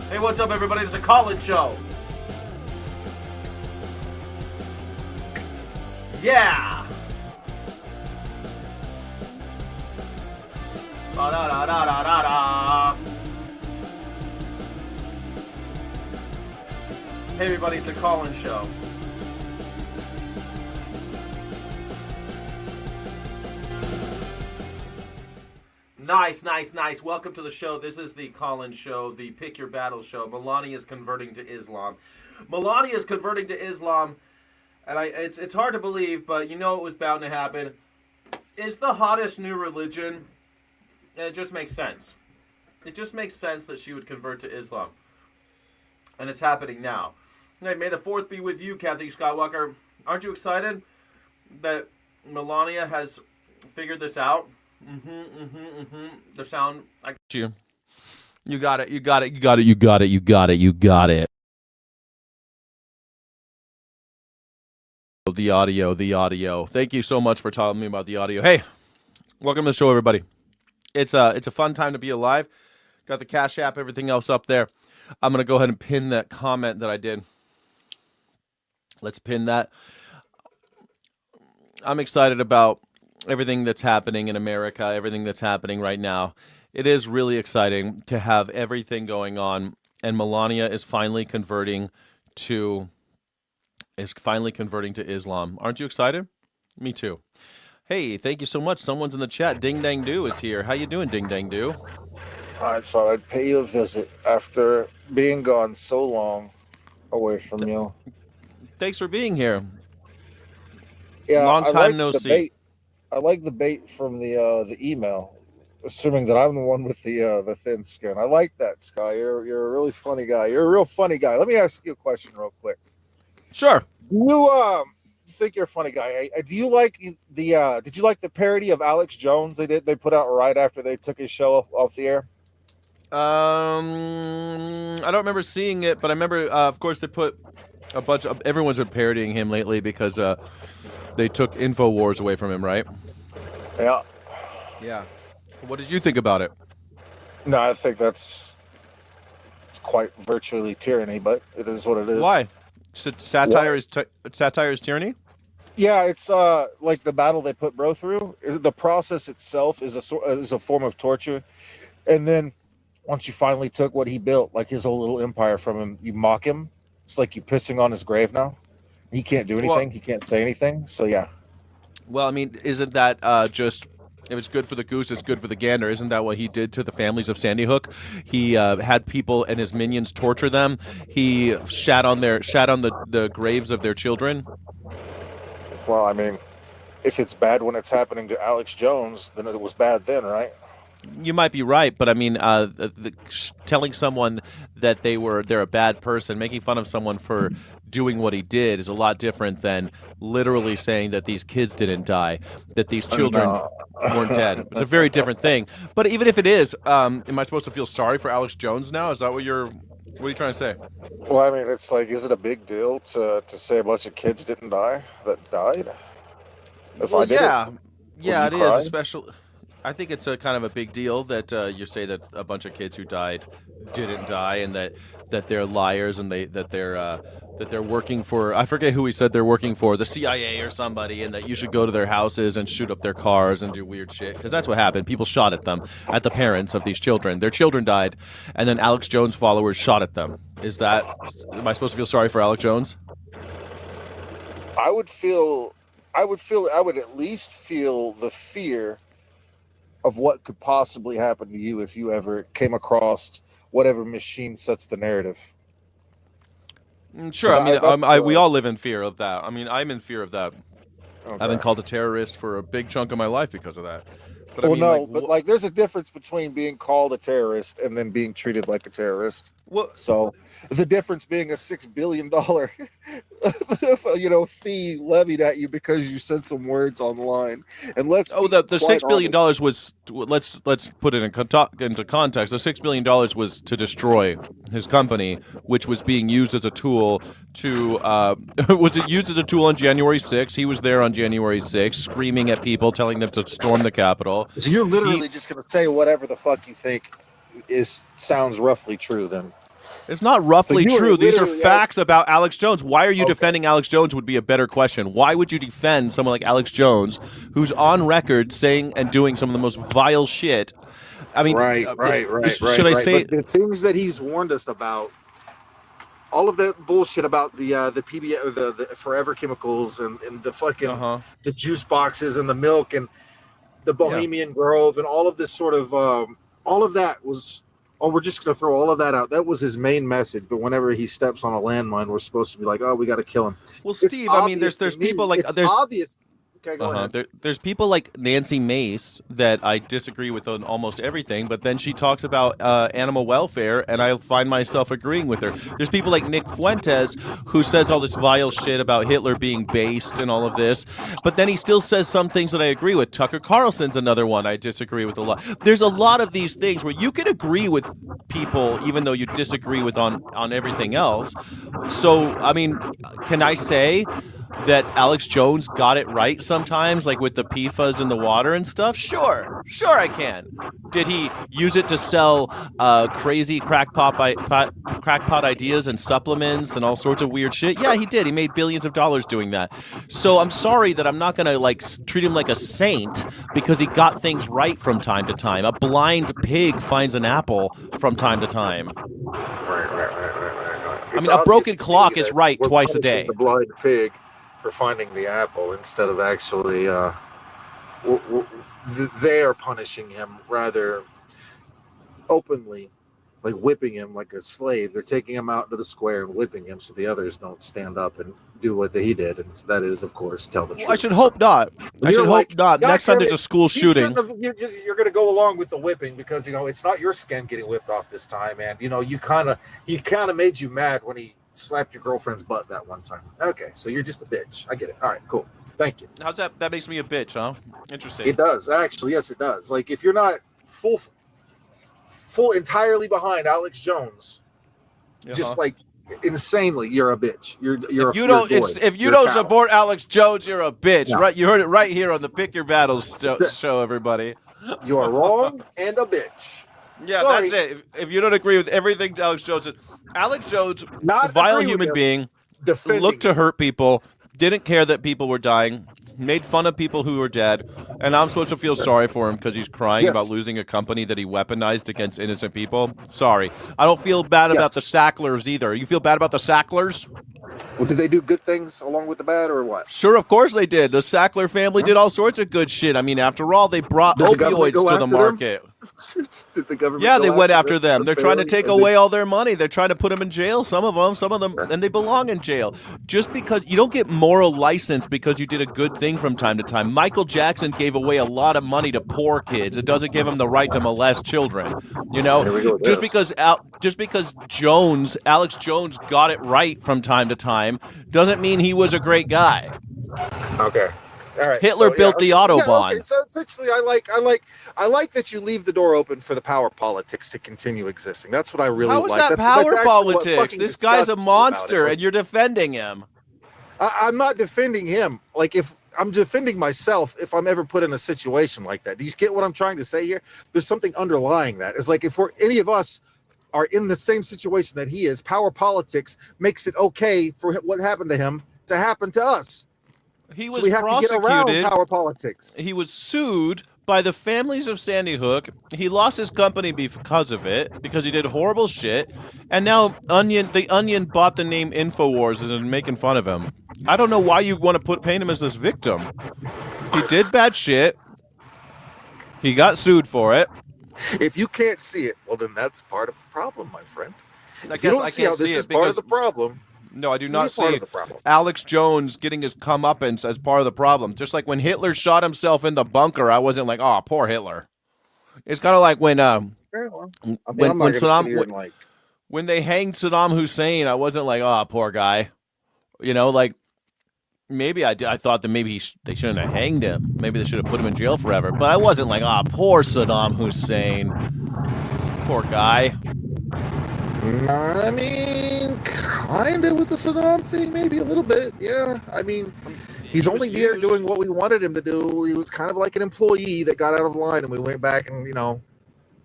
Hey, what's up, everybody? It's a Colin show. Yeah. Da da da da da da da. Hey, everybody! It's a Colin show. Nice. Welcome to the show. This is the Colin show, the Pick Your Battle show. Melania is converting to Islam. And it's hard to believe, but you know it was bound to happen. It's the hottest new religion, and it just makes sense. It just makes sense that she would convert to Islam. And it's happening now. Hey, may the 4th be with you, Kathy Skywalker. Aren't you excited that Melania has figured this out? The sound. You got it. The audio. Thank you so much for telling me about the audio. Hey, welcome to the show, everybody. It's a fun time to be alive. Got the Cash App, everything else up there. I'm going to go ahead and pin that comment that I did. Let's pin that. I'm excited about everything that's happening in America, everything that's happening right now. It is really exciting to have everything going on, and Melania is finally converting to Islam. Aren't you excited? Me too. Hey, thank you so much. Someone's in the chat. Ding Dang Do is here. How you doing, Ding Dang Do? I thought I'd pay you a visit after being gone so long away from you. Thanks for being here. Yeah, long time no see. I like the bait from the email, assuming that I'm the one with the thin skin. I like that, Sky. You're a really funny guy. You're a real funny guy. Let me ask you a question real quick. Sure. You think you're a funny guy? Do you like the? Did you like the parody of Alex Jones they put out right after they took his show off the air? I don't remember seeing it, but I remember, of course, they put a bunch of everyone's been parodying him lately because they took InfoWars away from him, right? Yeah. Yeah. What did you think about it? No, I think it's quite virtually tyranny, but it is what it is. Why? Satire is tyranny? Yeah, it's like the battle they put bro through. The process itself is a form of torture, and then once you finally took what he built, like his whole little empire from him, you mock him. It's like you pissing on his grave now. He can't do anything. Well, he can't say anything. So yeah. Well, I mean, isn't that just? If it's good for the goose, it's good for the gander. Isn't that what he did to the families of Sandy Hook? He had people and his minions torture them. He shat on the graves of their children. Well, I mean, if it's bad when it's happening to Alex Jones, then it was bad then, right? You might be right, but I mean, telling someone that they're a bad person, making fun of someone for doing what he did is a lot different than literally saying that these kids didn't die, that these children weren't dead. It's a very different thing. But even if it is, am I supposed to feel sorry for Alex Jones now? Is that what are you trying to say? Well, I mean, it's like, is it a big deal to say a bunch of kids didn't die that died? Yeah, it is, especially. I think it's a kind of a big deal that you say that a bunch of kids who died didn't die, and that they're liars, and that they're working for, I forget who he said they're working for, the CIA or somebody, and that you should go to their houses and shoot up their cars and do weird shit, because that's what happened. People shot at them, at the parents of these children. Their children died, and then Alex Jones followers shot at them. Am I supposed to feel sorry for Alex Jones? I would at least feel the fear of what could possibly happen to you if you ever came across whatever machine sets the narrative. Sure, so I mean, we all live in fear of that. I mean, I'm in fear of that. Okay. I've been called a terrorist for a big chunk of my life because of that. But well, I mean, but there's a difference between being called a terrorist and then being treated like a terrorist. Well, so the difference being a $6 billion, fee levied at you because you said some words online. And the $6 billion was, let's put it into context. The $6 billion was to destroy his company, which was being used as a tool to was it used as a tool on January 6th? He was there on January 6th, screaming at people, telling them to storm the Capitol. So you're literally just going to say whatever the fuck you think sounds roughly true then. It's not roughly you were true. These are literally facts about Alex Jones. Why are you Okay. defending Alex Jones would be a better question. Why would you defend someone like Alex Jones who's on record saying and doing some of the most vile shit? I mean, Right. should I say But the things that he's warned us about, all of that bullshit about the PBA, or the forever chemicals, and the fucking the juice boxes and the milk and the Bohemian Grove and all of this sort of all of that was, oh, we're just going to throw all of that out. That was his main message. But whenever he steps on a landmine, we're supposed to be like, oh, we got to kill him. Well, Steve, I mean, there's people like there's obvious. Okay, go ahead. There's people like Nancy Mace that I disagree with on almost everything, but then she talks about animal welfare, and I find myself agreeing with her. There's people like Nick Fuentes who says all this vile shit about Hitler being based and all of this, but then he still says some things that I agree with. Tucker Carlson's another one I disagree with a lot. There's a lot of these things where you can agree with people even though you disagree with on everything else. So, I mean, can I say that Alex Jones got it right sometimes, like with the PFAS in the water and stuff? Sure I can. Did he use it to sell crazy crackpot ideas and supplements and all sorts of weird shit? Yeah, he did. He made billions of dollars doing that. So I'm sorry that I'm not going to like treat him like a saint because he got things right from time to time. A blind pig finds an apple from time to time. Right. I mean, a broken clock is right twice a day. The blind pig for finding the apple instead of actually they are punishing him rather openly, like whipping him like a slave. They're taking him out into the square and whipping him so the others don't stand up and do what he did, and that is, of course, tell the truth. I should hope not. I should hope not. Next time there's a school shooting, you're going to go along with the whipping because it's not your skin getting whipped off this time, and he kind of made you mad when he slapped your girlfriend's butt that one time. Okay, so you're just a bitch. I get it. All right, cool. Thank you. How's that? That makes me a bitch, huh? Interesting. It does, actually. Yes, it does. Like, if you're not full entirely behind Alex Jones, just like insanely, you're a bitch. If you don't support Alex Jones, you're a bitch. No. Right? You heard it right here on the Pick Your Battles show, everybody. You are wrong and a bitch. Yeah, sorry. That's it. If you don't agree with everything Alex Jones said, Alex Jones, a vile human being, looked to hurt people, didn't care that people were dying, made fun of people who were dead, and I'm supposed to feel sorry for him because he's crying about losing a company that he weaponized against innocent people? Sorry. I don't feel bad about the Sacklers either. You feel bad about the Sacklers? Well, did they do good things along with the bad, or what? Sure, of course they did. The Sackler family did all sorts of good shit. I mean, after all, they brought opioids to the market. Did the government? Yeah, they went after them. They're trying to take away all their money. They're trying to put them in jail. Some of them, and they belong in jail. Just because you don't get moral license because you did a good thing from time to time. Michael Jackson gave away a lot of money to poor kids. It doesn't give him the right to molest children. Just because Alex Jones got it right from time to time doesn't mean he was a great guy. Okay. All right. Hitler built the Autobahn. Yeah, okay. So essentially, I like that you leave the door open for the power politics to continue existing. That's what I really like. How is that power politics? This guy's a monster, and you're defending him. I'm not defending him. Like, if I'm defending myself, if I'm ever put in a situation like that. Do you get what I'm trying to say here? There's something underlying that. It's like if any of us are in the same situation that he is, power politics makes it okay for what happened to him to happen to us. He was prosecuted. To get around power politics. He was sued by the families of Sandy Hook. He lost his company because of it, because he did horrible shit. And now the Onion bought the name InfoWars and is making fun of him. I don't know why you want to paint him as this victim. He did bad shit. He got sued for it. If you can't see it, well, then that's part of the problem, my friend. I guess I can't see it part of the problem. No, I do not see Alex Jones getting his comeuppance as part of the problem. Just like when Hitler shot himself in the bunker, I wasn't like, oh, poor Hitler. It's kind of like when when they hanged Saddam Hussein, I wasn't like, oh, poor guy. Like maybe I thought that maybe they shouldn't have hanged him. Maybe they should have put him in jail forever. But I wasn't like, oh, poor Saddam Hussein. Poor guy. I mean, kind of with the Saddam thing, maybe a little bit. Yeah, I mean, he's only there doing what we wanted him to do. He was kind of like an employee that got out of line, and we went back and, whipped him up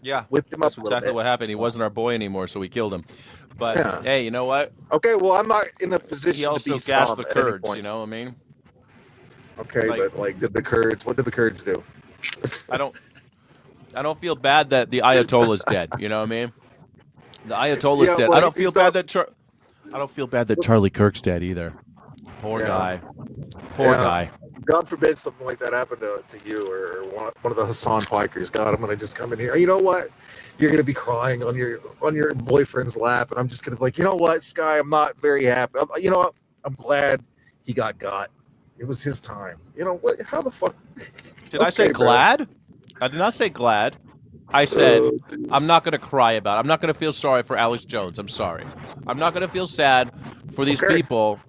a little bit. That's exactly what happened. He wasn't our boy anymore, so we killed him. But Yeah. hey, you know what? Okay, well, I'm not in a He position to also be gassed the at any Kurds. point. You know what I mean? Okay, Like, but like, what did the Kurds do? I don't feel bad that the Ayatollah's dead. You know what I mean? The Ayatollah's Yeah, dead. I well, don't he's feel bad not. that I don't feel bad that Charlie Kirk's dead either. Poor Yeah, guy. Poor yeah. guy. God forbid something like that happened to you or one of the Hassan Pikers. God, I'm gonna just come in here. You know what? You're gonna be crying on your boyfriend's lap, and I'm just gonna be like, you know what, Sky? I'm not very happy. You know what? I'm glad he got. It was his time. You know what? How the fuck? Did I say glad? I did not say glad. I said I'm not going to cry about it. I'm not going to feel sorry for Alex Jones. I'm sorry. I'm not going to feel sad for these people.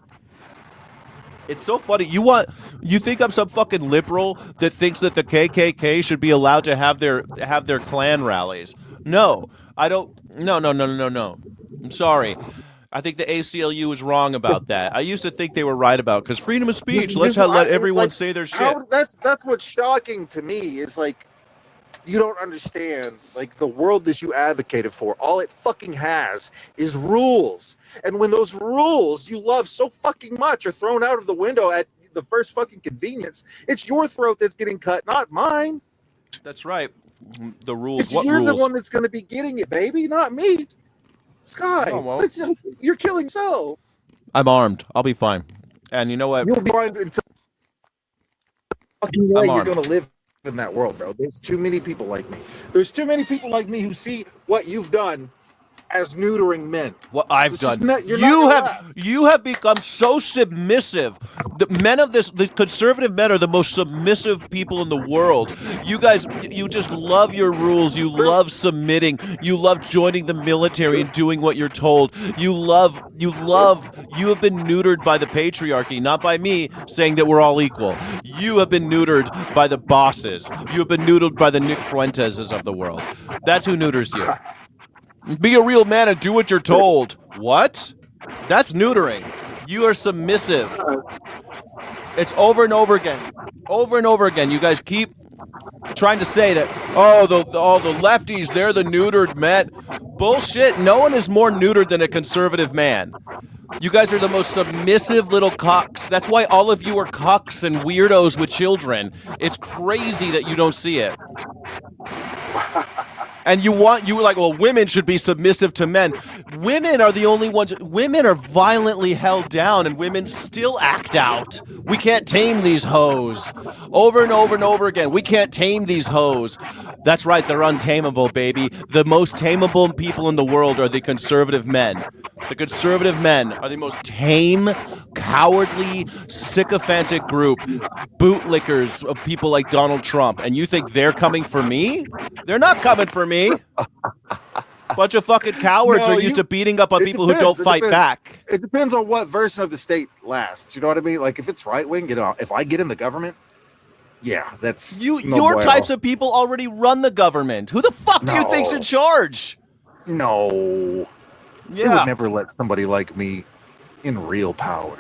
It's so funny. You think I'm some fucking liberal that thinks that the KKK should be allowed to have their Klan rallies? No, I don't. No. I'm sorry. I think the ACLU is wrong about that. I used to think they were right about because freedom of speech. Let everyone say their shit. That's what's shocking to me is like you don't understand like the world that you advocated for. All it fucking has is rules, and when those rules you love so fucking much are thrown out of the window at the first fucking convenience, it's your throat that's getting cut, not mine. That's right. The rules. You're the one that's going to be getting it, baby, not me. Sky, you're killing yourself. I'm armed. I'll be fine. And you know what? You'll be armed until you're going to live in that world, bro. There's too many people like me. There's too many people like me who see what you've done as neutering men. What I've done. You have become so submissive. The men of the conservative men are the most submissive people in the world. You guys, you just love your rules. You love submitting. You love joining the military and doing what you're told. You have been neutered by the patriarchy, not by me saying that we're all equal. You have been neutered by the bosses. You have been neutered by the Nick Fuenteses of the world. That's who neuters you. Be a real man and do what you're told. What? That's neutering. You are submissive. It's over and over again. Over and over again. You guys keep trying to say that, the lefties, they're the neutered men. Bullshit. No one is more neutered than a conservative man. You guys are the most submissive little cocks. That's why all of you are cocks and weirdos with children. It's crazy that you don't see it. And you were like, well, women should be submissive to men. Women are the only ones. Women are violently held down, and women still act out. We can't tame these hoes. Over and over and over again, we can't tame these hoes. That's right, they're untamable, baby. The most tameable people in the world are the conservative men. The conservative men are the most tame, cowardly, sycophantic group, bootlickers of people like Donald Trump. And you think they're coming for me? They're not coming for me. Bunch of fucking cowards are used to beating up on people who don't fight back. It depends on what version of the state lasts. You know what I mean? Like if it's right wing, if I get in the government, yeah, that's your types of people already run the government. Who the fuck do you think's in charge? No. Yeah. They would never let somebody like me in real power.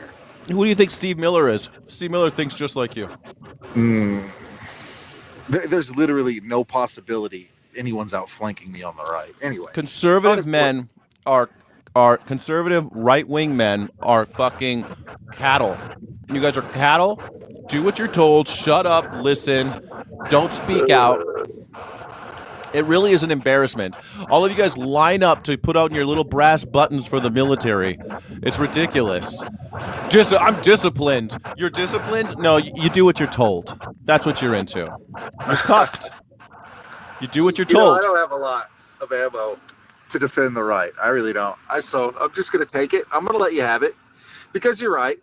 Who do you think Steve Miller is? Steve Miller thinks just like you. There's literally no possibility anyone's outflanking me on the right. Anyway, conservative men are conservative right-wing men are fucking cattle. You guys are cattle. Do what you're told. Shut up. Listen. Don't speak out. It really is an embarrassment. All of you guys line up to put on your little brass buttons for the military. It's ridiculous. I'm disciplined. You're disciplined? No, you do what you're told. That's what you're into. You're cucked. You do what you're told. I don't have a lot of ammo to defend the right. I really don't. So I'm just going to take it. I'm going to let you have it because you're right.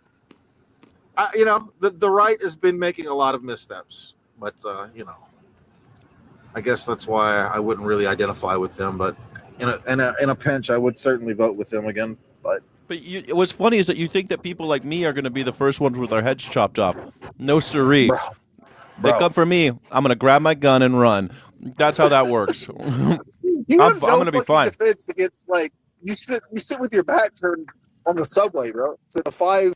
The right has been making a lot of missteps, but I guess that's why I wouldn't really identify with them. But in a pinch, I would certainly vote with them again. But what's funny is that you think that people like me are going to be the first ones with their heads chopped off. No siree. Bro. They come for me. I'm going to grab my gun and run. That's how that works. I'm going to be fine. Defense against like you sit with your back turned on the subway, bro. So the 5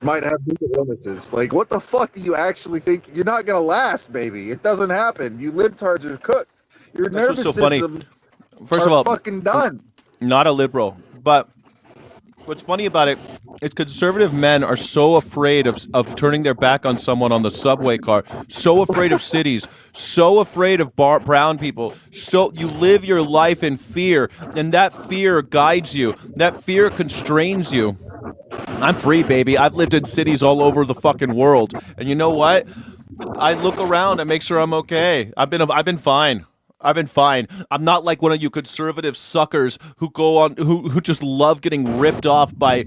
might have mental illnesses. Like, what the fuck do you actually think? You're not gonna last, baby. It doesn't happen. You libtards are cooked. Your nervous system. First of all, fucking done. not a liberal. But what's funny about it is conservative men are so afraid of turning their back on someone on the subway car, so afraid of cities, so afraid of brown people. So you live your life in fear, and that fear guides you. That fear constrains you. I'm free, baby. I've lived in cities all over the fucking world. And you know what? I look around and make sure I'm okay. I've been fine. I've been fine. I'm not like one of you conservative suckers who go on who just love getting ripped off by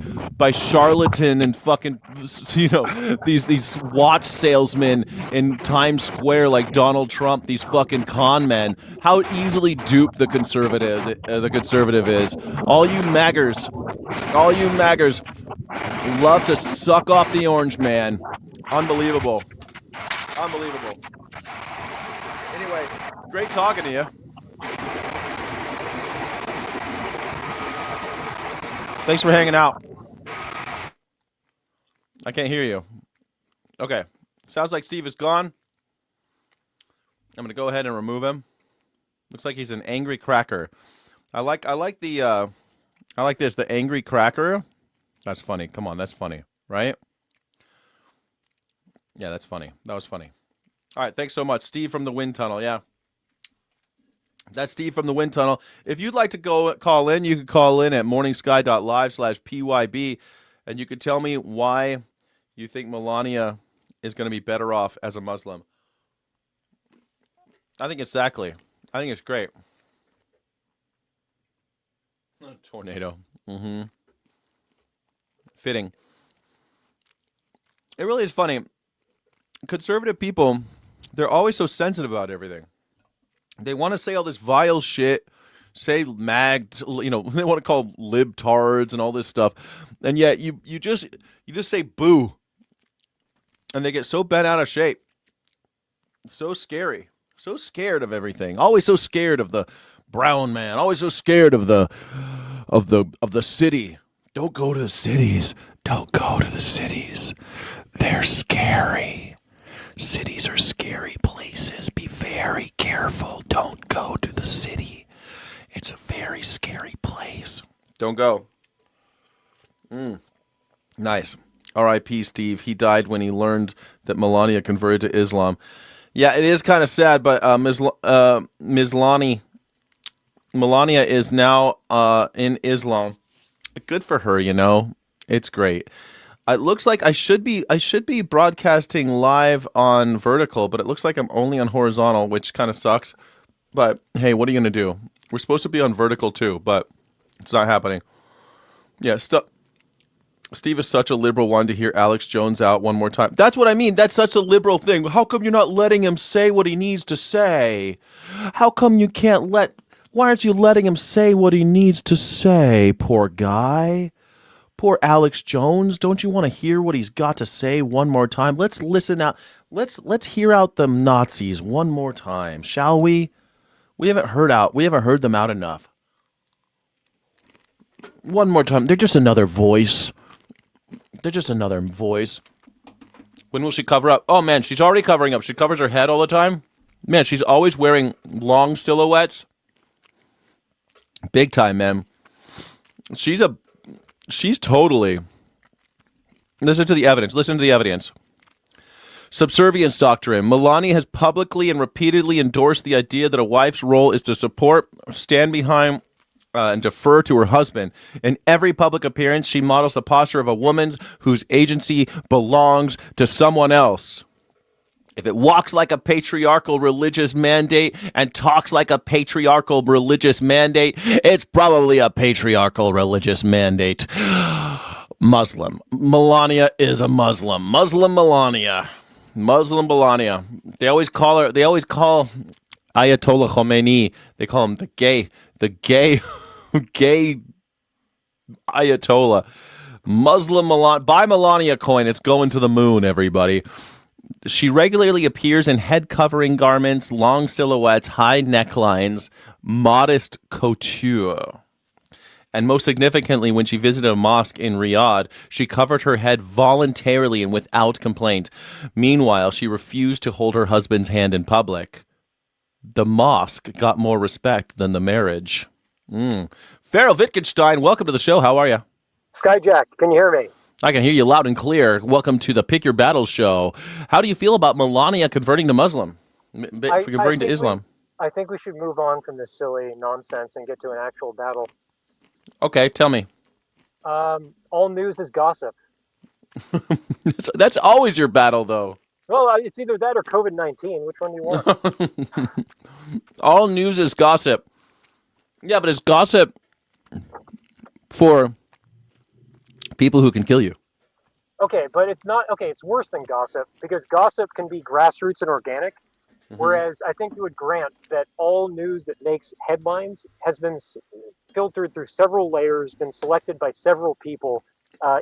charlatan and fucking these watch salesmen in Times Square like Donald Trump, these fucking con men. How easily duped the conservative is. All you maggers love to suck off the orange man. Unbelievable. Anyway, great talking to you. Thanks for hanging out. I can't hear you. Okay. Sounds like Steve is gone. I'm going to go ahead and remove him. Looks like he's an angry cracker. I like this, the angry cracker. That's funny. Come on, that's funny, right? Yeah, that's funny. That was funny. All right, thanks so much. Steve from the wind tunnel, yeah. That's Steve from the wind tunnel. If you'd like to go call in, you can call in at morningsky.live/PYB, and you could tell me why you think Melania is going to be better off as a Muslim. I think exactly. I think it's great. Tornado. Mm-hmm. Fitting. It really is funny. Conservative people, they're always so sensitive about everything. They want to say all this vile shit, say they want to call libtards and all this stuff, and yet you just say boo, and they get so bent out of shape, so scary, so scared of everything, always so scared of the brown man, always so scared of the city. Don't go to the cities. Don't go to the cities. They're scary. Cities are scary places. Be very careful. Don't go to the city. It's a very scary place. Don't go. Nice. R.I.P. Steve. He died when he learned that Melania converted to Islam. Yeah, it is kind of sad, but Melania is now in Islam. Good for her, It's great. It looks like I should be broadcasting live on vertical, but it looks like I'm only on horizontal, which kind of sucks. But hey, what are you gonna do? We're supposed to be on vertical too, but it's not happening. Yeah, Steve is such a liberal, wanting to hear Alex Jones out one more time. That's what I mean. That's such a liberal thing. How come you're not letting him say what he needs to say? How come you can't why aren't you letting him say what he needs to say, poor guy? Poor Alex Jones. Don't you want to hear what he's got to say one more time? Let's listen out. Let's hear out them Nazis one more time, shall we? We haven't heard them out enough. One more time. They're just another voice. When will she cover up? Oh man, she's already covering up. She covers her head all the time. Man, she's always wearing long silhouettes. Big time, man. She's totally. Listen to the evidence. Subservience doctrine. Melania has publicly and repeatedly endorsed the idea that a wife's role is to support, stand behind, and defer to her husband. In every public appearance, she models the posture of a woman whose agency belongs to someone else. If it walks like a patriarchal religious mandate and talks like a patriarchal religious mandate, it's probably a patriarchal religious mandate. Muslim. Melania is a Muslim. Muslim Melania. They always call Ayatollah Khomeini, they call him the gay Ayatollah. Muslim Melania. Buy Melania coin. It's going to the moon, everybody. She regularly appears in head covering garments, long silhouettes, high necklines, modest couture. And most significantly, when she visited a mosque in Riyadh, she covered her head voluntarily and without complaint. Meanwhile, she refused to hold her husband's hand in public. The mosque got more respect than the marriage. Farrell Wittgenstein, welcome to the show. How are you? Skyjack, can you hear me? I can hear you loud and clear. Welcome to the Pick Your Battles show. How do you feel about Melania converting to converting to Islam? I think we should move on from this silly nonsense and get to an actual battle. Okay, tell me. All news is gossip. That's always your battle, though. Well, it's either that or COVID-19. Which one do you want? All news is gossip. Yeah, but it's gossip for people who can kill you. Okay, but it's not. Okay, it's worse than gossip because gossip can be grassroots and organic. Whereas I think you would grant that all news that makes headlines has been filtered through several layers, been selected by several people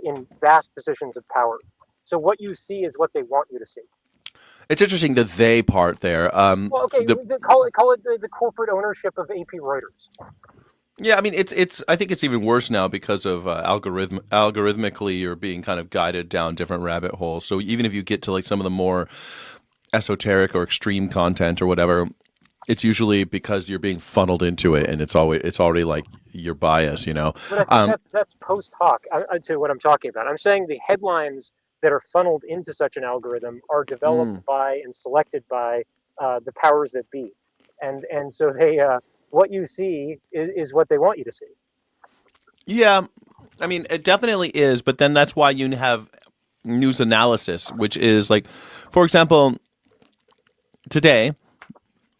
in vast positions of power. So what you see is what they want you to see. It's interesting the "they" part there. Well, okay, call it the corporate ownership of AP Reuters. Yeah, I mean, it's. I think it's even worse now because of algorithmically you're being kind of guided down different rabbit holes. So even if you get to like some of the more esoteric or extreme content or whatever, it's usually because you're being funneled into it, and it's already like your bias, you know. But I think that's post hoc to what I'm talking about. I'm saying the headlines that are funneled into such an algorithm are developed by and selected by the powers that be, and so they what you see is what they want you to see. Yeah, I mean it definitely is, but then that's why you have news analysis, which is like, for example, today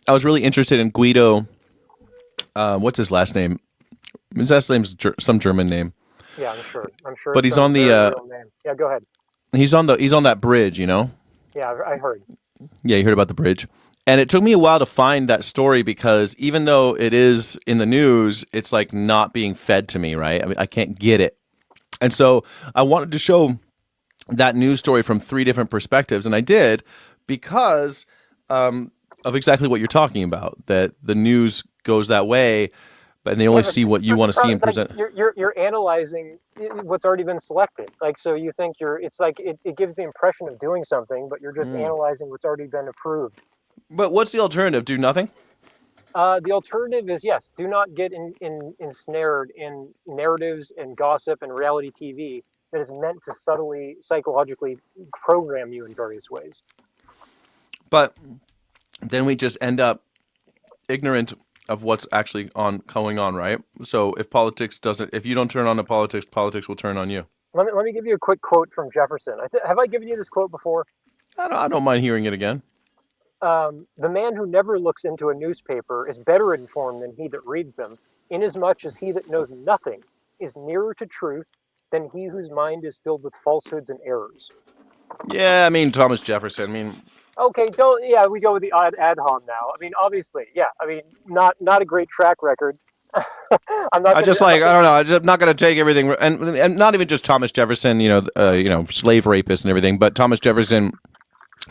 I was really interested in Guido. What's his last name? His last name's some German name. Yeah, I'm sure. But he's on the. Yeah, go ahead. He's on that bridge, you know. Yeah, I heard. Yeah, you heard about the bridge, and it took me a while to find that story because even though it is in the news, it's like not being fed to me, right? I mean, I can't get it, and so I wanted to show that news story from 3 different perspectives, and I did because of exactly what you're talking about. That the news goes that way. And they only see what you want to see and present. You're analyzing what's already been selected. Like, so you think it's like it gives the impression of doing something, but you're just analyzing what's already been approved. But what's the alternative? Do nothing? The alternative is, yes, do not get ensnared in narratives and gossip and reality TV that is meant to subtly, psychologically program you in various ways. But then we just end up ignorant of what's actually going on, right? So if you don't turn on to politics, politics will turn on you. Let me give you a quick quote from Jefferson. Have I given you this quote before? I don't mind hearing it again. The man who never looks into a newspaper is better informed than he that reads them, inasmuch as he that knows nothing is nearer to truth than he whose mind is filled with falsehoods and errors. Yeah, I mean, Thomas Jefferson. I mean, okay, we go with the ad hom now. I mean, obviously, yeah. I mean, not a great track record. I'm not. I don't know. I'm not going to take everything, and not even just Thomas Jefferson. Slave rapist and everything, but Thomas Jefferson,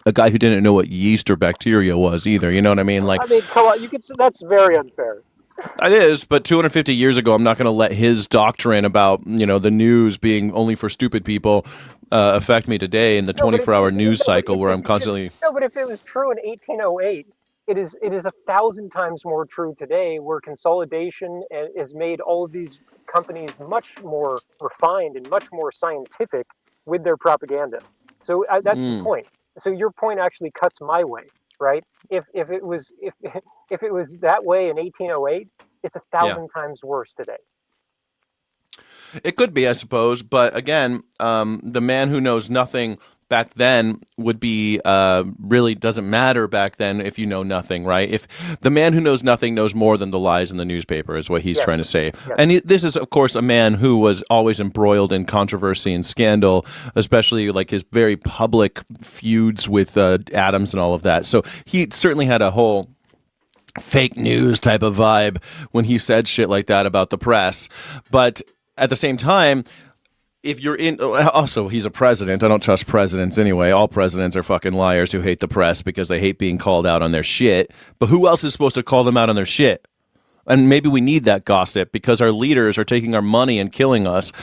a guy who didn't know what yeast or bacteria was either. You know what I mean? Like, I mean, come on, that's very unfair. It is, but 250 years ago, I'm not going to let his doctrine about the news being only for stupid people affect me today in the 24-hour news cycle where I'm constantly. No, but if it was true in 1808, it is 1,000 times more true today, where consolidation has made all of these companies much more refined and much more scientific with their propaganda. So that's the point. So your point actually cuts my way, right? If it was that way in 1808, it's 1,000 times worse today. It could be, I suppose, but again, the man who knows nothing back then would be really doesn't matter back then if you know nothing, right? If the man who knows nothing knows more than the lies in the newspaper is what he's trying to say. Yes. And this is, of course, a man who was always embroiled in controversy and scandal, especially like his very public feuds with Adams and all of that. So he certainly had a whole fake news type of vibe when he said shit like that about the press. But at the same time, if you're in, also he's a president. I don't trust presidents anyway. All presidents are fucking liars who hate the press because they hate being called out on their shit. But who else is supposed to call them out on their shit? And maybe we need that gossip because our leaders are taking our money and killing us.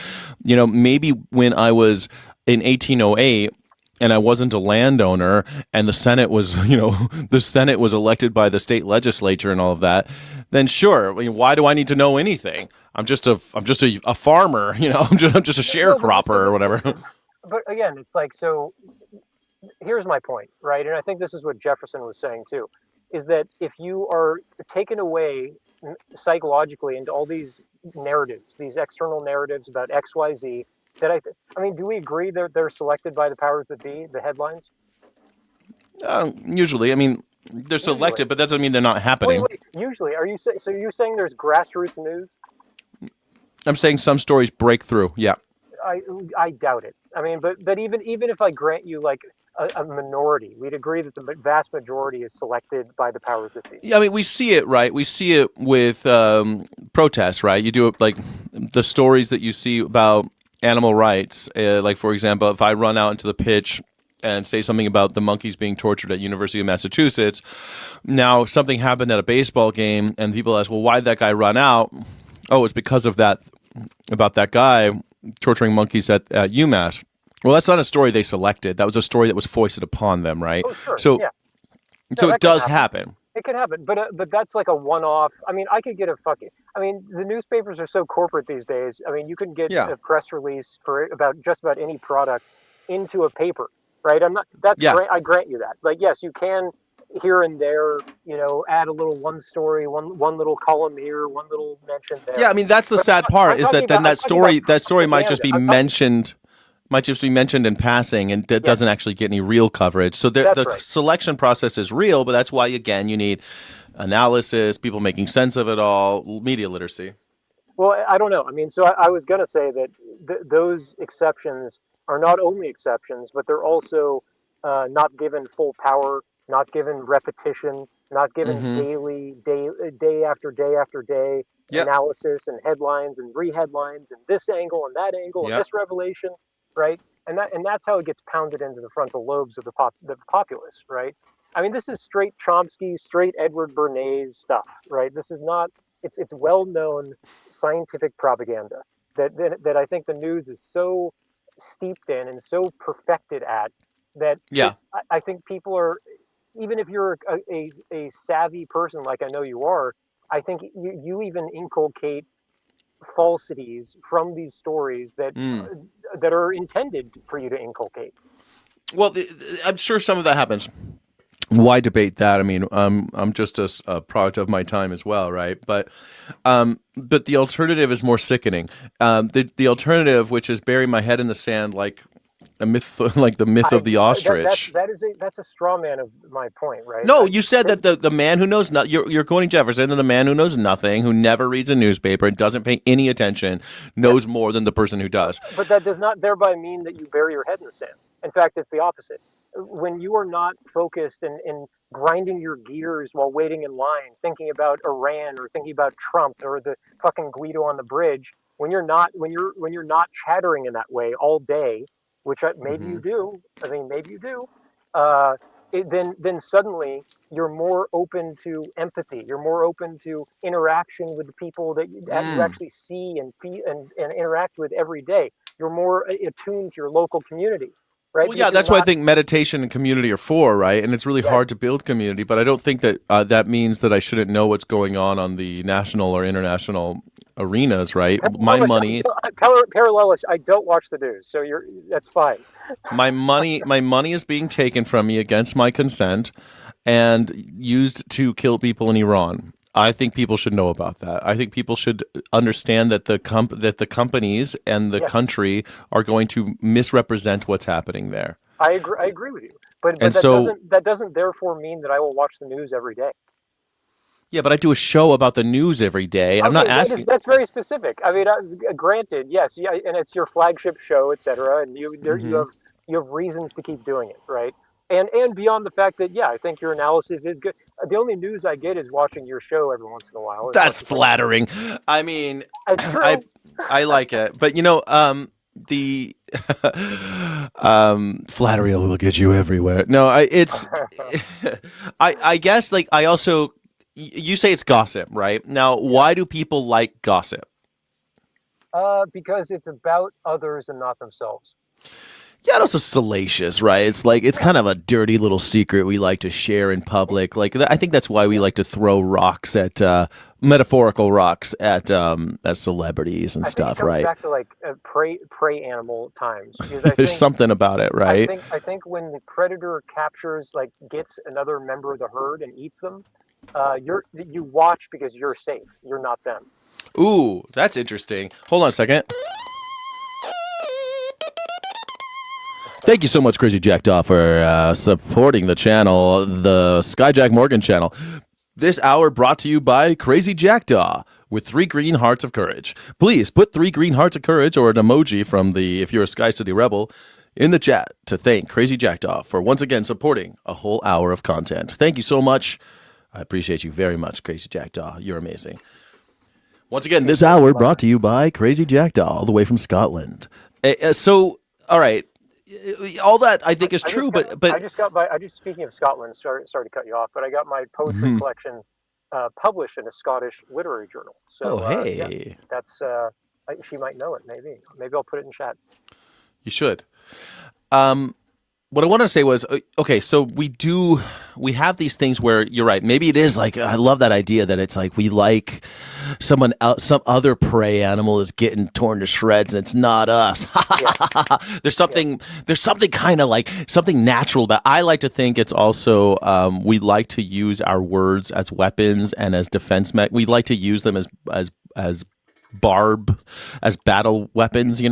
Maybe when I was in 1808 and I wasn't a landowner, and the Senate was, the Senate was elected by the state legislature and all of that, then sure. I mean, why do I need to know anything? I'm just a farmer, I'm just a sharecropper or whatever. But again, it's like, so here's my point, right? And I think this is what Jefferson was saying too, is that if you are taken away psychologically into all these narratives, these external narratives about X, Y, Z, that I mean, do we agree that they're selected by the powers that be, the headlines? Usually, I mean, they're selected, but that doesn't mean they're not happening. Wait. Usually, so you're saying there's grassroots news? I'm saying some stories break through. Yeah. I doubt it. I mean, but even if I grant you like a minority, we'd agree that the vast majority is selected by the powers that be. Yeah, I mean, we see it, right? We see it with protests, right? You do it like the stories that you see about animal rights. Like, for example, if I run out into the pitch and say something about the monkeys being tortured at University of Massachusetts, now something happened at a baseball game, and people ask, well, why did that guy run out? Oh, it's because of that, about that guy torturing monkeys at UMass. Well, that's not a story they selected. That was a story that was foisted upon them, right? Oh, sure. So, yeah. So it does happen. It could happen, but that's like a one-off. I mean, I could get I mean, the newspapers are so corporate these days. I mean, you can get a press release for just about any product into a paper, right? I'm not. That's great. I grant you that. Like, yes, you can here and there, add a little one story, one little column here, one little mention there. Yeah, I mean, that's the sad part is that then that story might just be mentioned. Might just be mentioned in passing, and that doesn't actually get any real coverage. So the selection process is real, but that's why, again, you need analysis, people making sense of it all, media literacy. Well, I don't know. I mean, so I was going to say that those exceptions are not only exceptions, but they're also not given full power, not given repetition, not given day after day after day analysis and headlines and re-headlines and this angle and that angle and this revelation. Right, and that's how it gets pounded into the frontal lobes of the populace, right? I mean, this is straight Chomsky, straight Edward Bernays stuff, right? This is not. It's well-known scientific propaganda that I think the news is so steeped in and so perfected at that. I think people are, even if you're a savvy person like I know you are, I think you even inculcate falsities from these stories that are intended for you to inculcate. Well, I'm sure some of that happens. Why debate that? I mean, I'm just a product of my time as well, right? But the alternative is more sickening. The alternative, which is bury my head in the sand like a myth, like the myth of the ostrich. That's a straw man of my point, right? No, you said that the man who knows nothing, you're quoting Jefferson, and the man who knows nothing, who never reads a newspaper and doesn't pay any attention, knows more than the person who does. But that does not thereby mean that you bury your head in the sand. In fact, it's the opposite. When you are not focused and grinding your gears while waiting in line, thinking about Iran or thinking about Trump or the fucking Guido on the bridge, when you're not chattering in that way all day, which maybe you do. I mean, maybe you do. Then suddenly you're more open to empathy. You're more open to interaction with the people that you actually see and interact with every day. You're more attuned to your local community. Right? Well, yeah, that's why I think meditation and community are for, right? And it's really hard to build community, but I don't think that that means that I shouldn't know what's going on the national or international arenas, right? My money. Parallelist. I don't watch the news, so that's fine. My money is being taken from me against my consent and used to kill people in Iran. I think people should know about that. I think people should understand that the companies and the country are going to misrepresent what's happening there. I agree with you, but that doesn't therefore mean that I will watch the news every day. Yeah, but I do a show about the news every day. Okay, I'm not asking. That's very specific. I mean, granted, yes, and it's your flagship show, etc., and you have reasons to keep doing it, right? And beyond the fact that, I think your analysis is good. The only news I get is watching your show every once in a while. That's flattering. I mean, I like it. But, the flattery will get you everywhere. No, I guess, like, I also, you say it's gossip, right? Now, why do people like gossip? Because it's about others and not themselves. Yeah, and also salacious, right? It's like it's kind of a dirty little secret we like to share in public. Like I think that's why we like to throw rocks at metaphorical rocks at celebrities and I think stuff, it comes right? back to like prey animal times, because I There's think something about it, right? I think when the predator captures, like, gets another member of the herd and eats them, you watch because you're safe. You're not them. Ooh, that's interesting. Hold on a second. Thank you so much, Crazy Jackdaw, for supporting the channel, the Skyjack Morgan channel. This hour brought to you by Crazy Jackdaw with 3 green hearts of courage. Please put 3 green hearts of courage or an emoji from the If You're a Sky City Rebel in the chat to thank Crazy Jackdaw for once again supporting a whole hour of content. Thank you so much. I appreciate you very much, Crazy Jackdaw. You're amazing. Once again, this hour brought to you by Crazy Jackdaw, all the way from Scotland. So, all right. All that I think is true, but I just speaking of Scotland. Sorry to cut you off, but I got my poetry collection published in a Scottish literary journal. So, hey, that's she might know it. Maybe I'll put it in chat. You should. What I wanted to say was, okay, so we have these things where you're right. Maybe it is like, I love that idea that it's like we like someone else, some other prey animal is getting torn to shreds and it's not us. There's something kind of like something natural about. I like to think it's also we like to use our words as weapons and as defense. We like to use them as battle weapons,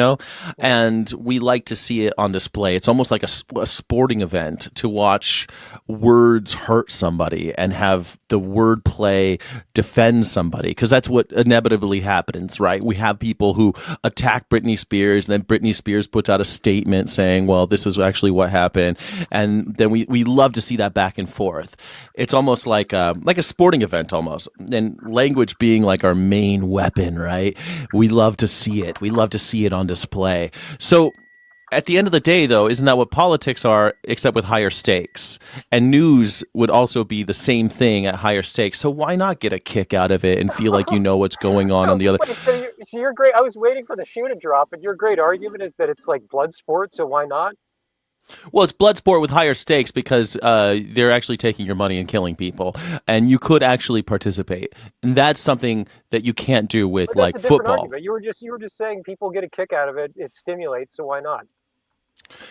and we like to see it on display. It's almost like a sporting event to watch words hurt somebody and have the word play defend somebody, because that's what inevitably happens, right? We have people who attack Britney Spears, and then Britney Spears puts out a statement saying, well, this is actually what happened, and then we love to see that back and forth. It's almost like a sporting event almost, and language being like our main weapon, right? We love to see it. We love to see it on display. So at the end of the day, though, isn't that what politics are, except with higher stakes? And news would also be the same thing at higher stakes. So why not get a kick out of it and feel like you know what's going on the other? Wait, so you're great. I was waiting for the shoe to drop, but your great argument is that it's like blood sport, so why not? Well, it's blood sport with higher stakes because they're actually taking your money and killing people, and you could actually participate. And that's something that you can't do with like football. Argument. You were just saying people get a kick out of it. It stimulates, so why not?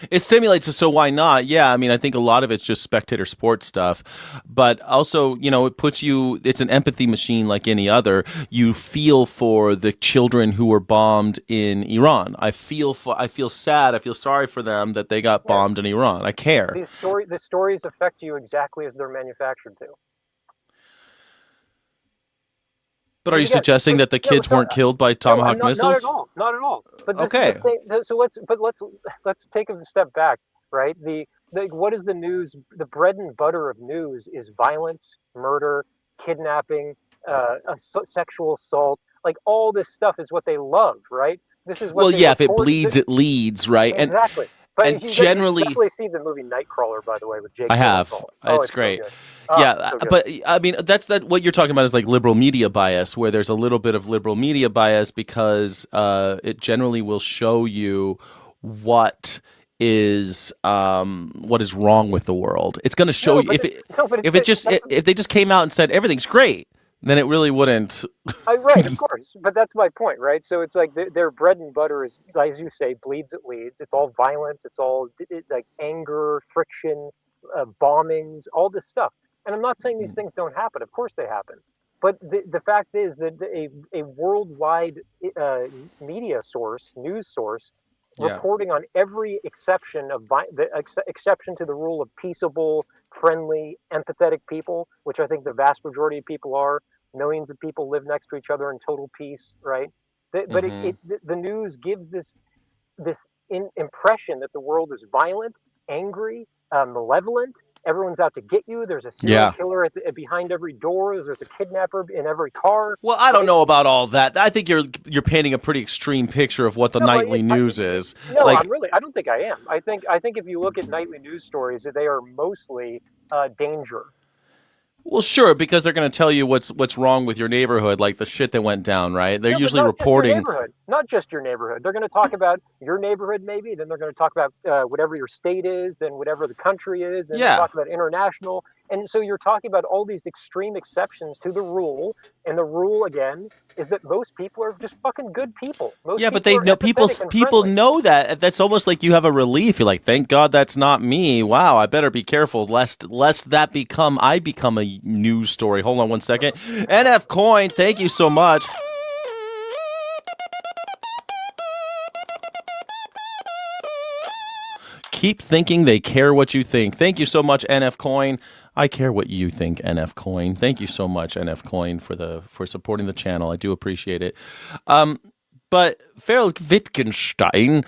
It stimulates, so why not? Yeah, I mean, I think a lot of it's just spectator sports stuff, but also, it puts you. It's an empathy machine like any other. You feel for the children who were bombed in Iran. I feel sad. I feel sorry for them that they got bombed in Iran. I care. The stories affect you exactly as they're manufactured to. But are you suggesting that the kids weren't killed by Tomahawk missiles? Not at all. But okay. So let's take a step back, right? What is the news? The bread and butter of news is violence, murder, kidnapping, sexual assault. Like, all this stuff is what they love, right? This is what. If it bleeds, it leads, right? Exactly. But generally, you definitely see the movie Nightcrawler, by the way, with Jake. I have. It's great. But I mean, what you're talking about is like liberal media bias, where there's a little bit of liberal media bias because it generally will show you what is wrong with the world. It's going to show you if they just came out and said everything's great, then it really wouldn't. Right, of course. But that's my point, right? So it's like their bread and butter is, as you say, bleeds, it leads. It's all violence. It's all like anger, friction, bombings, all this stuff. And I'm not saying these things don't happen. Of course they happen. But the fact is that a worldwide media source, news source, reporting on every exception exception to the rule of peaceable, friendly, empathetic people, which I think the vast majority of people are. Millions of people live next to each other in total peace, right? But the news gives this impression that the world is violent, angry, malevolent. Everyone's out to get you. There's a serial killer behind every door. There's a kidnapper in every car. Well, I don't know about all that. I think you're painting a pretty extreme picture of what the nightly news is. No, I don't think I am. I think if you look at nightly news stories, they are mostly danger. Well, sure, because they're going to tell you what's wrong with your neighborhood, like the shit that went down, right? They're Yeah, but usually not just your reporting. neighborhood. Not just your neighborhood. They're going to talk about your neighborhood, maybe. Then they're going to talk about whatever your state is, then whatever the country is. Then they Yeah. talk about international. And so you're talking about all these extreme exceptions to the rule. And the rule, again, is that most people are just fucking good people. Most Yeah, but people they are know empathetic and people friendly. know that. That's almost like you have a relief. You're like, thank God that's not me. Wow, I better be careful lest that become a news story. Hold on one second. NF Coin, thank you so much. Keep thinking they care what you think. Thank you so much, NF Coin. I care what you think, NF Coin. Thank you so much, NF Coin, for supporting the channel. I do appreciate it. But Feral Wittgenstein,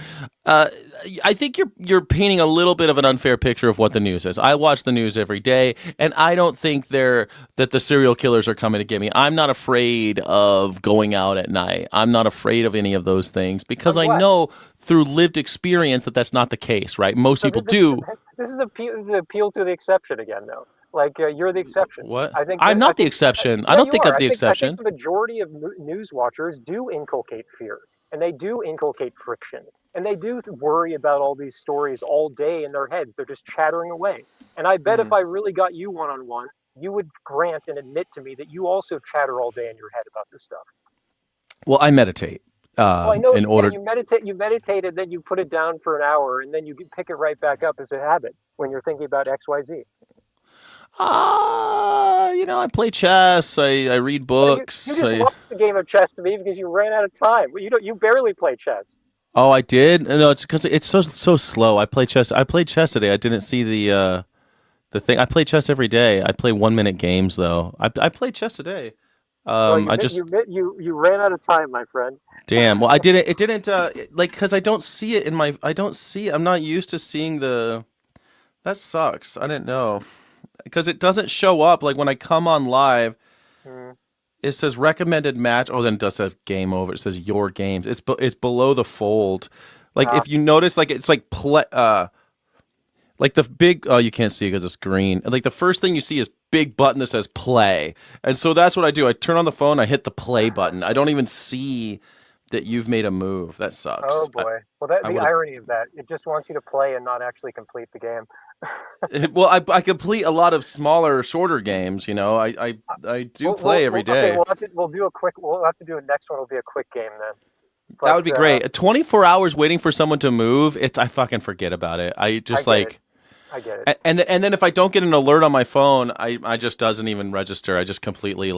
I think you're painting a little bit of an unfair picture of what the news is. I watch the news every day, and I don't think that the serial killers are coming to get me. I'm not afraid of going out at night. I'm not afraid of any of those things because I know through lived experience that that's not the case, right? Most people do. This is the appeal to the exception again, though. Like you're the exception. What? I think I'm not the think, exception. I yeah, don't you think are. I'm the I exception. think the majority of news watchers do inculcate fear, and they do inculcate friction, and they do worry about all these stories all day in their heads. They're just chattering away. And I bet if I really got you one-on-one, you would grant and admit to me that you also chatter all day in your head about this stuff. Well, I meditate. Well, I know In order. you meditate, and then you put it down for an hour, and then you pick it right back up as a habit when you're thinking about XYZ. I play chess. I read books. You just lost the game of chess to me because you ran out of time. You barely play chess. Oh, I did. No, it's because it's so slow. I play chess. I played chess today. I didn't see the thing. I play chess every day. I play 1-minute games though. I played chess today. You ran out of time, my friend. Damn. Well, I didn't. It didn't. Because I don't see it in my. I don't see. I'm not used to seeing the. That sucks. I didn't know. Because it doesn't show up like when I come on live. It says recommended match. Oh, then it does say game over. It says your games. It's below the fold. Like if you notice, like it's like play. Like the big. Oh, you can't see because it's green. And like the first thing you see is big button that says play. And so that's what I do. I turn on the phone. I hit the play button. I don't even see that you've made a move. That sucks. Oh boy. The irony of that. It just wants you to play and not actually complete the game. Well, I complete a lot of smaller, shorter games. I do play every day. Okay, we'll do a quick. We'll have to do a next one. Will be a quick game then. But, that would be great. 24 hours waiting for someone to move. I fucking forget about it. I just I get it. And then if I don't get an alert on my phone, I just doesn't even register. I just completely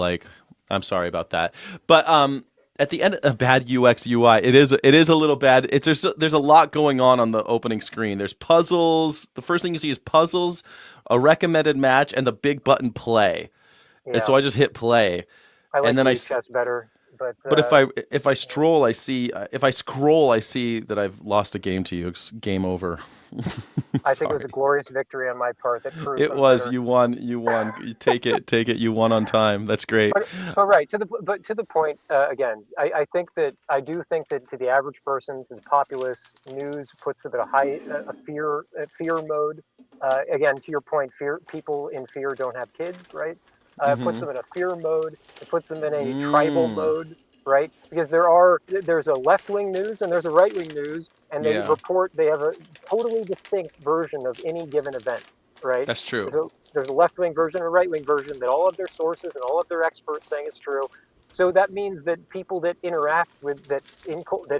I'm sorry about that. But at the end, a bad UX UI. It is a little bad. There's a lot going on the opening screen. There's puzzles. The first thing you see is puzzles, a recommended match, and the big button play. Yeah. And so I just hit play. I like and then chess better. But if I scroll, I see that I've lost a game to you. It's game over. I think it was a glorious victory on my part. That proved it was. Better. You won. You take it. You won on time. That's great. But right to the point. Again, I do think that to the average person, to the populace, news puts it at a fear mode. Again, to your point, people in fear don't have kids, right? It puts them in a fear mode. It puts them in a tribal mode, right? Because there's a left-wing news and there's a right-wing news, and they have a totally distinct version of any given event, right? That's true. There's a left-wing version and a right-wing version that all of their sources and all of their experts saying it's true. So that means that people that interact with that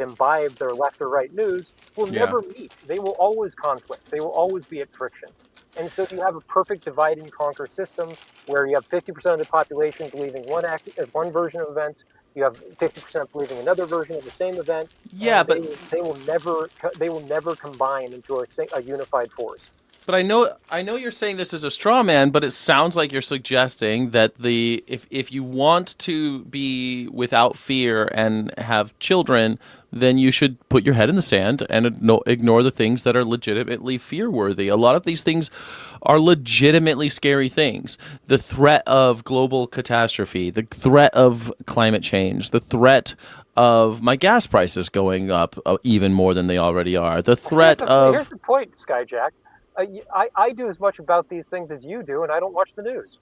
imbibe their left or right news will never meet. They will always conflict. They will always be at friction. And so you have a perfect divide and conquer system where you have 50% of the population believing one version of events, you have 50% believing another version of the same event. Yeah, but they will never combine into a unified force. But I know you're saying this is a straw man, but it sounds like you're suggesting that if you want to be without fear and have children, then you should put your head in the sand and ignore the things that are legitimately fear-worthy. A lot of these things are legitimately scary things. The threat of global catastrophe, the threat of climate change, the threat of my gas prices going up even more than they already are, the threat Here's the point, Skyjack. I do as much about these things as you do, and I don't watch the news.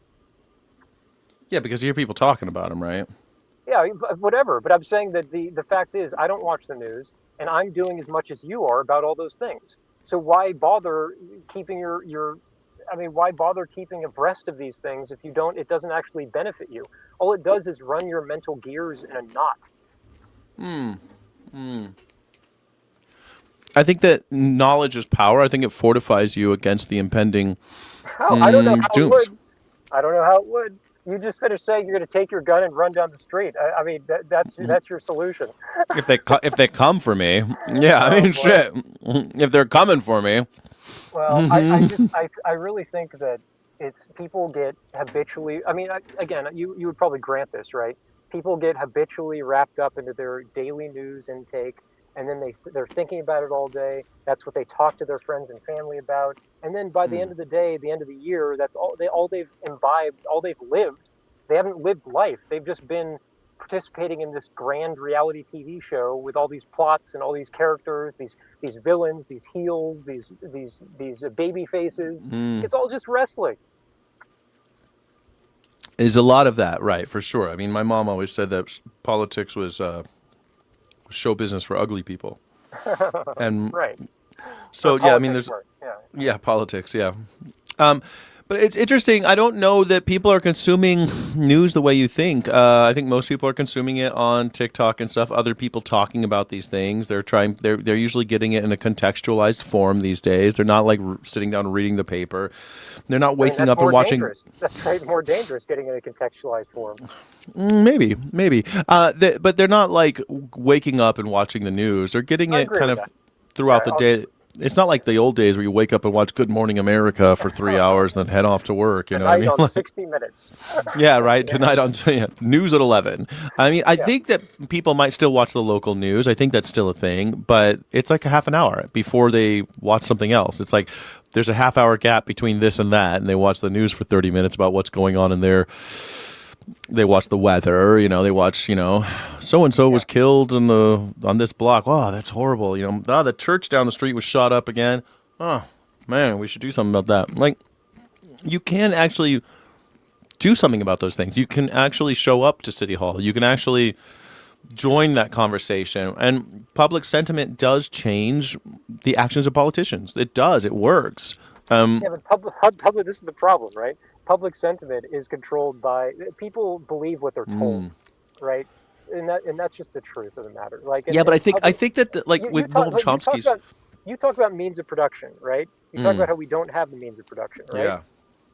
Yeah, because you hear people talking about them, right? Yeah, whatever. But I'm saying that the fact is, I don't watch the news, and I'm doing as much as you are about all those things. So why bother keeping your I mean, why bother keeping abreast of these things if you don't? It doesn't actually benefit you. All it does is run your mental gears in a knot. I think that knowledge is power. I think it fortifies you against the impending How? I don't know how it dooms. would. I don't know how it would. You just finished saying you're going to take your gun and run down the street. I mean, that's your solution. If they come for me, yeah, I Oh mean, boy. shit. If they're coming for me, Well, I really think that it's people get habitually. I mean, again, you would probably grant this, right? People get habitually wrapped up into their daily news intake, and then they're thinking about it all day. That's what they talk to their friends and family about, and then by the end of the day, the end of the year, that's all they've imbibed, all they've lived. They haven't lived life. They've just been participating in this grand reality TV show with all these plots and all these characters, these villains, these heels, these baby faces. It's all just wrestling. is a lot of that, right? For sure. I mean, my mom always said that politics was show business for ugly people, and Right. so yeah. I mean, Politics there's work. Yeah. yeah, politics, yeah. But it's interesting. I don't know that people are consuming news the way you think. I think most people are consuming it on TikTok and stuff. Other people talking about these things. They're usually getting it in a contextualized form these days. They're not like sitting down and reading the paper. They're not waking up and watching. Dangerous. That's right, more dangerous getting in a contextualized form. Maybe. But they're not like waking up and watching the news. They're getting I it agree kind with of that. throughout Yeah, the day. It's not like the old days where you wake up and watch Good Morning America for 3 hours and then head off to work. You know what I Tonight mean? on 60 Minutes. Yeah, right. Tonight on News at 11. I mean, I Yeah. think that people might still watch the local news. I think that's still a thing, but it's like a half an hour before they watch something else. It's like there's a half hour gap between this and that, and they watch the news for 30 minutes about what's going on in their. They watch the weather, they watch, so and so was killed on this block. Oh, that's horrible. The church down the street was shot up again. Oh, man, we should do something about that. Like, you can actually do something about those things. You can actually show up to City Hall. You can actually join that conversation. And public sentiment does change the actions of politicians. It does. It works. Yeah, but public. This is the problem, right? Public sentiment is controlled by people believe what they're told, right? And that's just the truth of the matter. Like, Yeah, but I think public, that with Noam like, Chomsky's. you talk about means of production, right? You talk about how we don't have the means of production, right?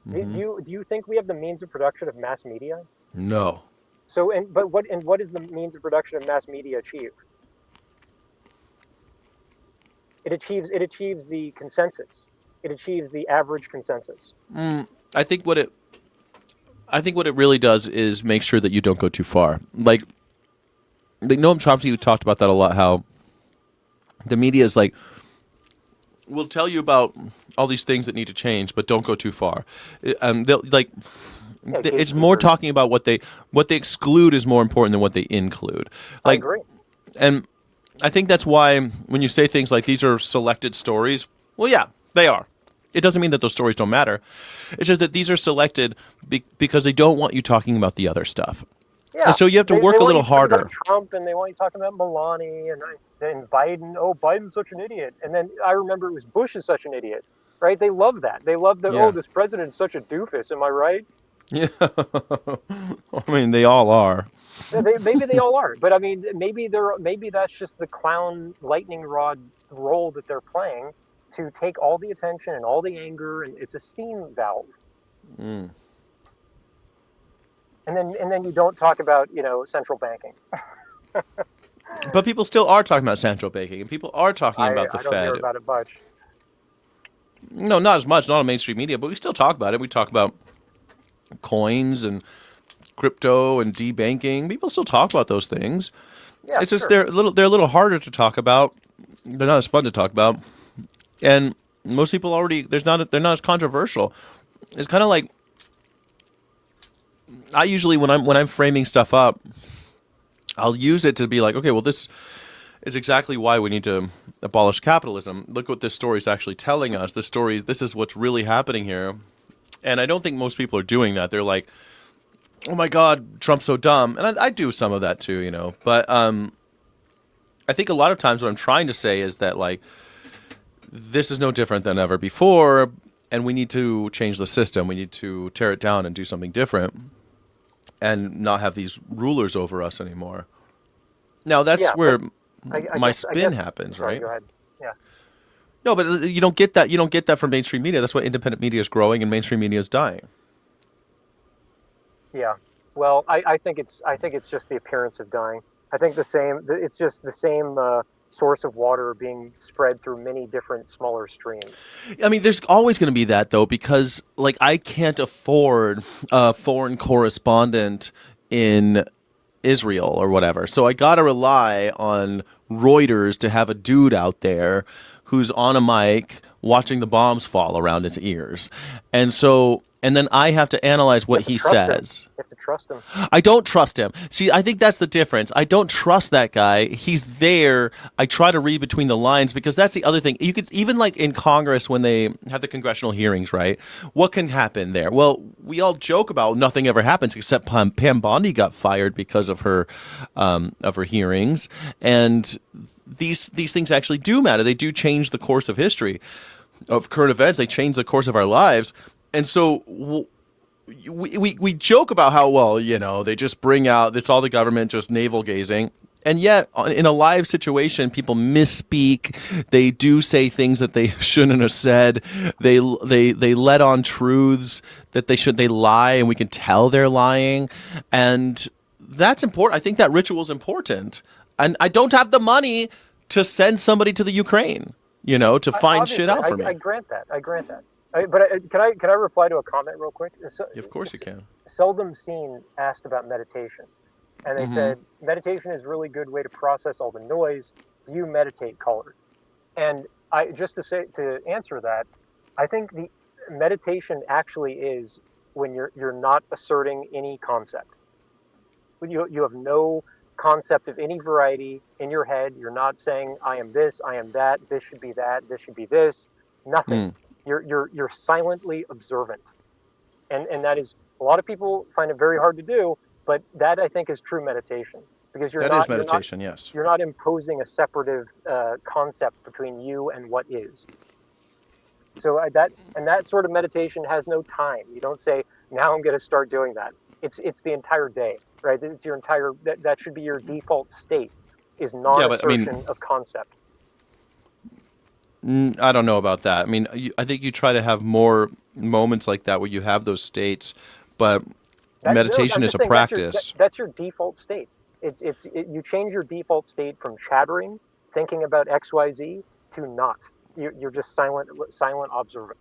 Yeah. Do you think we have the means of production of mass media? No. So what is the means of production of mass media achieve? It achieves the consensus. It achieves the average consensus. I think what it really does is make sure that you don't go too far. Like Noam Chomsky talked about that a lot. How the media is like, we'll tell you about all these things that need to change, but don't go too far. They'll like. Yeah, It's more talking about what they exclude is more important than what they include. Like, I agree. And I think that's why when you say things like these are selected stories, well, yeah, they are. It doesn't mean that those stories don't matter. It's just that these are selected because they don't want you talking about the other stuff. Yeah. And so you have to work a little harder. About Trump, and they want you talking about Melania and Biden. Oh, Biden's such an idiot. And then I remember it was Bush is such an idiot, right? They love that. They love that. Yeah. Oh, this president's such a doofus. Am I right? Yeah. I mean, they all are. Maybe they all are, but I mean, maybe that's just the clown lightning rod role that they're playing to take all the attention and all the anger, and it's a steam valve. And then you don't talk about central banking. But people still are talking about central banking, and people are talking about the I don't Fed. hear about it much. No, not as much, not on mainstream media, but we still talk about it. We talk about coins and crypto and debanking. People still talk about those things. Yeah, it's just sure. they're a little harder to talk about. They're not as fun to talk about, and most people already they're not as controversial. It's kind of like I usually when I'm framing stuff up, I'll use it to be like, okay, well, this is exactly why we need to abolish capitalism. Look what this story is actually telling us. This is what's really happening here. And I don't think most people are doing that. They're like, oh my God, Trump's so dumb. And I do some of that too, you know. But I think a lot of times what I'm trying to say is that, like, this is no different than ever before, and we need to change the system. We need to tear it down and do something different and not have these rulers over us anymore. Now, that's Yeah, where I my guess, spin happens, sorry, right? go ahead. Yeah. No, but you don't get that. You don't get that from mainstream media. That's why independent media is growing and mainstream media is dying. Yeah. Well, I think it's just the appearance of dying. I think it's just the same source of water being spread through many different smaller streams. I mean, there's always going to be that, though, because, like, I can't afford a foreign correspondent in Israel or whatever. So I got to rely on Reuters to have a dude out there who's on a mic watching the bombs fall around his ears. And then I have to analyze what he says. You have to trust him. I don't trust him. See, I think that's the difference. I don't trust that guy. He's there. I try to read between the lines, because that's the other thing. You could, even like in Congress when they have the congressional hearings, right? What can happen there? Well, we all joke about nothing ever happens except Pam Bondi got fired because of her hearings, and these things actually do matter. They do change the course of history, of current events. They change the course of our lives. And so we joke about how, well, you know, they just bring out, it's all the government just navel gazing. And yet, in a live situation, people misspeak. They do say things that they shouldn't have said. They let on truths that they should. They lie, and we can tell they're lying. And that's important. I think that ritual is important. And I don't have the money to send somebody to the Ukraine, you know, to find shit out for me. I grant that. Can I reply to a comment real quick? Of course you can. Seldom Seen asked about meditation, and they said meditation is a really good way to process all the noise. Do you meditate, caller? And to answer that, I think the meditation actually is when you're not asserting any concept. When you have no concept of any variety in your head. You're not saying I am this, I am that, this should be that, this should be this. Nothing. You're silently observant, and that is, a lot of people find it very hard to do, but that, I think, is true meditation, because That is meditation, yes. You're not imposing a separative concept between you and what is. So that sort of meditation has no time. You don't say, now I'm going to start doing that. It's the entire day, right? It's your entire, that should be your default state, is non-assertion of concept. I don't know about that. I mean, I think you try to have more moments like that where you have those states, but meditation is a practice. That's your default state. You change your default state from chattering, thinking about XYZ, to not. You're just silent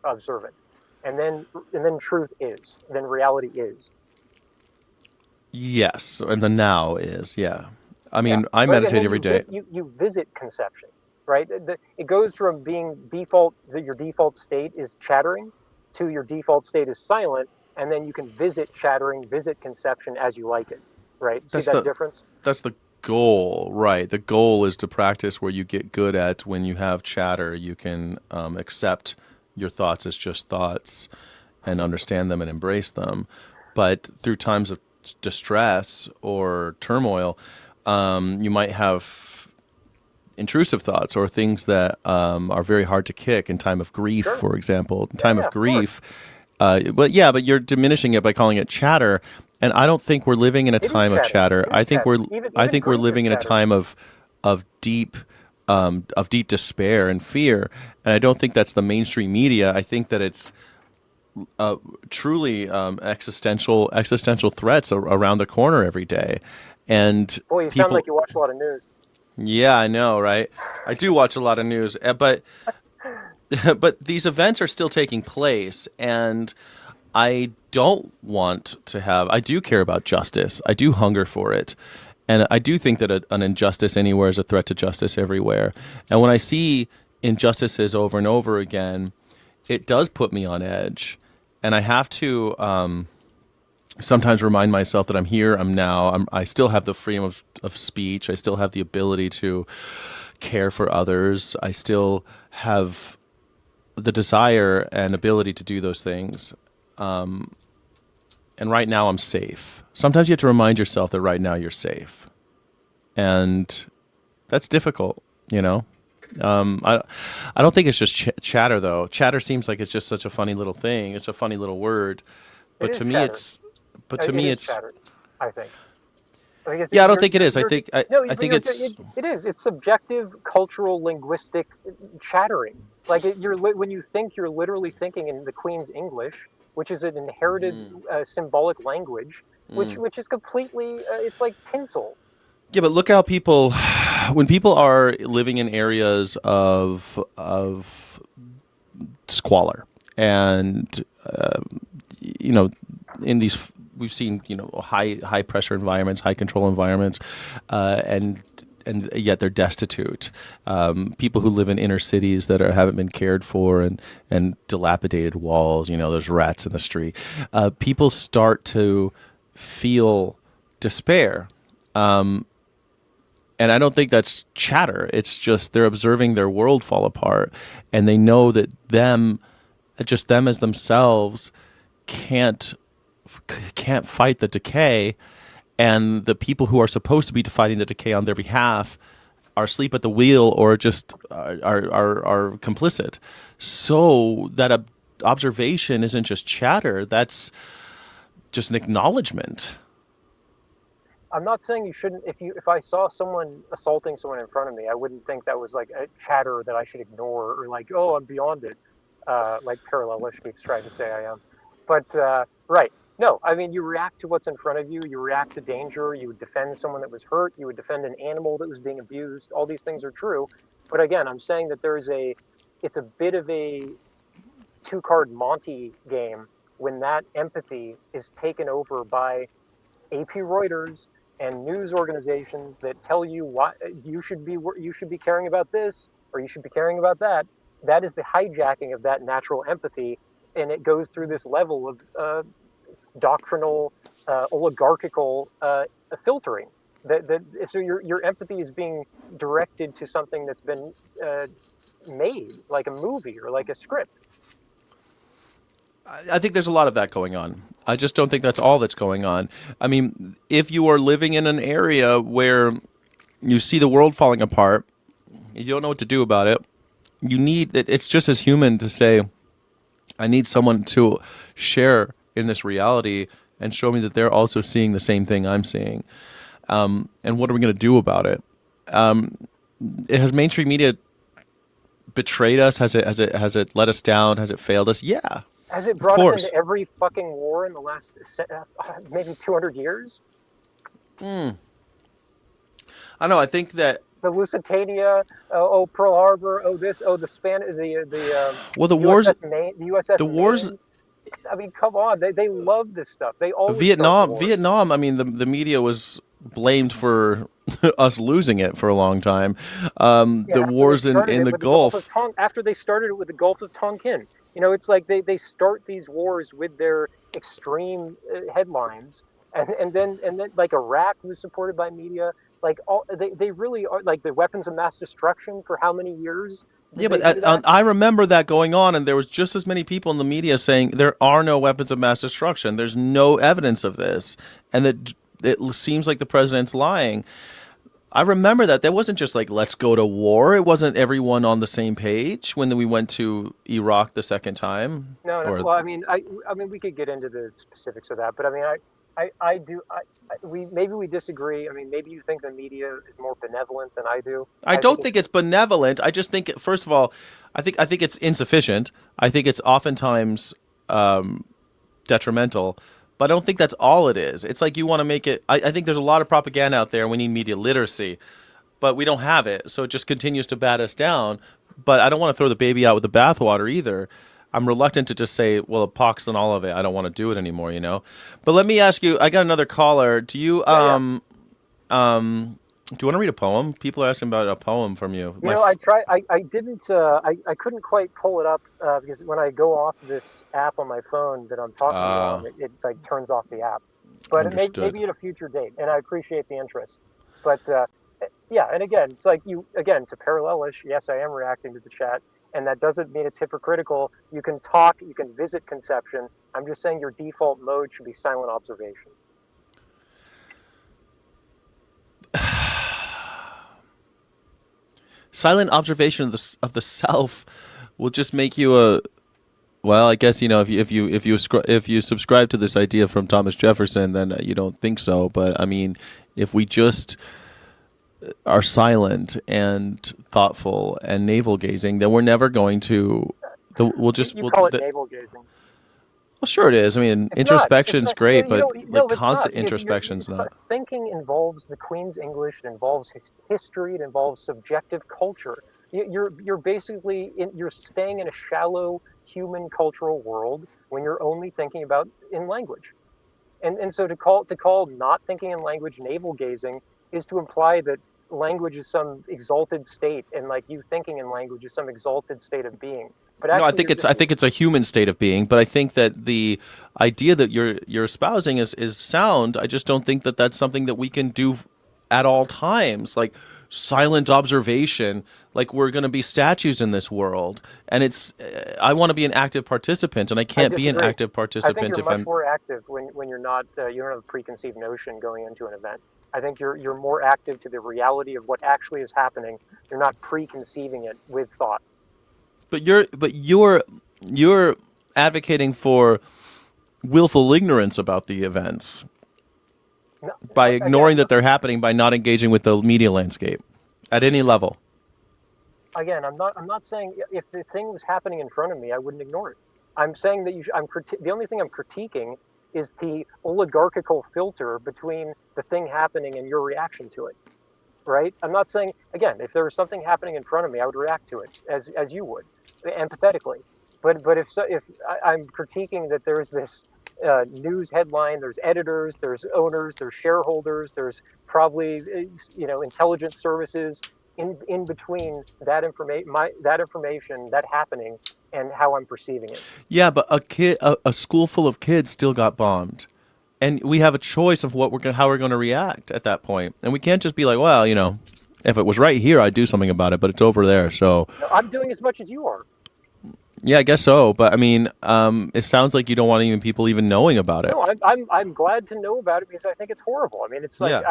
observant, and then truth is, then reality is. Yes, and the now is, yeah. I mean, yeah. I meditate every day. You visit conception, right? It goes from being your default state is chattering, to your default state is silent, and then you can visit chattering, visit conception as you like it, right? See that difference? That's the goal, right? The goal is to practice where you get good at when you have chatter. You can accept your thoughts as just thoughts and understand them and embrace them. But through times of distress or turmoil, you might have intrusive thoughts or things that are very hard to kick in time of grief, sure. For example. In time of grief. But you're diminishing it by calling it chatter. And I don't think we're living in a time of chatter. I think we're living in a time of deep despair and fear. And I don't think that's the mainstream media. I think that it's truly existential threats around the corner every day. And boy, you sound like you watch a lot of news. Yeah, I know, right? I do watch a lot of news, but these events are still taking place, and I don't want to have. I do care about justice. I do hunger for it, and I do think that an injustice anywhere is a threat to justice everywhere. And when I see injustices over and over again, it does put me on edge, and I have to sometimes remind myself that I'm here, I'm now, I still have the freedom of speech. I still have the ability to care for others. I still have the desire and ability to do those things. and right now I'm safe. Sometimes you have to remind yourself that right now you're safe, and that's difficult, you know. I don't think it's just chatter though. Chatter seems like it's just such a funny little thing. It's a funny little word, It but is to me chatter. It is it's chatter, I think. I guess yeah. I don't think it is. no, I but think it's it is. It's subjective, cultural, linguistic chattering. Like when you think, you're literally thinking in the Queen's English, which is an inherited symbolic language, which is completely it's like tinsel. yeah. But look how people when people are living in areas of squalor and you know in these we've seen high pressure environments, high control environments, and yet they're destitute. People who live in inner cities that haven't been cared for, and dilapidated walls. There's rats in the street. People start to feel despair. And I don't think that's chatter. It's just they're observing their world fall apart, and they know that just them as themselves, can't fight the decay, and the people who are supposed to be fighting the decay on their behalf are asleep at the wheel or just are complicit. So that observation isn't just chatter. That's just an acknowledgement. I'm not saying you shouldn't. If I saw someone assaulting someone in front of me, I wouldn't think that was like a chatter that I should ignore, or like, oh, I'm beyond it, like parallelist keeps trying to say I am. But right, no, I mean, you react to what's in front of you. You react to danger. You would defend someone that was hurt. You would defend an animal that was being abused. All these things are true. But again, I'm saying that it's a bit of a two-card Monty game when that empathy is taken over by AP Reuters and news organizations that tell you what you should be caring about this, or you should be caring about that. That is the hijacking of that natural empathy, and it goes through this level of doctrinal, oligarchical filtering. So your empathy is being directed to something that's been made, like a movie or like a script. I think there's a lot of that going on. I just don't think that's all that's going on. I mean, if you are living in an area where you see the world falling apart, you don't know what to do about it, it's just as human to say, I need someone to share in this reality and show me that they're also seeing the same thing I'm seeing. And what are we going to do about it? Has mainstream media betrayed us? Has it let us down? Has it failed us? Yeah. Has it brought us into every fucking war in the last maybe 200 years? I know. I think that the Lusitania, Pearl Harbor, the Spanish, well, the USS wars, Maine, the USS the wars. Maine. I mean, come on, they love this stuff. They always Vietnam. I mean, the media was blamed for us losing it for a long time. The wars in the Gulf. After they started it with the Gulf of Tonkin. It's like they start these wars with their extreme headlines, and then like Iraq was supported by media. Like they really are, like the weapons of mass destruction for how many years? Yeah, but I remember that going on, and there was just as many people in the media saying there are no weapons of mass destruction. There's no evidence of this, and that it seems like the president's lying. I remember that. There wasn't just like, let's go to war. It wasn't everyone on the same page when we went to Iraq the second time. No. Well, I mean, we could get into the specifics of that, but I mean, maybe we disagree. I mean, maybe you think the media is more benevolent than I do. I don't think it's benevolent. I just think, first of all, I think it's insufficient. I think it's oftentimes detrimental. But I don't think that's all it is. It's like you want to make it. I think there's a lot of propaganda out there, and we need media literacy, but we don't have it, so it just continues to bat us down. But I don't want to throw the baby out with the bathwater either. I'm reluctant to just say, well, a pox on all of it. I don't want to do it anymore, But let me ask you. I got another caller. Do you do you want to read a poem? People are asking about a poem from you. I tried. I didn't. I couldn't quite pull it up because when I go off this app on my phone that I'm talking on, it like turns off the app. But maybe at a future date. And I appreciate the interest. But yeah, and again, it's like to parallelish. Yes, I am reacting to the chat, and that doesn't mean it's hypocritical. You can talk. You can visit conception. I'm just saying your default mode should be silent observation. Silent observation of the self will just make you a. Well, I guess if you subscribe to this idea from Thomas Jefferson, then you don't think so. But I mean, if we just are silent and thoughtful and navel gazing, then we're never going to. You call it navel gazing. Well, sure it is. I mean, introspection's great, but constant not. introspection's not. Thinking involves the Queen's English. It involves history. It involves subjective culture. You're basically you're staying in a shallow human cultural world when you're only thinking about in language. And so to call not thinking in language navel gazing is to imply that language is some exalted state, and like you thinking in language is some exalted state of being. But no, I think it's a human state of being. But I think that the idea that you're espousing is sound. I just don't think that that's something that we can do at all times. Like silent observation, like we're going to be statues in this world, and I want to be an active participant, and I can't be an active participant if I'm more active when you're not you don't have a preconceived notion going into an event. I think you're more active to the reality of what actually is happening. You're not preconceiving it with thought. But you're advocating for willful ignorance about the events by ignoring that they're happening, by not engaging with the media landscape at any level. Again, I'm not saying if the thing was happening in front of me, I wouldn't ignore it. I'm saying that the only thing I'm critiquing is the oligarchical filter between the thing happening and your reaction to it. Right? I'm not saying, again, if there was something happening in front of me, I would react to it as you would, empathetically. But if I'm critiquing that there's this news headline, there's editors, there's owners, there's shareholders, there's probably intelligence services in between that information, that happening, and how I'm perceiving it. Yeah, but a school full of kids still got bombed. And we have a choice of how we're going to react at that point. And we can't just be like, well, if it was right here, I'd do something about it, but it's over there. So no, I'm doing as much as you are. Yeah, I guess so. But I mean, it sounds like you don't want people even knowing about it. No, I'm glad to know about it because I think it's horrible. I mean, it's like,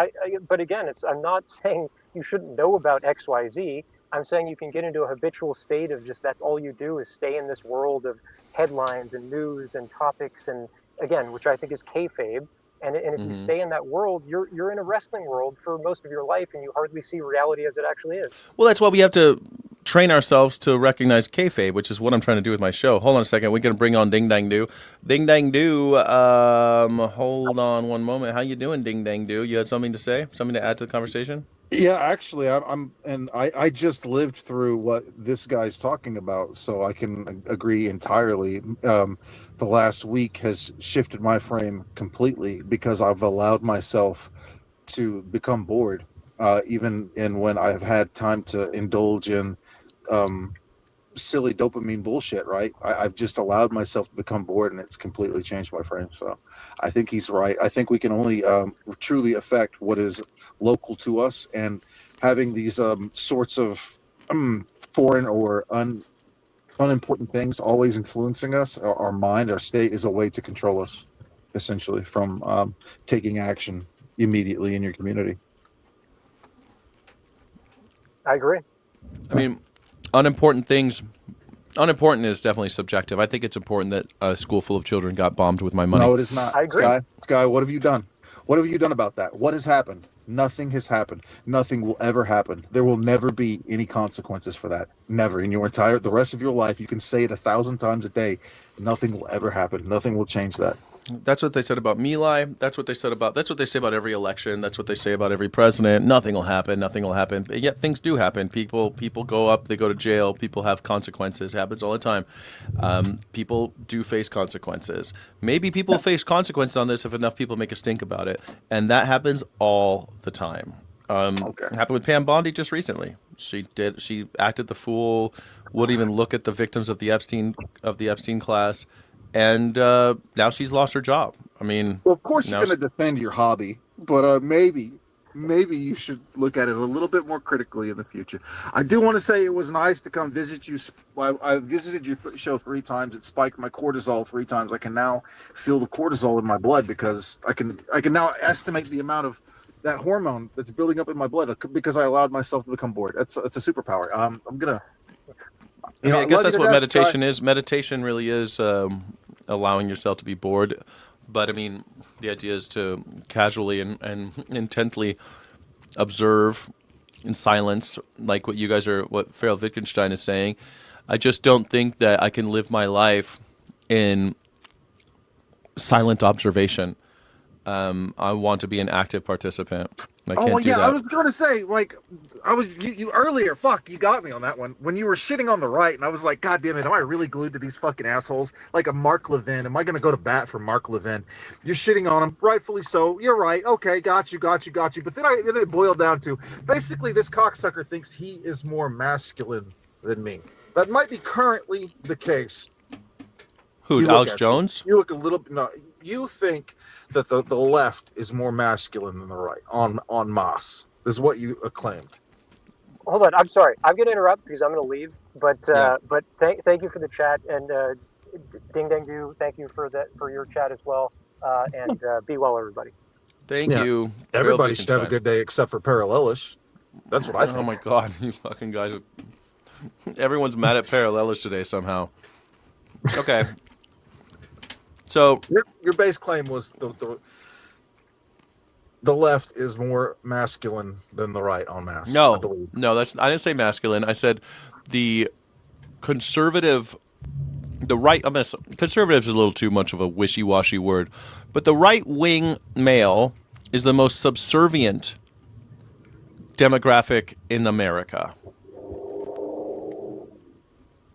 but again, I'm not saying you shouldn't know about X, Y, Z. I'm saying you can get into a habitual state of just that's all you do is stay in this world of headlines and news and topics and again, which I think is kayfabe. And if you stay in that world, you're in a wrestling world for most of your life, and you hardly see reality as it actually is. Well, that's why we have to train ourselves to recognize kayfabe, which is what I'm trying to do with my show. Hold on a second. We're going to bring on Ding Dang Do. Ding Dang Do, hold on one moment. How you doing, Ding Dang Do? You had something to say? Something to add to the conversation? Yeah, actually, I just lived through what this guy's talking about, so I can agree entirely. The last week has shifted my frame completely because I've allowed myself to become bored, even when I've had time to indulge in silly dopamine bullshit, right? I've just allowed myself to become bored, and it's completely changed my frame. So I think he's right. I think we can only truly affect what is local to us, and having these sorts of foreign or unimportant things always influencing us, our mind, our state, is a way to control us, essentially, from taking action immediately in your community. I agree. I mean, unimportant is definitely subjective. I think it's important that a school full of children got bombed with my money. No, it is not. I agree. Sky, what have you done? What have you done about that? What has happened? Nothing has happened. Nothing will ever happen. There will never be any consequences for that. Never. In the rest of your life, you can say it 1,000 times a day. Nothing will ever happen. Nothing will change that. That's what they said about My Lai. That's what they say about every election. That's what they say about every president. Nothing will happen. Nothing will happen. But yet things do happen. People go up. They go to jail. People have consequences. It happens all the time. People do face consequences. Maybe people face consequences on this if enough people make a stink about it. And that happens all the time. It happened with Pam Bondi just recently. She acted the fool. Wouldn't even look at the victims of the Epstein class. And now she's lost her job. I mean, well, of course you're going to defend your hobby, but maybe maybe you should look at it a little bit more critically in the future. I do want to say it was nice to come visit you. I visited your show 3 times. It spiked my cortisol 3 times. I can now feel the cortisol in my blood because I can now estimate the amount of that hormone that's building up in my blood because I allowed myself to become bored. It's a superpower. I'm gonna. I guess that's what meditation is. Meditation really is allowing yourself to be bored. But I mean, the idea is to casually and intently observe in silence, like what you guys are, what Farrell Wittgenstein is saying. I just don't think that I can live my life in silent observation. I want to be an active participant. I can't do that. I was going to say, like, you earlier, you got me on that one. When you were shitting on the right, and I was like, God damn it, am I really glued to these fucking assholes? Like a Mark Levin. Am I going to go to bat for Mark Levin? You're shitting on him, rightfully so. You're right. Okay, got you. But then it boiled down to, basically, this cocksucker thinks he is more masculine than me. That might be currently the case. Who, Alex Jones? You look a little, no, you think that the left is more masculine than the right on Moss. This is what you acclaimed. Hold on, I'm sorry. I'm going to interrupt because I'm going to leave. But thank you for the chat, and Ding Dang Do, thank you for your chat as well. And be well, everybody. Thank you. Everybody should have a good day except for Parallelish. That's what I think. Oh my God, you fucking guys! Everyone's mad at Parallelish today somehow. Okay. So your base claim was the left is more masculine than the right en masse. No, I didn't say masculine. I said the conservative, the right. Conservative is a little too much of a wishy-washy word, but the right-wing male is the most subservient demographic in America.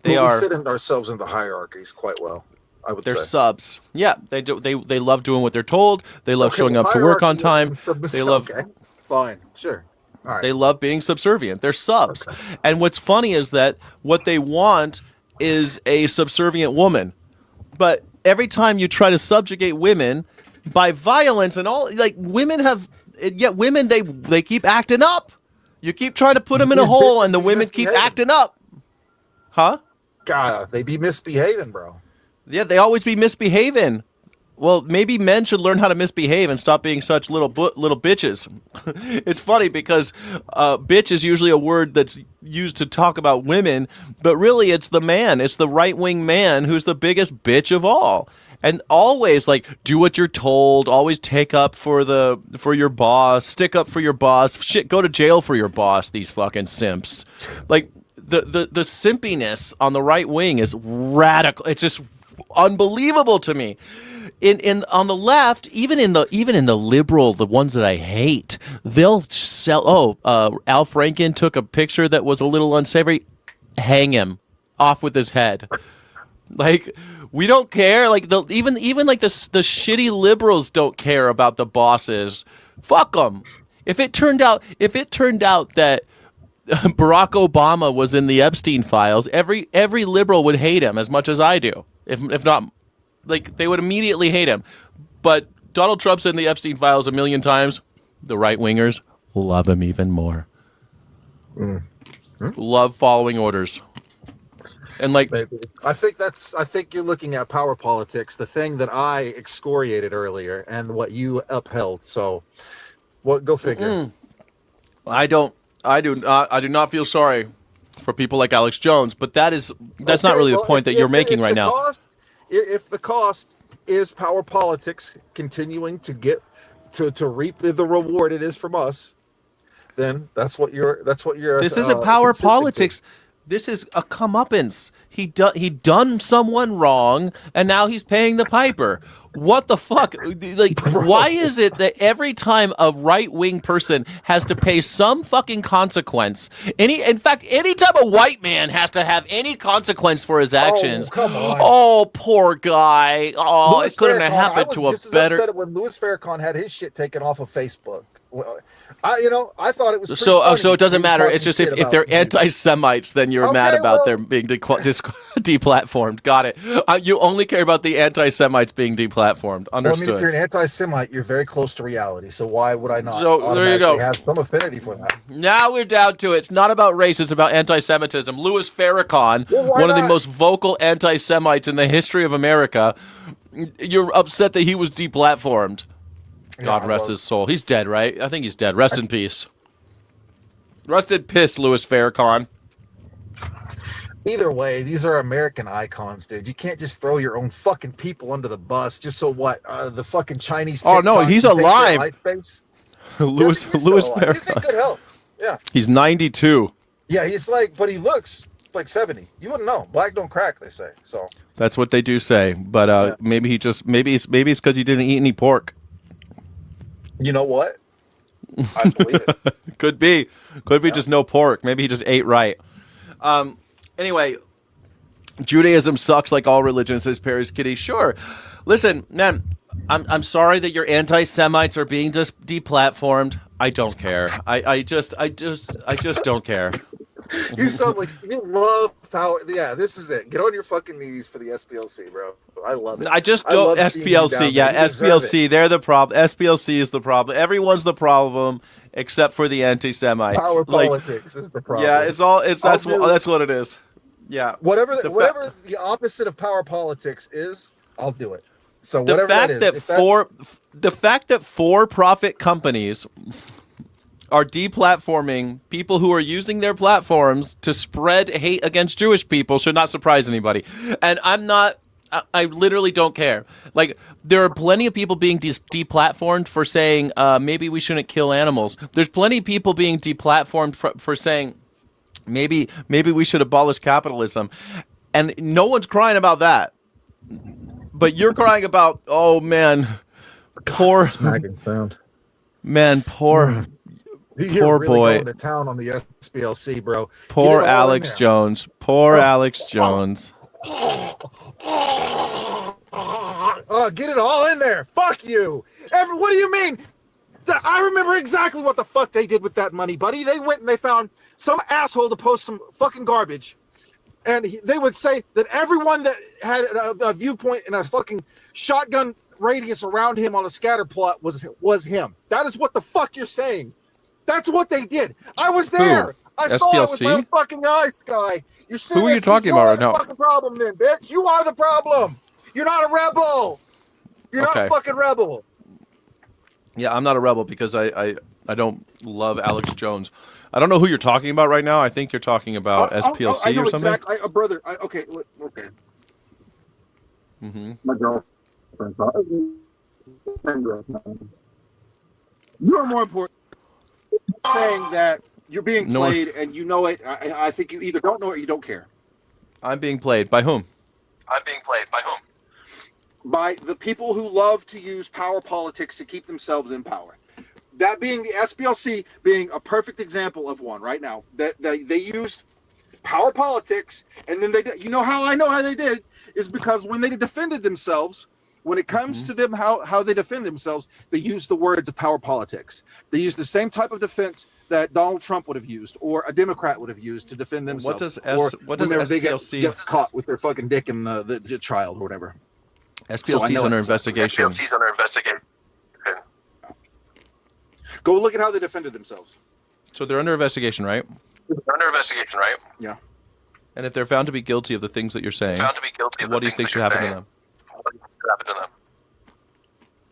We fit ourselves into hierarchies quite well. I would say they're subs. Yeah, they do. They love doing what they're told. They love showing up to work on time. They love. Okay. Fine, sure. All right. They love being subservient. They're subs. Okay. And what's funny is that what they want is a subservient woman. But every time you try to subjugate women by violence and all, like women they keep acting up. You keep trying to put them in a hole, and the women keep acting up. Huh? God, they be misbehaving, bro. Yeah, they always be misbehaving. Well, maybe men should learn how to misbehave and stop being such little bitches. It's funny because bitch is usually a word that's used to talk about women, but really it's the man. It's the right-wing man who's the biggest bitch of all. And always, like, do what you're told. Always take up for your boss. Stick up for your boss. Shit, go to jail for your boss, these fucking simps. Like, the simpiness on the right wing is radical. It's just unbelievable to me. On the left, even in the liberal, the ones that I hate, they'll sell. Al Franken took a picture that was a little unsavory. Hang him off with his head. Like, we don't care. Like even like the shitty liberals don't care about the bosses. Fuck them. If it turned out that Barack Obama was in the Epstein files, every liberal would hate him as much as I do. If not, like, they would immediately hate him. But Donald Trump's in the Epstein files a million times. The right wingers love him even more. Love following orders. And like, I think you're looking at power politics, the thing that I excoriated earlier, and what you upheld. So, go figure. I do not feel sorry for people like Alex Jones, but that's not really the point that you're making right now. If the cost is power politics continuing to get to reap the reward it is from us, then that's what you're. This isn't power politics. This is a comeuppance. He done someone wrong, and now he's paying the piper. What the fuck? Like, why is it that every time a right-wing person has to pay some fucking consequence, in fact, any time a white man has to have any consequence for his actions, come on. Oh, poor guy. Oh, Louis it couldn't Farrakhan, have happened to a better. I was just when Louis Farrakhan had his shit taken off of Facebook. I thought it was so it doesn't matter. It's just if they're anti-Semites, then you're mad about their being Deplatformed. Got it. You only care about the anti-Semites being deplatformed. Well, I mean, if Understood. you're an anti-Semite, you're very close to reality. So why would I not So, there you go. automatically have some affinity for that? Now we're down to it. It's not about race. It's about anti-Semitism. Louis Farrakhan, Well, why one of the not? most vocal anti-Semites in the history of America. You're upset that he was deplatformed. God I rest was. his soul. He's dead, right? I think he's dead. Rest in peace. Rest in piss, Louis Farrakhan. Either way, these are American icons, dude. You can't just throw your own fucking people under the bus just so what? The fucking Chinese. Oh, no, TikTok he's can take their alive. life space? Louis Yeah, he's still alive. He's in Farrakhan. good health. Yeah. He's 92. Yeah, he's like, but he looks like 70. You wouldn't know. Black don't crack, they say. So That's what they do say. But Yeah. maybe it's because he didn't eat any pork. you know what? I believe it. Could be just no pork. Maybe he just ate right. Anyway, Judaism sucks like all religions, says Paris Kitty. Sure. Listen, man, I'm sorry that your anti-Semites are being just deplatformed. I don't care. I just don't care. You sound like you love power. Yeah, this is it. Get on your fucking knees for the SPLC, bro. I love it. I just I don't. love seeing you SPLC, down yeah, there. You deserve SPLC. They're the problem. SPLC is the problem. Everyone's the problem except for the anti-Semites. Power Like, politics is the problem. yeah, that's do- what it is. Yeah. whatever the whatever the opposite of power politics is, I'll do it. So The whatever fact that is, that if that's- the fact that for-profit companies are deplatforming people who are using their platforms to spread hate against Jewish people should not surprise anybody. And I literally don't care. Like, there are plenty of people being deplatformed for saying maybe we shouldn't kill animals. There's plenty of people being deplatformed for saying maybe we should abolish capitalism. And no one's crying about that. But you're crying about, oh man, poor smacking sound. man, poor You're poor really boy. going to town on the SPLC, bro. Get poor it all in Alex there. Jones. Poor Alex Jones. Get it all in there. Fuck you. What do you mean? I remember exactly what the fuck they did with that money, buddy. They went and they found some asshole to post some fucking garbage. And they would say that everyone that had a viewpoint and a fucking shotgun radius around him on a scatter plot was him. That is what the fuck you're saying. That's what they did. I was there. I saw it with my own fucking eyes, Sky. You're Who are you talking about right now? You're the fucking problem then, bitch. You are the problem. You're not a rebel. You're not Okay. a fucking rebel. Yeah, I'm not a rebel because I don't love Alex Jones. I don't know who you're talking about right now. I think you're talking about SPLC I know or something. exactly. Brother. Okay. Mm-hmm. My girlfriend. You are more important. Saying that you're being No one- played and you know it. I think you either don't know it or you don't care. I'm being played by whom? By the people who love to use power politics to keep themselves in power. That being the SPLC being a perfect example of one right now. That they used power politics, and then you know how they did is because when they defended themselves, when it comes to them how they defend themselves, they use the words of power politics. They use the same type of defense that Donald Trump would have used or a Democrat would have used to defend themselves. What does whenever they SPLC? get caught with their fucking dick in the child or whatever. SPLC is under investigation. Go look at how they defended themselves. So they're under investigation, right? Yeah. And if they're found to be guilty of the things that you're saying, what do you think should happen to them?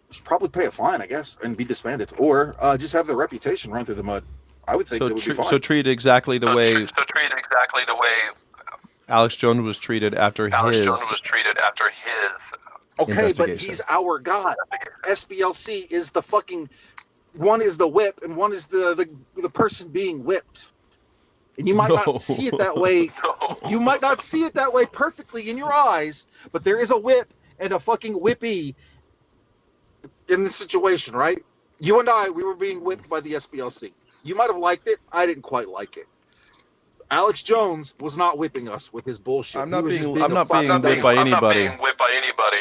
Just probably pay a fine, I guess, and be disbanded, or just have their reputation run through the mud. I would think that would be fine. So treat exactly the way Alex Jones was treated after his. Okay, but he's our god. SBLC is the fucking one is the whip, and one is the person being whipped. And you might not see it that way. You might not see it that way perfectly in your eyes, but there is a whip and a fucking whippy in the situation, right? You and I, we were being whipped by the SBLC. You might have liked it. I didn't quite like it. Alex Jones was not whipping us with his bullshit. I'm not He was being just I'm not being whipped by anybody.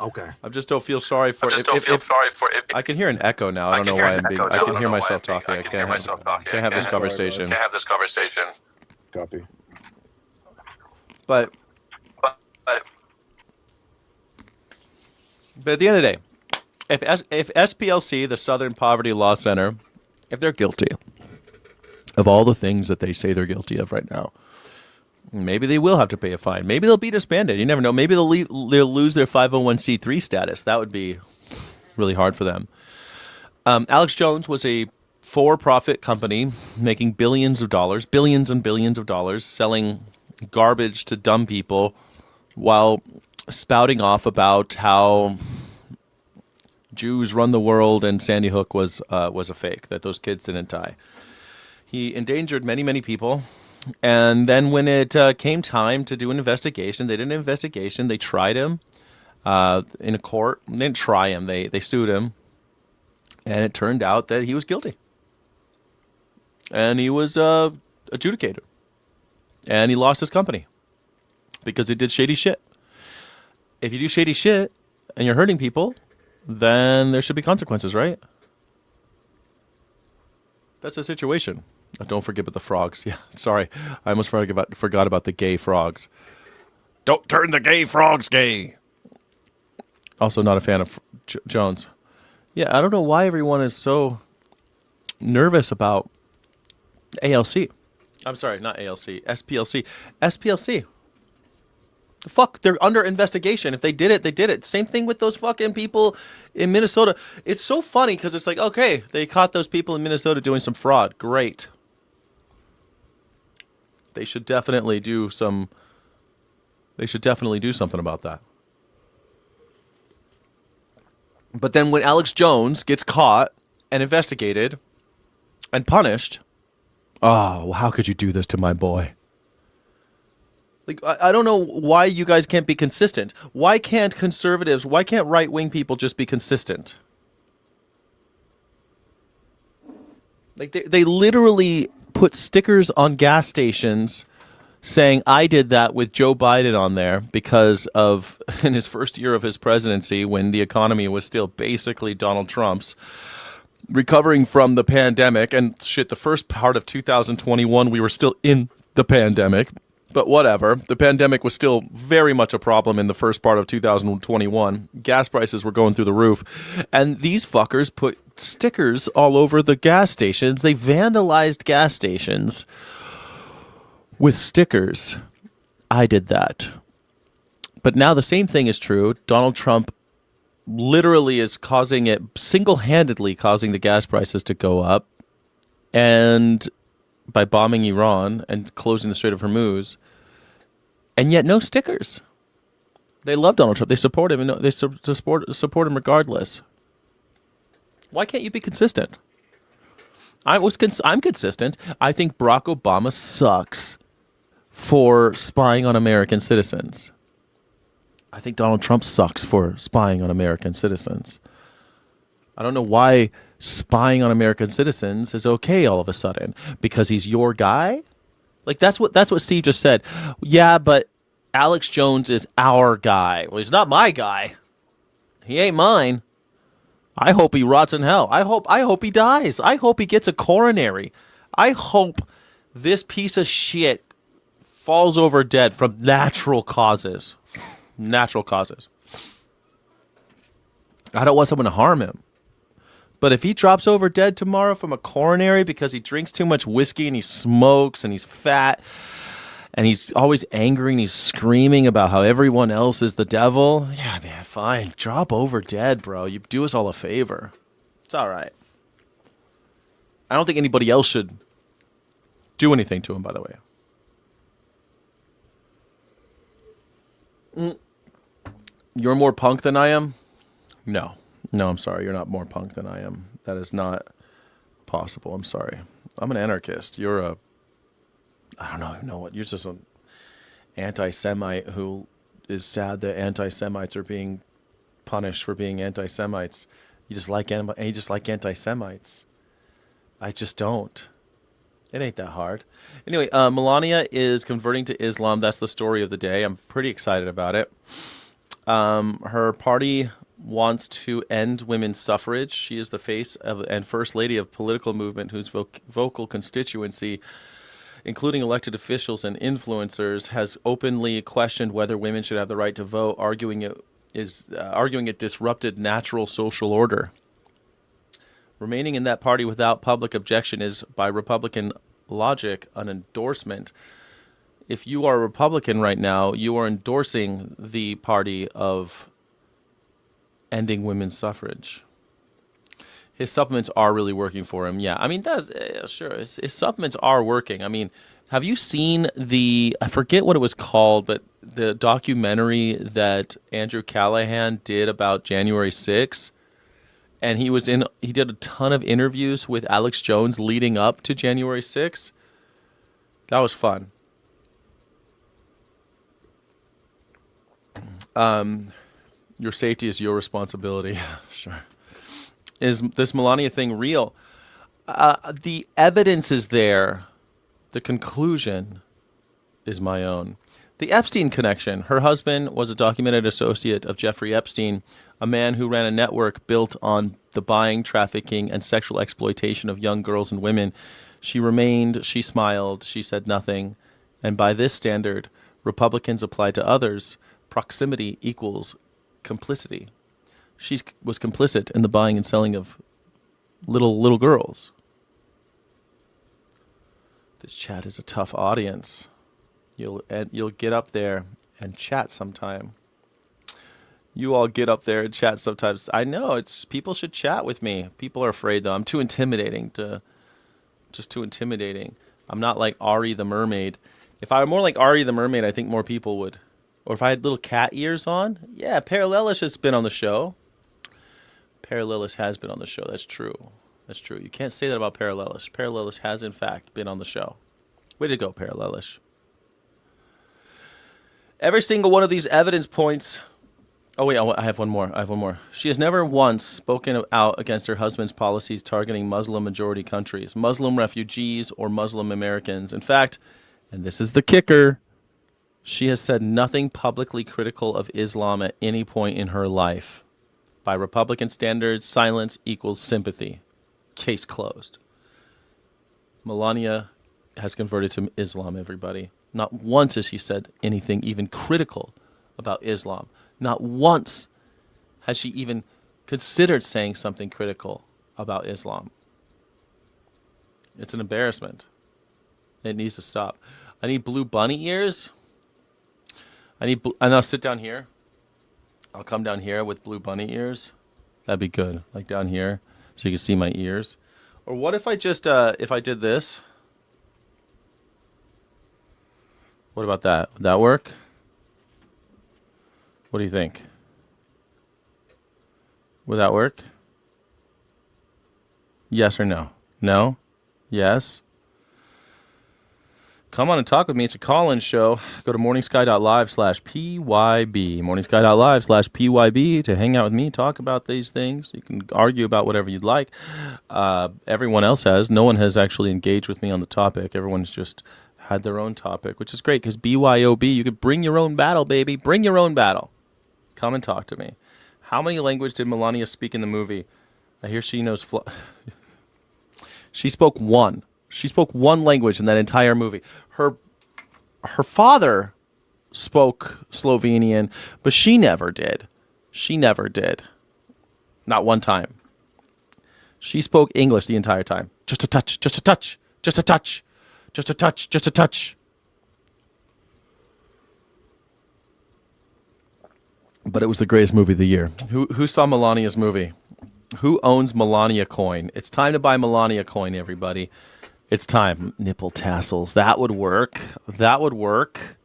Okay. I just don't feel sorry for it. I can hear an echo now. I don't know why I'm being. I can hear myself talking. I can't have this conversation. Copy. But But at the end of the day, if SPLC, the Southern Poverty Law Center, if they're guilty of all the things that they say they're guilty of right now, maybe they will have to pay a fine. Maybe they'll be disbanded. You never know. Maybe they'll lose their 501c3 status. That would be really hard for them. Alex Jones was a for-profit company making billions and billions of dollars selling garbage to dumb people while spouting off about how Jews run the world and Sandy Hook was a fake, that those kids didn't die. He endangered many, many people. And then when it came time to do an investigation, they did an investigation. They tried him in a court. They didn't try him. They sued him. And it turned out that he was guilty. And he was adjudicated. And he lost his company because he did shady shit. If you do shady shit and you're hurting people, then there should be consequences, right? That's the situation. Oh, don't forget about the frogs. Yeah, sorry. I almost forgot about the gay frogs. Don't turn the gay frogs gay. Also not a fan of Jones. Yeah, I don't know why everyone is so nervous about ALC. I'm sorry, not ALC. SPLC. SPLC. The fuck? They're under investigation. If they did it, they did it. Same thing with those fucking people in Minnesota. It's so funny because it's like, okay, they caught those people in Minnesota doing some fraud. Great. They should definitely do something about that. But then when Alex Jones gets caught and investigated and punished, oh, how could you do this to my boy? Like, I don't know why you guys can't be consistent. Why can't conservatives, why can't right-wing people just be consistent? Like, they literally put stickers on gas stations saying, I did that with Joe Biden on there because of, in his first year of his presidency, when the economy was still basically Donald Trump's, recovering from the pandemic. And shit, the first part of 2021, we were still in the pandemic. But whatever. The pandemic was still very much a problem in the first part of 2021. Gas prices were going through the roof. And these fuckers put stickers all over the gas stations. They vandalized gas stations with stickers. I did that. But now the same thing is true. Donald Trump literally is causing it, single-handedly causing the gas prices to go up. And by bombing Iran and closing the Strait of Hormuz, and yet no stickers. They love Donald Trump. They support him, and they support him regardless. Why can't you be consistent? I'm consistent. I think Barack Obama sucks for spying on American citizens. I think Donald Trump sucks for spying on American citizens. I don't know why spying on American citizens is okay all of a sudden. Because he's your guy? Like, that's what Steve just said. Yeah, but Alex Jones is our guy. Well, he's not my guy. He ain't mine. I hope he rots in hell. I hope he dies. I hope he gets a coronary. I hope this piece of shit falls over dead from natural causes. Natural causes. I don't want someone to harm him. But if he drops over dead tomorrow from a coronary because he drinks too much whiskey and he smokes and he's fat and he's always angry and he's screaming about how everyone else is the devil, yeah, man, fine. Drop over dead, bro. You do us all a favor. It's all right. I don't think anybody else should do anything to him, by the way. You're more punk than I am? No. No, I'm sorry. You're not more punk than I am. That is not possible. I'm sorry. I'm an anarchist. You're a... I don't know what. You're just an anti-Semite who is sad that anti-Semites are being punished for being anti-Semites. You just like anti-Semites. I just don't. It ain't that hard. Anyway, Melania is converting to Islam. That's the story of the day. I'm pretty excited about it. Her party wants to end women's suffrage. She is the face of and first lady of political movement whose vocal constituency, including elected officials and influencers, has openly questioned whether women should have the right to vote, arguing it arguing it disrupted natural social order. Remaining in that party without public objection is, by Republican logic, an endorsement. If you are a Republican right now, you are endorsing the party of ending women's suffrage. His supplements are really working for him. Yeah, I mean, sure. His supplements are working. I mean, have you seen I forget what it was called, but the documentary that Andrew Callahan did about January 6th? And he did a ton of interviews with Alex Jones leading up to January 6th. That was fun. Your safety is your responsibility. Sure. Is this Melania thing real? The evidence is there. The conclusion is my own. The Epstein connection. Her husband was a documented associate of Jeffrey Epstein, a man who ran a network built on the buying, trafficking, and sexual exploitation of young girls and women. She remained, she smiled, she said nothing. And by this standard, Republicans apply to others. Proximity equals complicity. She was complicit in the buying and selling of little girls. This chat is a tough audience. You'll get up there and chat sometime. You all get up there and chat sometimes. I know people should chat with me. People are afraid though. I'm too intimidating too intimidating. I'm not like Ari the Mermaid. If I were more like Ari the Mermaid, I think more people would. Or if I had little cat ears on, yeah, Parallelish has been on the show. Parallelish has been on the show. That's true. That's true. You can't say that about Parallelish. Parallelish has, in fact, been on the show. Way to go, Parallelish. Every single one of these evidence points... Oh, wait, I have one more. She has never once spoken out against her husband's policies targeting Muslim-majority countries, Muslim refugees, or Muslim Americans. In fact, and this is the kicker, she has said nothing publicly critical of Islam at any point in her life. By Republican standards, silence equals sympathy. Case closed. Melania has converted to Islam, everybody. Not once has she said anything even critical about Islam. Not once has she even considered saying something critical about Islam. It's an embarrassment. It needs to stop. I need blue bunny ears. And I'll sit down here. I'll come down here with blue bunny ears. That'd be good. Like down here, so you can see my ears. Or what if I just, if I did this? What about that? Would that work? What do you think? Would that work? Yes or no? No? Yes? Come on and talk with me. It's a call-in show. Go to morningsky.live/PYB. Morningsky.live/PYB to hang out with me, talk about these things. You can argue about whatever you'd like. Everyone else has. No one has actually engaged with me on the topic. Everyone's just had their own topic, which is great because BYOB, you could bring your own battle, baby. Bring your own battle. Come and talk to me. How many languages did Melania speak in the movie? I hear she knows... She spoke one. She spoke one language in that entire movie. Her father spoke Slovenian, but she never did. She never did. Not one time. She spoke English the entire time. Just a touch, just a touch, just a touch, just a touch, just a touch. But it was the greatest movie of the year. Who saw Melania's movie? Who owns Melania coin? It's time to buy Melania coin, everybody. It's time. Nipple tassels. That would work. That would work.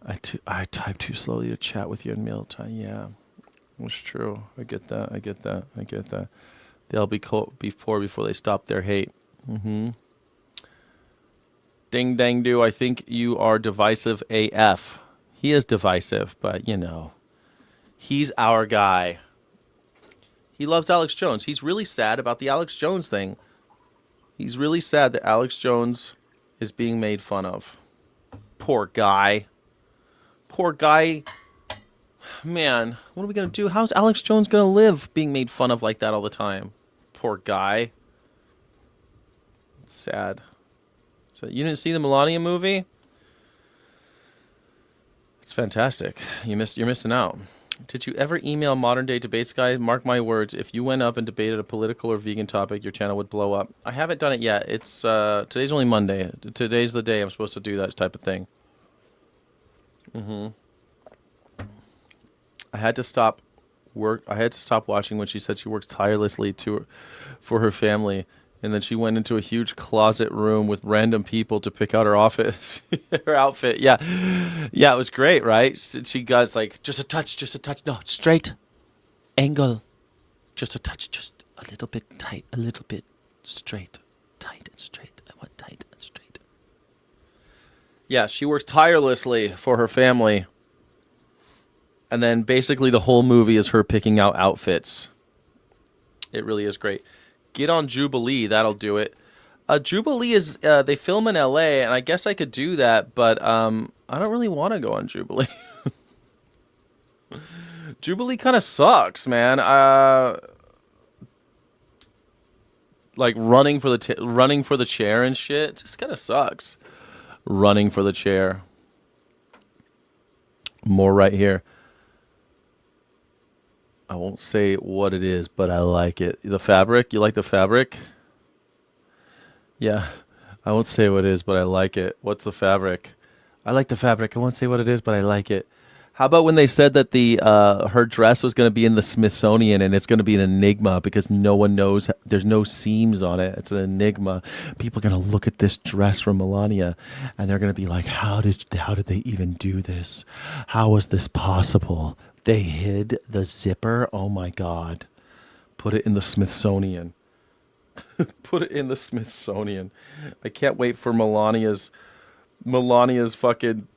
I type too slowly to chat with you in mealtime. Yeah, it's true. I get that. I get that. I get that. They'll be poor before they stop their hate. Mm-hmm. Ding dang do. I think you are divisive AF. He is divisive, but you know, he's our guy. He loves Alex Jones. He's really sad about the Alex Jones thing. He's really sad that Alex Jones is being made fun of. Poor guy. Poor guy. Man, what are we going to do? How's Alex Jones going to live being made fun of like that all the time? Poor guy. It's sad. So you didn't see the Melania movie? It's fantastic. You're missing out. Did you ever email Modern Day Debates Guy? Mark my words, if you went up and debated a political or vegan topic, your channel would blow up. I haven't done it yet. It's today's only Monday. Today's the day I'm supposed to do that type of thing. I had to stop watching when she said she works tirelessly for her family, and then she went into a huge closet room with random people to pick out her office, her outfit. Yeah, it was great, right? She got like just a touch, no, straight, angle, just a touch, just a little bit tight, a little bit straight, tight and straight. I want tight and straight. Yeah, she works tirelessly for her family. And then basically the whole movie is her picking out outfits. It really is great. Get on Jubilee, that'll do it. Jubilee is, they film in LA, and I guess I could do that, but I don't really want to go on Jubilee. Jubilee kind of sucks, man. Like running for the chair and shit, just kind of sucks. Running for the chair. More right here. I won't say what it is, but I like it. The fabric? You like the fabric? Yeah. I won't say what it is, but I like it. What's the fabric? I like the fabric. I won't say what it is, but I like it. How about when they said that her dress was going to be in the Smithsonian and it's going to be an enigma because no one knows, there's no seams on it. It's an enigma. People are going to look at this dress from Melania and they're going to be like, how did they even do this? How was this possible? They hid the zipper. Oh my God. Put it in the Smithsonian. Put it in the Smithsonian. I can't wait for Melania's fucking,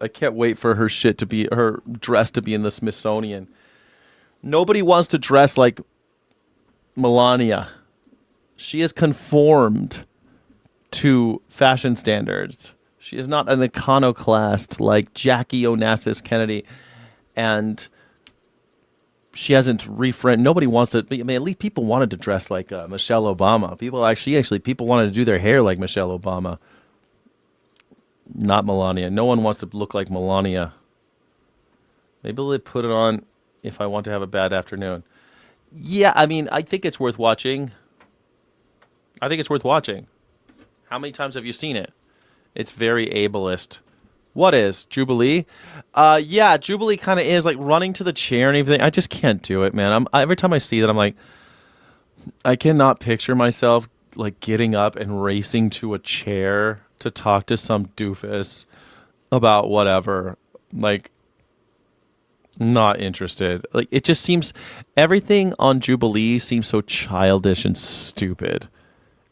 I can't wait for her dress to be in the Smithsonian. Nobody wants to dress like Melania. She is conformed to fashion standards. She is not an iconoclast like Jackie Onassis Kennedy. And she hasn't nobody wants to. I mean, at least people wanted to dress like Michelle Obama. People wanted to do their hair like Michelle Obama. Not Melania. No one wants to look like Melania. Maybe they'll put it on if I want to have a bad afternoon. Yeah, I mean, I think it's worth watching. How many times have you seen it? It's very ableist. What is Jubilee? Yeah, Jubilee kind of is like running to the chair and everything. I just can't do it, man. Every time I see that, I'm like, I cannot picture myself like getting up and racing to a chair to talk to some doofus about whatever. Like, not interested. Like, it just seems, everything on Jubilee seems so childish and stupid.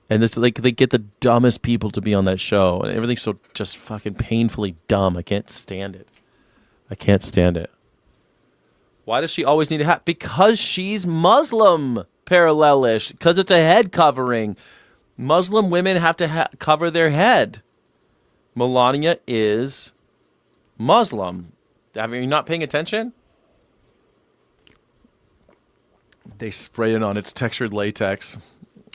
And it's like they get the dumbest people to be on that show. And everything's so just fucking painfully dumb. I can't stand it. Why does she always need a hat? Because she's Muslim, parallelish. Because it's a head covering. Muslim women have to cover their head. Melania is Muslim. Are you not paying attention? They sprayed it on. It's textured latex.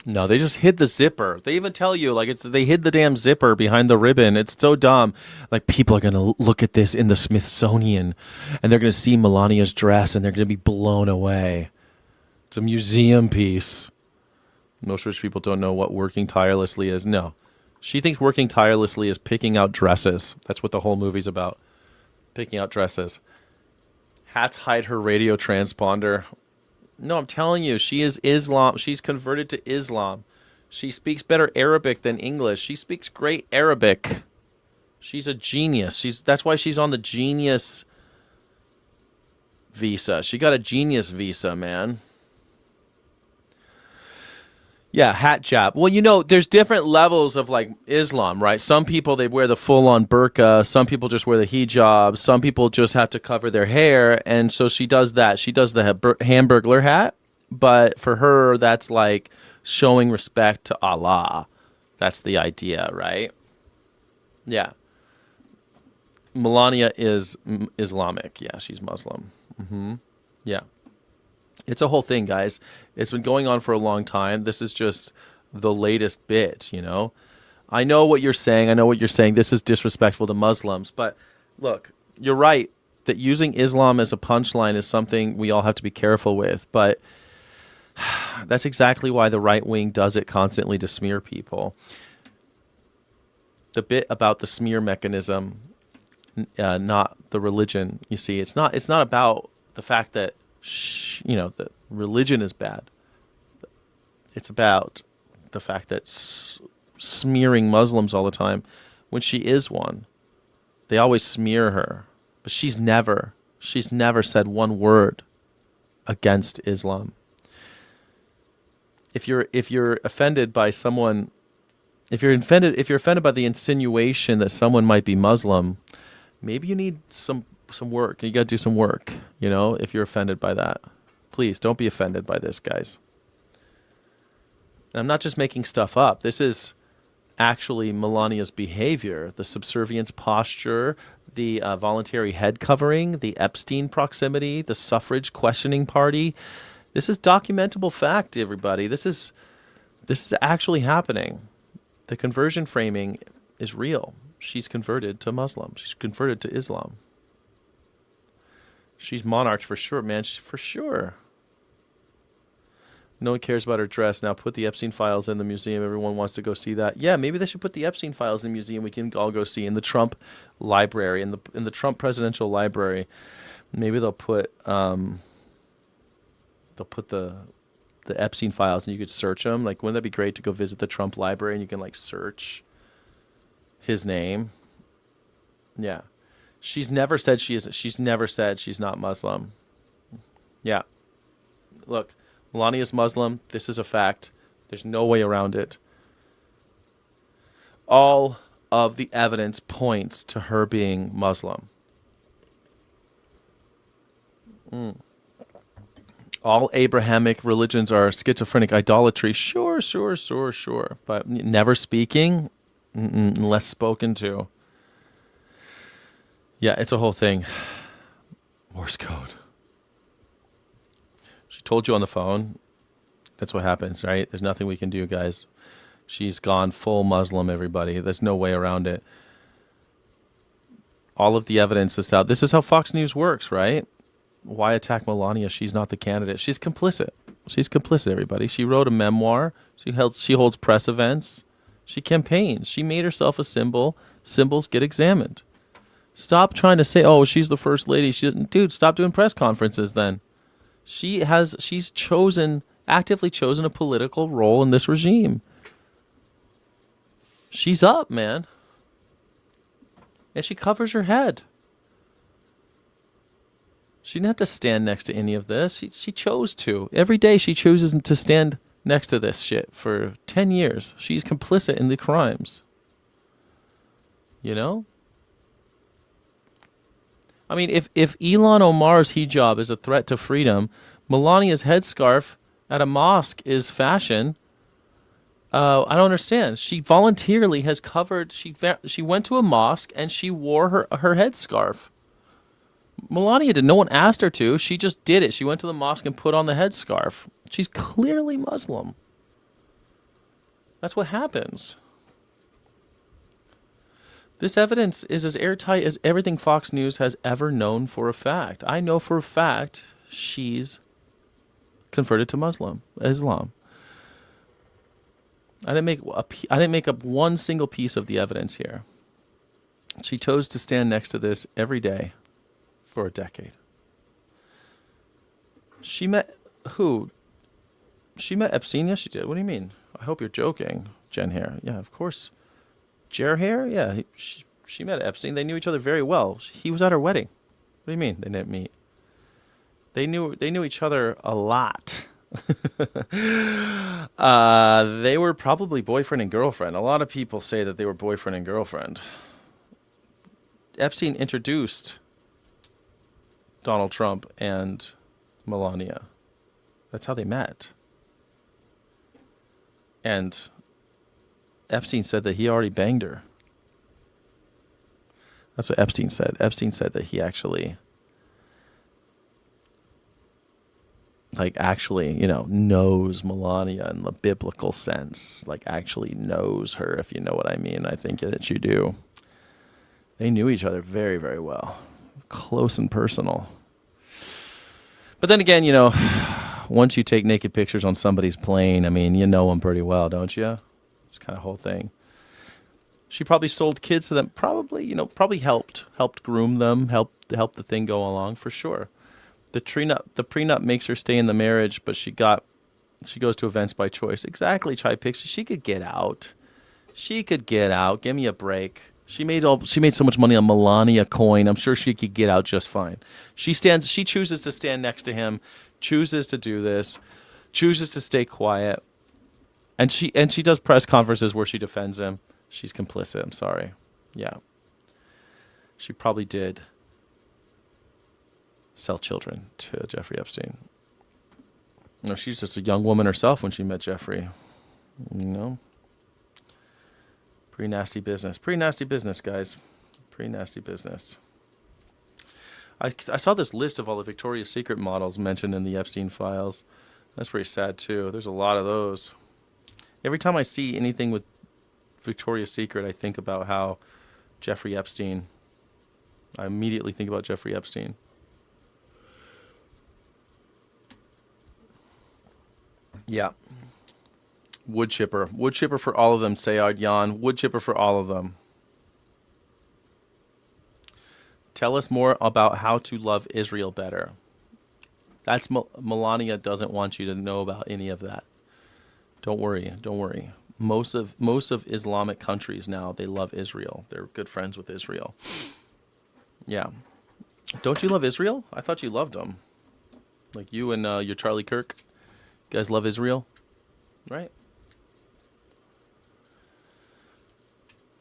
No, they just hid the zipper. They even tell you, like, they hid the damn zipper behind the ribbon. It's so dumb. Like, people are going to look at this in the Smithsonian, and they're going to see Melania's dress, and they're going to be blown away. It's a museum piece. Most rich people don't know what working tirelessly is. No. She thinks working tirelessly is picking out dresses. That's what the whole movie's about. Picking out dresses. Hats hide her radio transponder. No, I'm telling you, she is Islam. She's converted to Islam. She speaks better Arabic than English. She speaks great Arabic. She's a genius. That's why she's on the genius visa. She got a genius visa, man. Yeah, hat jab. Well, you know, there's different levels of like Islam, right? Some people, they wear the full-on burqa. Some people just wear the hijab. Some people just have to cover their hair. And so she does that. She does the Hamburglar hat. But for her, that's like showing respect to Allah. That's the idea, right? Yeah. Melania is Islamic. Yeah, she's Muslim. Yeah. It's a whole thing, guys. It's been going on for a long time. This is just the latest bit, you know? I know what you're saying. This is disrespectful to Muslims. But look, you're right. that using Islam as a punchline is something we all have to be careful with. But that's exactly why the right wing does it constantly to smear people. The bit about the smear mechanism, not the religion. You see, it's not about the fact that that religion is bad. It's about the fact that smearing Muslims all the time, when she is one, they always smear her, but she's never said one word against Islam. If you're offended by someone, if you're offended by the insinuation that someone might be Muslim, maybe you need some work. You got to do some work, if you're offended by that. Please don't be offended by this, guys. And I'm not just making stuff up. This is actually Melania's behavior, the subservience posture, the voluntary head covering, the Epstein proximity, the suffrage questioning party. This is documentable fact, everybody. This is actually happening. The conversion framing is real. She's converted to Muslim. She's converted to Islam. She's monarch for sure, man. For sure. No one cares about her dress. Now put the Epstein files in the museum. Everyone wants to go see that. Yeah, maybe they should put the Epstein files in the museum. We can all go see in the Trump library, in the Trump presidential library. Maybe they'll put the Epstein files, and you could search them. Like, wouldn't that be great to go visit the Trump library and you can search his name? Yeah. She's never said she's never said she's not Muslim. Yeah. Look, Melania is Muslim. This is a fact. There's no way around it. All of the evidence points to her being Muslim. All Abrahamic religions are schizophrenic idolatry. Sure. But never speaking, unless spoken to. Yeah, it's a whole thing. Morse code. She told you on the phone. That's what happens, right? There's nothing we can do, guys. She's gone full Muslim, everybody. There's no way around it. All of the evidence is out. This is how Fox News works, right? Why attack Melania? She's not the candidate. She's complicit. She's complicit, everybody. She wrote a memoir. She holds press events. She campaigns. She made herself a symbol. Symbols get examined. Stop trying to say, oh, she's the first lady. Dude, stop doing press conferences then. She's actively chosen a political role in this regime. She's up, man. And she covers her head. She didn't have to stand next to any of this. She chose to. Every day she chooses to stand next to this shit for 10 years. She's complicit in the crimes. I mean, if Ilhan Omar's hijab is a threat to freedom, Melania's headscarf at a mosque is fashion. I don't understand. She voluntarily has covered. She went to a mosque and she wore her headscarf. Melania did. No one asked her to. She just did it. She went to the mosque and put on the headscarf. She's clearly Muslim. That's what happens. This evidence is as airtight as everything Fox News has ever known for a fact. I know for a fact she's converted to Islam. I didn't make up one single piece of the evidence here. She chose to stand next to this every day for a decade. She met who? She met Epstein? Yes, she did. What do you mean? I hope you're joking, Jen Hare. Yeah, of course. Jer Hare? Yeah, she met Epstein. They knew each other very well. He was at her wedding. What do you mean they didn't meet? They knew each other a lot. They were probably boyfriend and girlfriend. A lot of people say that they were boyfriend and girlfriend. Epstein introduced Donald Trump and Melania. That's how they met. And Epstein said that he already banged her. That's what Epstein said. Epstein said that he actually knows Melania in the biblical sense. Actually knows her, if you know what I mean. I think that you do. They knew each other very, very well. close and personal. But then again, once you take naked pictures on somebody's plane, I mean, you know them pretty well, don't you? It's kind of whole thing. She probably sold kids to them. Probably helped groom them, helped the thing go along for sure. The prenup makes her stay in the marriage, but she goes to events by choice. Exactly, Chai Pixie. She could get out. Give me a break. She made so much money on Melania coin. I'm sure she could get out just fine. She chooses to stand next to him, chooses to do this, chooses to stay quiet. And she does press conferences where she defends him. She's complicit. I'm sorry. Yeah. She probably did sell children to Jeffrey Epstein. No, she's just a young woman herself when she met Jeffrey. Pretty nasty business. Pretty nasty business, guys. Pretty nasty business. I saw this list of all the Victoria's Secret models mentioned in the Epstein files. That's pretty sad, too. There's a lot of those. Every time I see anything with Victoria's Secret, I think about how Jeffrey Epstein. I immediately think about Jeffrey Epstein. Yeah. Wood chipper. Wood chipper for all of them, Sayard Yan. Wood chipper for all of them. Tell us more about how to love Israel better. That's Melania doesn't want you to know about any of that. Don't worry. Most of Islamic countries now, they love Israel. They're good friends with Israel. Yeah. Don't you love Israel? I thought you loved them. Like you and your Charlie Kirk. You guys love Israel? Right?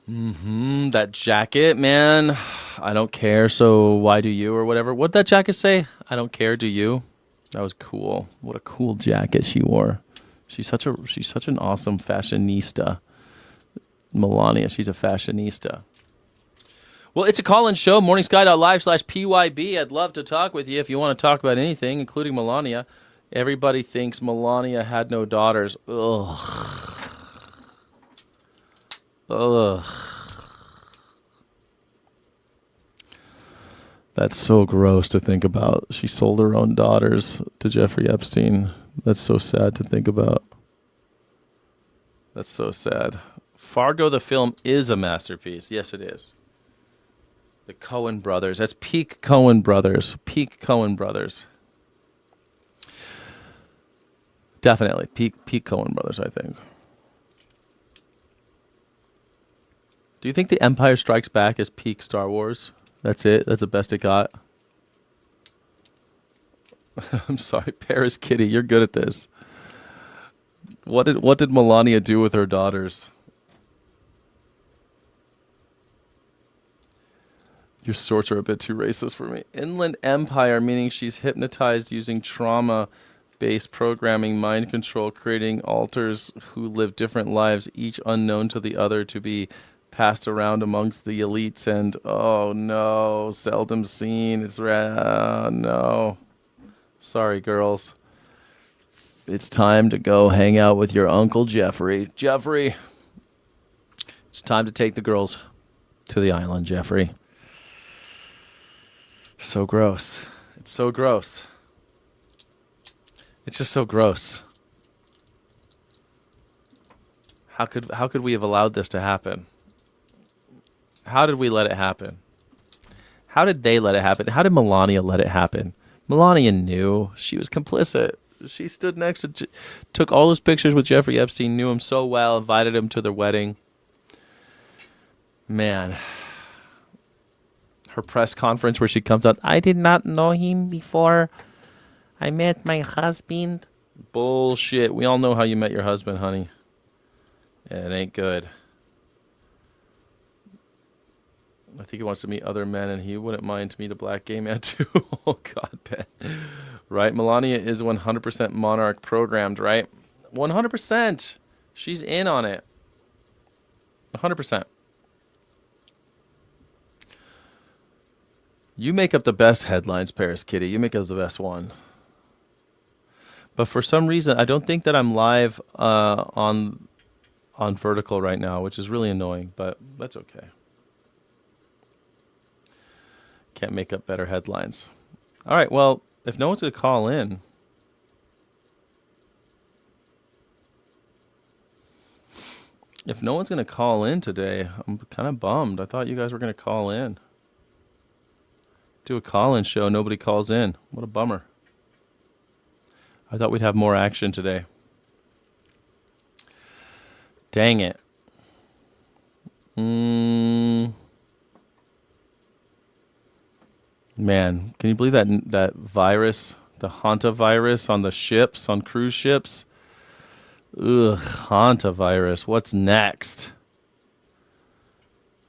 That jacket, man. I don't care, so why do you, or whatever. What'd that jacket say? I don't care, do you? That was cool. What a cool jacket she wore. She's such an awesome fashionista. Melania, she's a fashionista. Well, it's a call-in show, morningsky.live/PYB. I'd love to talk with you if you want to talk about anything, including Melania. Everybody thinks Melania had no daughters. Ugh. That's so gross to think about. She sold her own daughters to Jeffrey Epstein. That's so sad to think about. That's so sad. Fargo, the film, is a masterpiece. Yes, it is. The Coen brothers. That's peak Coen brothers. Peak Coen brothers. Definitely. Peak Coen brothers, I think. Do you think The Empire Strikes Back is peak Star Wars? That's it? That's the best it got? I'm sorry, Paris Kitty, you're good at this. What did Melania do with her daughters? Your sorts are a bit too racist for me. Inland Empire, meaning she's hypnotized using trauma-based programming, mind control, creating alters who live different lives, each unknown to the other, to be passed around amongst the elites, and oh no, seldom seen. It's no. Sorry, girls. It's time to go hang out with your Uncle Jeffrey. Jeffrey, it's time to take the girls to the island, Jeffrey. So gross. It's so gross. It's just so gross. How could we have allowed this to happen? How did we let it happen? How did they let it happen? How did Melania let it happen? Melania knew. She was complicit. She stood next to, took all those pictures with Jeffrey Epstein, knew him so well, invited him to their wedding. Man. Her press conference where she comes out, I did not know him before I met my husband. Bullshit. We all know how you met your husband, honey. And it ain't good. I think he wants to meet other men, and he wouldn't mind to meet a black gay man, too. Oh, God, Ben. Right? Melania is 100% monarch programmed, right? 100%. She's in on it. 100%. You make up the best headlines, Paris Kitty. You make up the best one. But for some reason, I don't think that I'm live on Vertical right now, which is really annoying, but that's okay. Can't make up better headlines. All right, well, if no one's going to call in, today, I'm kind of bummed. I thought you guys were going to call in. Do a call-in show, nobody calls in. What a bummer. I thought we'd have more action today. Dang it. Man, can you believe that virus, the hantavirus on the ships, on cruise ships? Ugh, hantavirus. What's next?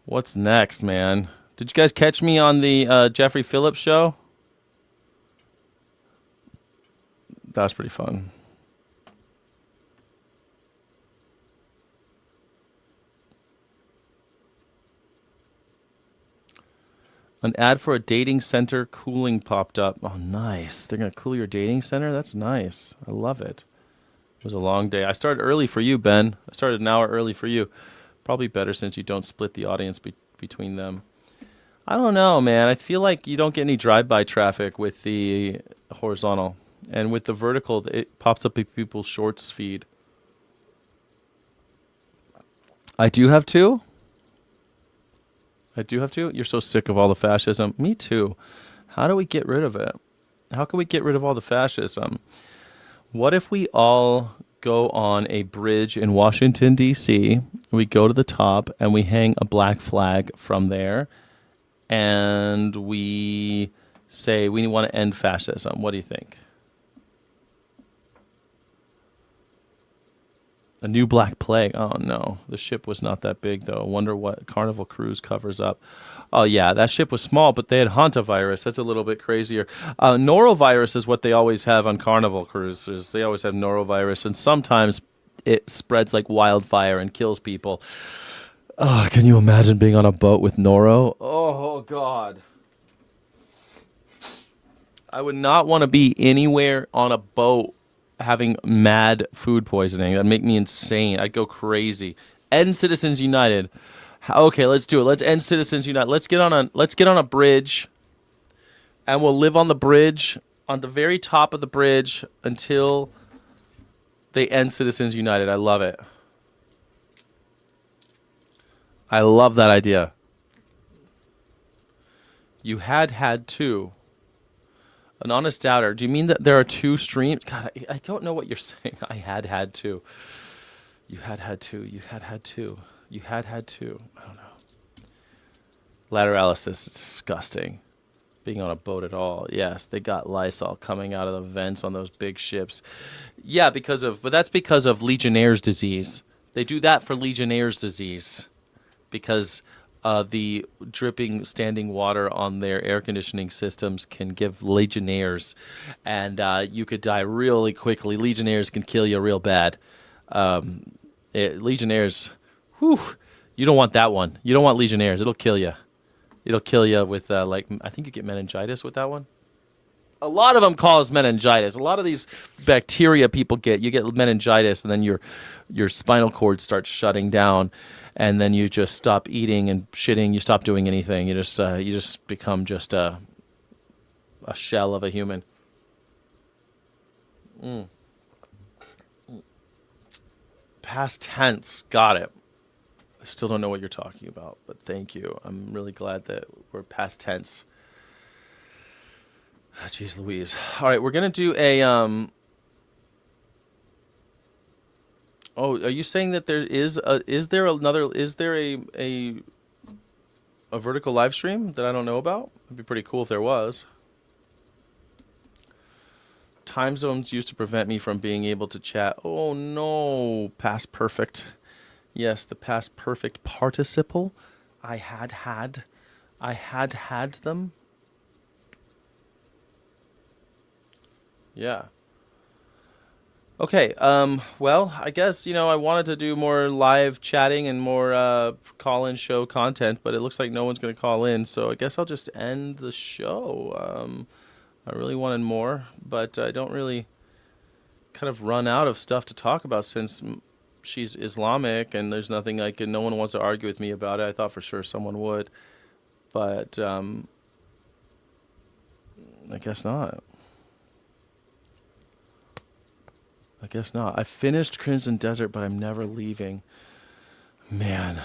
What's next, man? Did you guys catch me on the Jeffrey Phillips show? That was pretty fun. An ad for a dating center cooling popped up. Oh, nice. They're going to cool your dating center? That's nice. I love it. It was a long day. I started early for you, Ben. I started an hour early for you. Probably better since you don't split the audience between them. I don't know, man. I feel like you don't get any drive-by traffic with the horizontal. And with the vertical, it pops up in people's shorts feed. I do have two? You're so sick of all the fascism. Me too. How do we get rid of it? How can we get rid of all the fascism? What if we all go on a bridge in Washington, D.C., we go to the top and we hang a black flag from there, and we say we want to end fascism? What do you think? A new Black Plague. Oh, no. The ship was not that big, though. I wonder what Carnival Cruise covers up. Oh, yeah. That ship was small, but they had hantavirus. That's a little bit crazier. Norovirus is what they always have on Carnival Cruises. They always have norovirus, and sometimes it spreads like wildfire and kills people. Oh, can you imagine being on a boat with noro? Oh, God. I would not want to be anywhere on a boat having mad food poisoning. That'd make me insane. I'd go crazy. End Citizens United. Okay, let's do it. Let's end Citizens United. Let's get on a bridge, and we'll live on the bridge, on the very top of the bridge, until they end Citizens United. I love it. I love that idea. You had two. An honest doubter. Do you mean that there are two streams? God, I don't know what you're saying. I had two. You had two. You had two. You had two. I don't know. Lateralysis. It's disgusting. Being on a boat at all. Yes, they got Lysol coming out of the vents on those big ships. Yeah, but that's because of Legionnaire's disease. They do that for Legionnaire's disease because the dripping standing water on their air conditioning systems can give Legionnaires, and you could die really quickly. Legionnaires can kill you real bad. Legionnaires, whew, you don't want that one. You don't want Legionnaires. It'll kill you. It'll kill you with, I think you get meningitis with that one. A lot of them cause meningitis. A lot of these bacteria people you get meningitis, and then your spinal cord starts shutting down, and then you just stop eating and shitting. You stop doing anything. You just become just a shell of a human. Past tense. Got it. I still don't know what you're talking about, but thank you. I'm really glad that we're past tense. Jeez Louise. All right, we're going to do a... Oh, are you saying that there is a vertical live stream that I don't know about? It'd be pretty cool if there was. Time zones used to prevent me from being able to chat. Oh no, past perfect. Yes, the past perfect participle. I had them. Yeah. Okay, well, I guess, I wanted to do more live chatting and more call-in show content, but it looks like no one's going to call in, so I guess I'll just end the show. I really wanted more, but I don't really kind of run out of stuff to talk about since she's Islamic, and there's nothing no one wants to argue with me about it. I thought for sure someone would, but I guess not. I guess not. I finished Crimson Desert, but I'm never leaving. Man.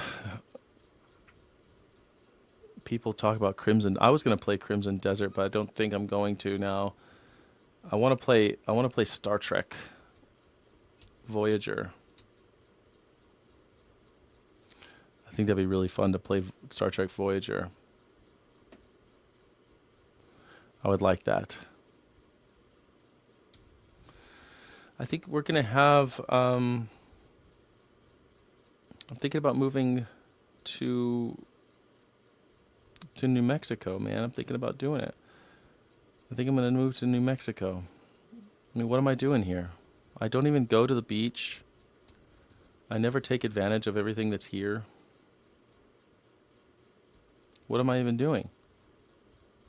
People talk about Crimson. I was going to play Crimson Desert, but I don't think I'm going to now. I want to play Star Trek Voyager. I think that'd be really fun to play Star Trek Voyager. I would like that. I think we're going to have... I'm thinking about moving to New Mexico, man. I'm thinking about doing it. I think I'm going to move to New Mexico. I mean, what am I doing here? I don't even go to the beach. I never take advantage of everything that's here. What am I even doing?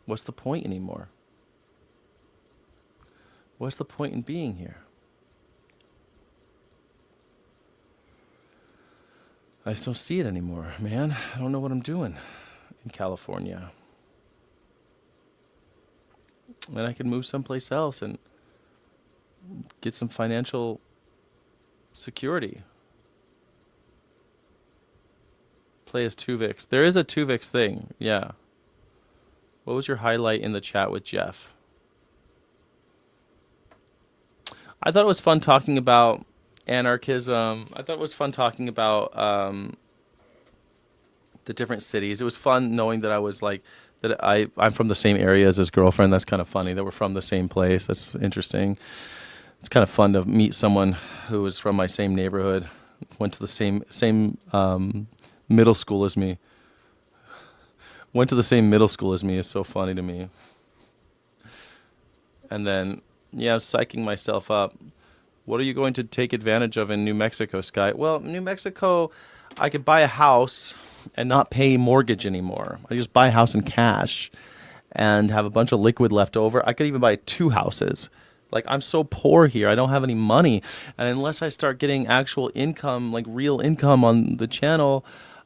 What's the point anymore? What's the point in being here? I just don't see it anymore, man. I don't know what I'm doing in California. And I could move someplace else and get some financial security. Play as Tuvix. There is a Tuvix thing, yeah. What was your highlight in the chat with Jeff? I thought it was fun talking about anarchism. I thought it was fun talking about the different cities. It was fun knowing that I was like, that I'm from the same area as his girlfriend. That's kind of funny that we're from the same place. That's interesting. It's kind of fun to meet someone who was from my same neighborhood, went to the same middle school as me. Went to the same middle school as me is so funny to me. And then, yeah, psyching myself up. What are you going to take advantage of in New Mexico, Sky? Well, New Mexico, I could buy a house and not pay mortgage anymore. I just buy a house in cash and have a bunch of liquid left over. I could even buy 2 houses. Like, I'm so poor here. I don't have any money. And unless I start getting actual income, like real income on the channel,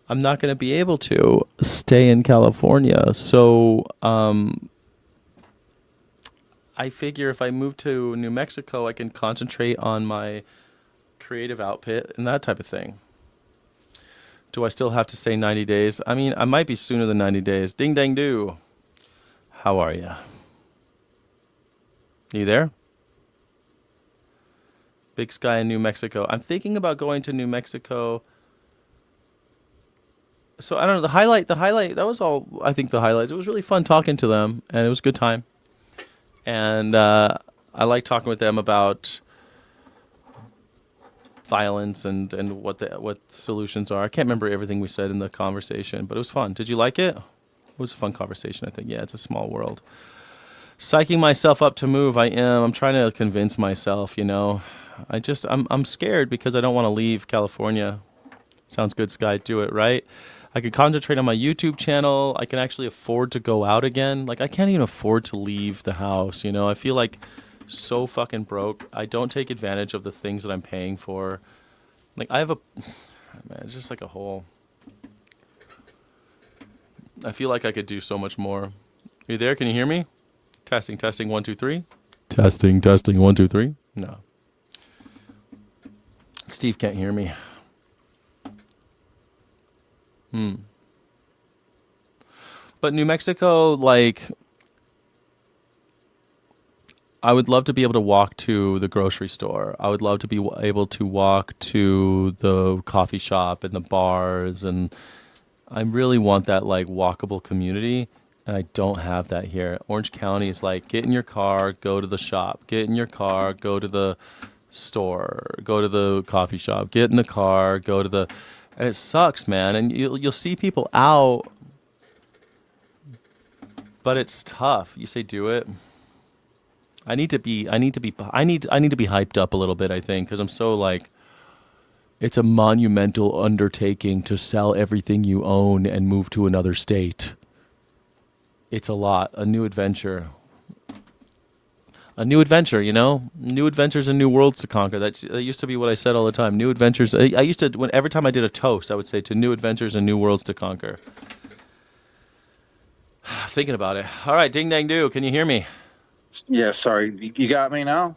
I'm not going to be able to stay in California. So I figure if I move to New Mexico, I can concentrate on my creative output and that type of thing. Do I still have to say 90 days? I mean, I might be sooner than 90 days. Ding, dang, do. How are you? You there? Big Sky in New Mexico. I'm thinking about going to New Mexico. So, I don't know. The highlight, that was all, I think, the highlights. It was really fun talking to them, and it was a good time. And I like talking with them about violence and what solutions are. I can't remember everything we said in the conversation, but it was fun. Did you like it? It was a fun conversation, I think. Yeah, it's a small world. Psyching myself up to move, I am. I'm trying to convince myself, you know. I'm scared because I don't want to leave California. Sounds good, Sky. Do it, right? I could concentrate on my YouTube channel. I can actually afford to go out again. Like, I can't even afford to leave the house, you know. I feel like so fucking broke. I don't take advantage of the things that I'm paying for. Like, I have a... Man, it's just like a whole... I feel like I could do so much more. Are you there? Can you hear me? Testing, 1, 2, 3. Testing, 1, 2, 3. No. Steve can't hear me. But New Mexico, like, I would love to be able to walk to the grocery store. I would love to be able to walk to the coffee shop and the bars, and I really want that, like, walkable community, and I don't have that here. Orange County is like, get in your car, go to the shop. Get in your car, go to the store, go to the coffee shop. Get in the car, go to the... And it sucks, man. And you'll see people out, but it's tough. You say do it. I need to be hyped up a little bit, I think, because I'm so like, it's a monumental undertaking to sell everything you own and move to another state. It's a lot, a new adventure. A new adventure, you know? New adventures and new worlds to conquer. That used to be what I said all the time. New adventures. I used to, every time I did a toast, I would say to new adventures and new worlds to conquer. Thinking about it. All right, ding dang do. Can you hear me? Yeah, sorry. You got me now?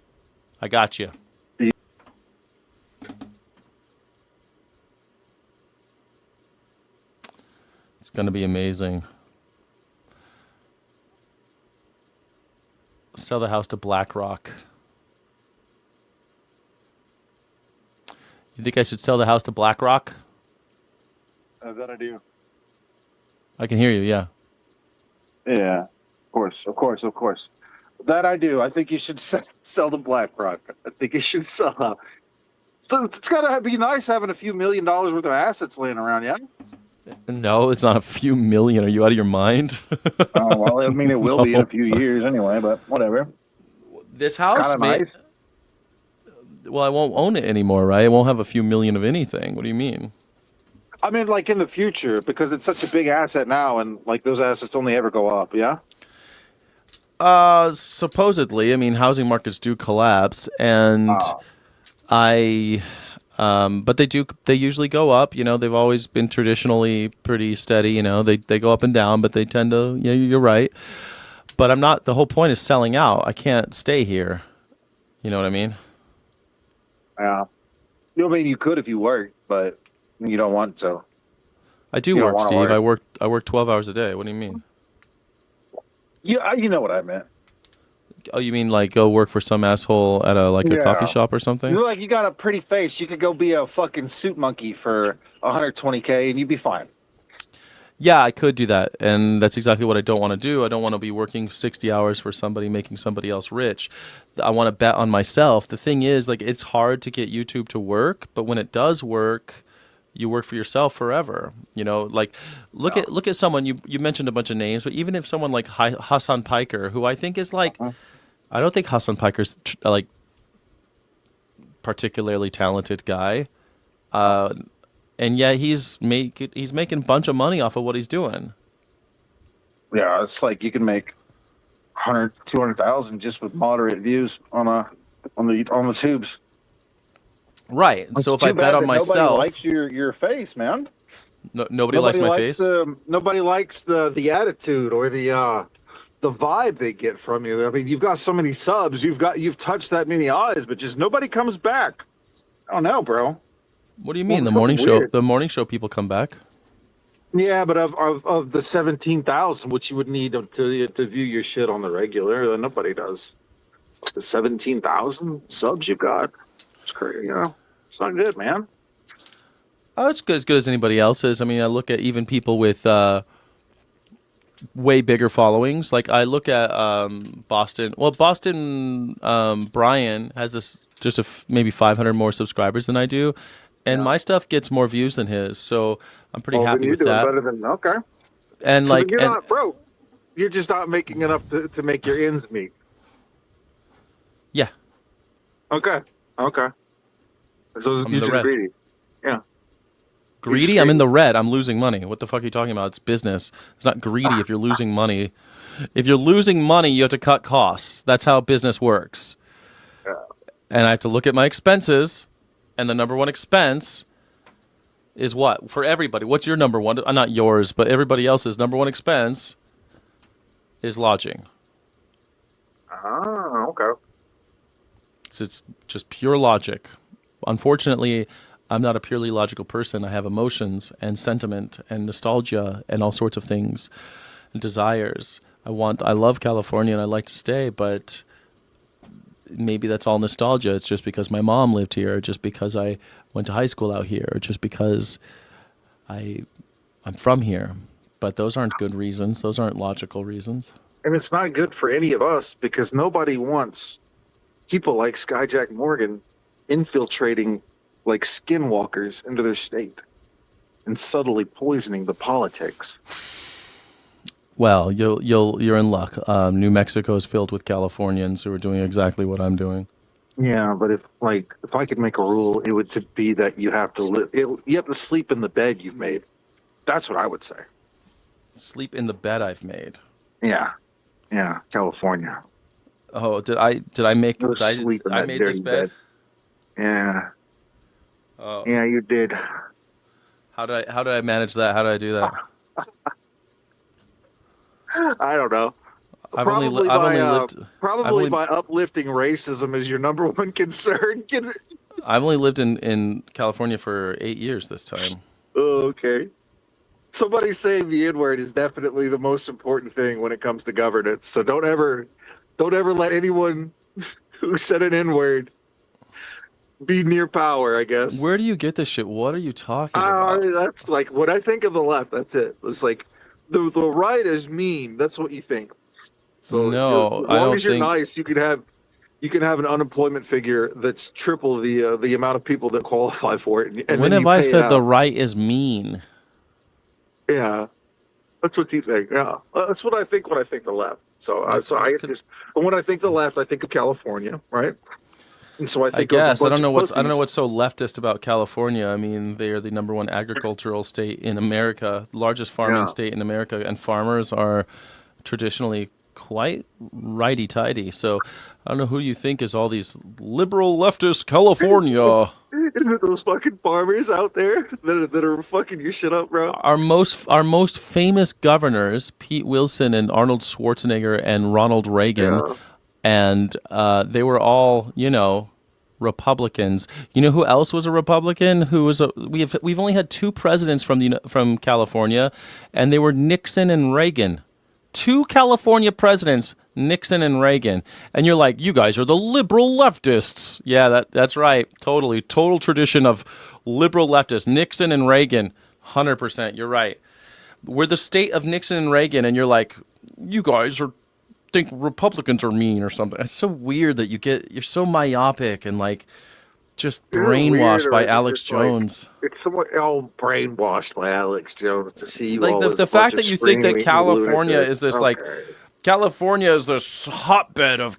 I got you. It's going to be amazing. Sell the house to BlackRock. You think I should sell the house to BlackRock? That I do. I can hear you, yeah. Yeah, of course. That I do. I think you should sell the BlackRock. I think you should sell. So it's gotta be nice having a few $1 million worth of assets laying around, yeah. No, it's not a few million. Are you out of your mind? Oh well, I mean it will be in No. a few years anyway, but whatever. This It's house, kind of nice. well, I won't own it anymore, right? I won't have a few million of anything. What do you mean? I mean, like in the future, because it's such a big asset now, and like those assets only ever go up. Yeah. Supposedly, I mean, housing markets do collapse, and I, but they usually go up. You know, they've always been traditionally pretty steady. You know, they go up and down, but they tend to, yeah, you're right. But I'm not, the whole point is selling out. I can't stay here. You know what I mean? Yeah. You know, I mean, you could if you worked, but you don't want to. I do You don't work, wanna Steve. work. I work 12 hours a day. What do you mean? You know what I meant. Oh, you mean like go work for some asshole at a coffee Yeah. shop or something? You're like, you got a pretty face. You could go be a fucking suit monkey for $120K and you'd be fine. Yeah, I could do that, and that's exactly what I don't want to do. I don't want to be working 60 hours for somebody, making somebody else rich. I want to bet on myself. The thing is, like, it's hard to get YouTube to work, but when it does work, you work for yourself forever. You know, like look at someone you mentioned a bunch of names, but even if someone like Hassan Piker, who I think is like, I don't think Hassan Piker's like particularly talented guy. And yet he's making a bunch of money off of what he's doing. Yeah, it's like you can make 100, 200,000 just with moderate views on the tubes. Right. It's So if too I bet bad on that myself, nobody likes your face, man. nobody likes my face. Nobody likes the attitude or the vibe they get from you. I mean, you've got so many subs, you've touched that many eyes, but just nobody comes back. I don't know, bro. What do you mean? Well, The morning something show. weird. The morning show people come back. Yeah, but of the 17,000, which you would need to view your shit on the regular, then nobody does. The 17,000 subs you got, it's crazy. You know, it's not good, man. Oh, it's good as anybody else's. I mean, I look at even people with way bigger followings. Like I look at Boston. Well, Boston Brian has this just maybe 500 more subscribers than I do, and my stuff gets more views than his. So I'm pretty happy with that. Better than okay. And So like, then you're not broke. You're just not making enough to make your ends meet. yeah, Okay. So I'm in you're the just red. greedy. Yeah. greedy. I'm in the red. I'm losing money. What the fuck are you talking about? It's business. It's not greedy if you're losing money. If you're losing money, you have to cut costs. That's how business works. Yeah. And I have to look at my expenses, and the number one expense is what? For everybody. What's your number one? Not yours, but everybody else's number one expense is lodging. Oh, okay. It's just pure logic. Unfortunately, I'm not a purely logical person. I have emotions and sentiment and nostalgia and all sorts of things and desires. I love California and I like to stay, but maybe that's all nostalgia. It's just because my mom lived here, or just because I went to high school out here, or just because I'm from here. But those aren't good reasons. Those aren't logical reasons. And it's not good for any of us because nobody wants people like Skyjack Morgan infiltrating like skinwalkers into their state and subtly poisoning the politics. Well, you're in luck. New Mexico is filled with Californians who are doing exactly what I'm doing. Yeah, but if I could make a rule, it would to be that you have to live. You have to sleep in the bed you've made. That's what I would say. Sleep in the bed I've made. Yeah, California. Oh, did I make? Go Did sleep in I that made this dirty bed? Yeah, Oh, yeah, you did. how did I manage that? How did I do that? I don't know. Probably I've by only lived probably by uplifting racism as your number one concern. I've only lived in California for 8 years this time. Oh, okay. Somebody saying the N-word is definitely the most important thing when it comes to governance. So don't ever let anyone who said an N-word be near power, I guess. Where do you get this shit? What are you talking about? That's like when I think of the left, that's it. It's like the right is mean. That's what you think. So No, as I long don't as you're think. nice, you can have an unemployment figure that's triple the amount of people that qualify for it. And When then have you I pay it said the out. right is mean? Yeah, that's what you think. Yeah, that's what I think when I think the left. So but when I think the left, I think of California, right? And so I I think of a guess I bunch don't know of what's pussies. so leftist about California. I mean, they are the number one agricultural state in America, largest farming Yeah. state in America, and farmers are traditionally quite righty-tighty. So I don't know who you think is all these liberal leftist California. Isn't it those fucking farmers out there that are fucking your shit up, bro? Our most famous governors, Pete Wilson and Arnold Schwarzenegger and Ronald Reagan, Yeah. and they were all, Republicans. You know who else was a Republican? We've only had two presidents from California, and they were Nixon and Reagan. Two California presidents, Nixon and Reagan. And you're like, you guys are the liberal leftists. Yeah, that's right. Totally. Total tradition of liberal leftists. Nixon and Reagan. 100%. You're right. We're the state of Nixon and Reagan, and you're like, you guys think Republicans are mean or something. It's so weird that you're so myopic and like just brainwashed by Alex Jones. It's somewhat all brainwashed by Alex Jones to see you Like all the as a fact bunch that of you think that screaming California lunatics. is this Okay. like California is this hotbed of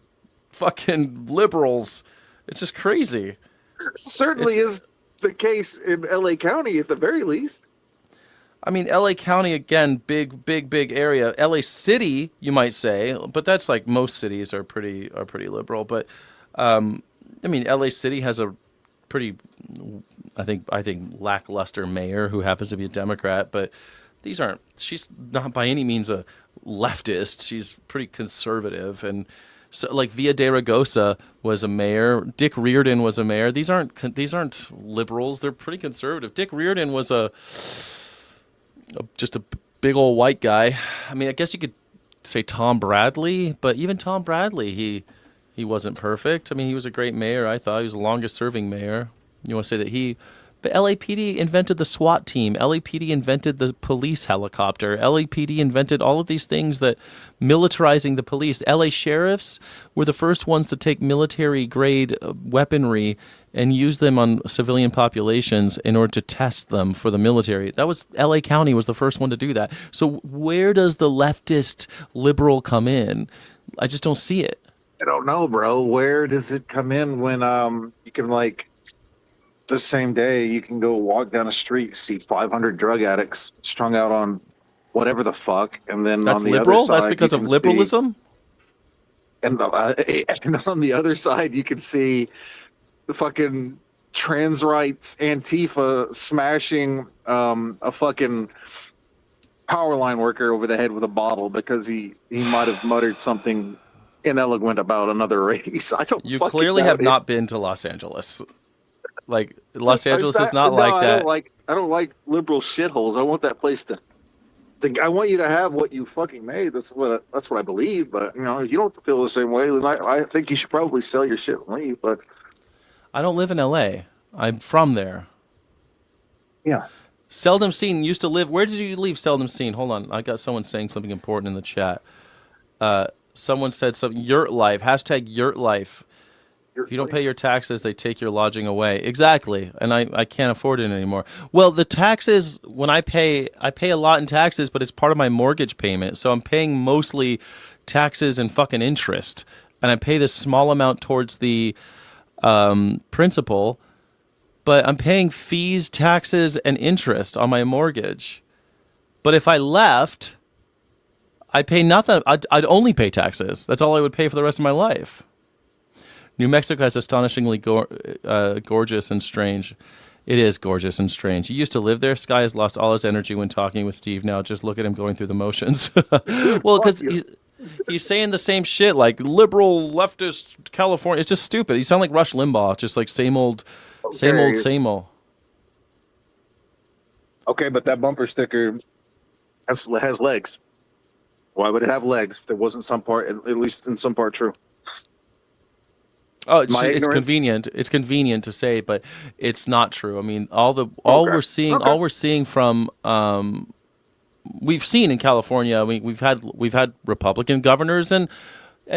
fucking liberals. It's just crazy. Certainly is the case in LA County at the very least. I mean, LA County, again, big area. LA City, you might say, but that's like most cities are pretty liberal. But I mean, LA City has a pretty, I think lackluster mayor who happens to be a Democrat. But she's not by any means a leftist. She's pretty conservative. And so, like Villa de Ragosa was a mayor. Dick Riordan was a mayor. These aren't liberals. They're pretty conservative. Dick Riordan was just a big old white guy. I mean, I guess you could say Tom Bradley, but even Tom Bradley, he wasn't perfect. I mean, he was a great mayor, I thought. He was the longest serving mayor. You want to say that but LAPD invented the SWAT team. LAPD invented the police helicopter. LAPD invented all of these things that militarizing the police. LA sheriffs were the first ones to take military grade weaponry and use them on civilian populations in order to test them for the military. LA County was the first one to do that. So where does the leftist liberal come in? I just don't see it. I don't know, bro. Where does it come in when you can like the same day you can go walk down a street, see 500 drug addicts strung out on whatever the fuck, and then That's on the liberal? other side, That's because you of can liberalism? and on the other side you can see the fucking trans rights Antifa smashing a fucking power line worker over the head with a bottle because he might have muttered something ineloquent about another race. I don't. You fucking clearly doubt have it. not been to Los Angeles. Like Los Angeles is not No, like that. I don't like liberal shitholes. I want that place to I want you to have what you fucking made. That's what I believe. But you know, if you don't feel the same way, then I think you should probably sell your shit and leave. But I don't live in LA. I'm from there. yeah, Seldom Seen used to live. Where did you leave Seldom Seen? Hold on. I got someone saying something important in the chat. Someone said something. Yurt life. Hashtag Yurt life. If you don't pay your taxes, they take your lodging away. Exactly. And I can't afford it anymore. Well, the taxes, when I pay a lot in taxes, but it's part of my mortgage payment. So I'm paying mostly taxes and fucking interest. And I pay this small amount towards the principal. But I'm paying fees, taxes, and interest on my mortgage. But if I left, I'd pay nothing. I'd only pay taxes. That's all I would pay for the rest of my life. New Mexico is astonishingly gorgeous and strange. It is gorgeous and strange. He used to live there. Sky has lost all his energy when talking with Steve now. Just look at him going through the motions. Well, because He's saying the same shit, like liberal leftist California. It's just stupid. You sound like Rush Limbaugh, just like same old, same old, Okay. same old. Okay, but that bumper sticker has legs. Why would it have legs if there wasn't some part, at least in some part, true? Oh, My it's ignorance? convenient. It's convenient to say, but it's not true. I mean, all Okay. we're seeing from we've seen in California. I mean, we've had Republican governors and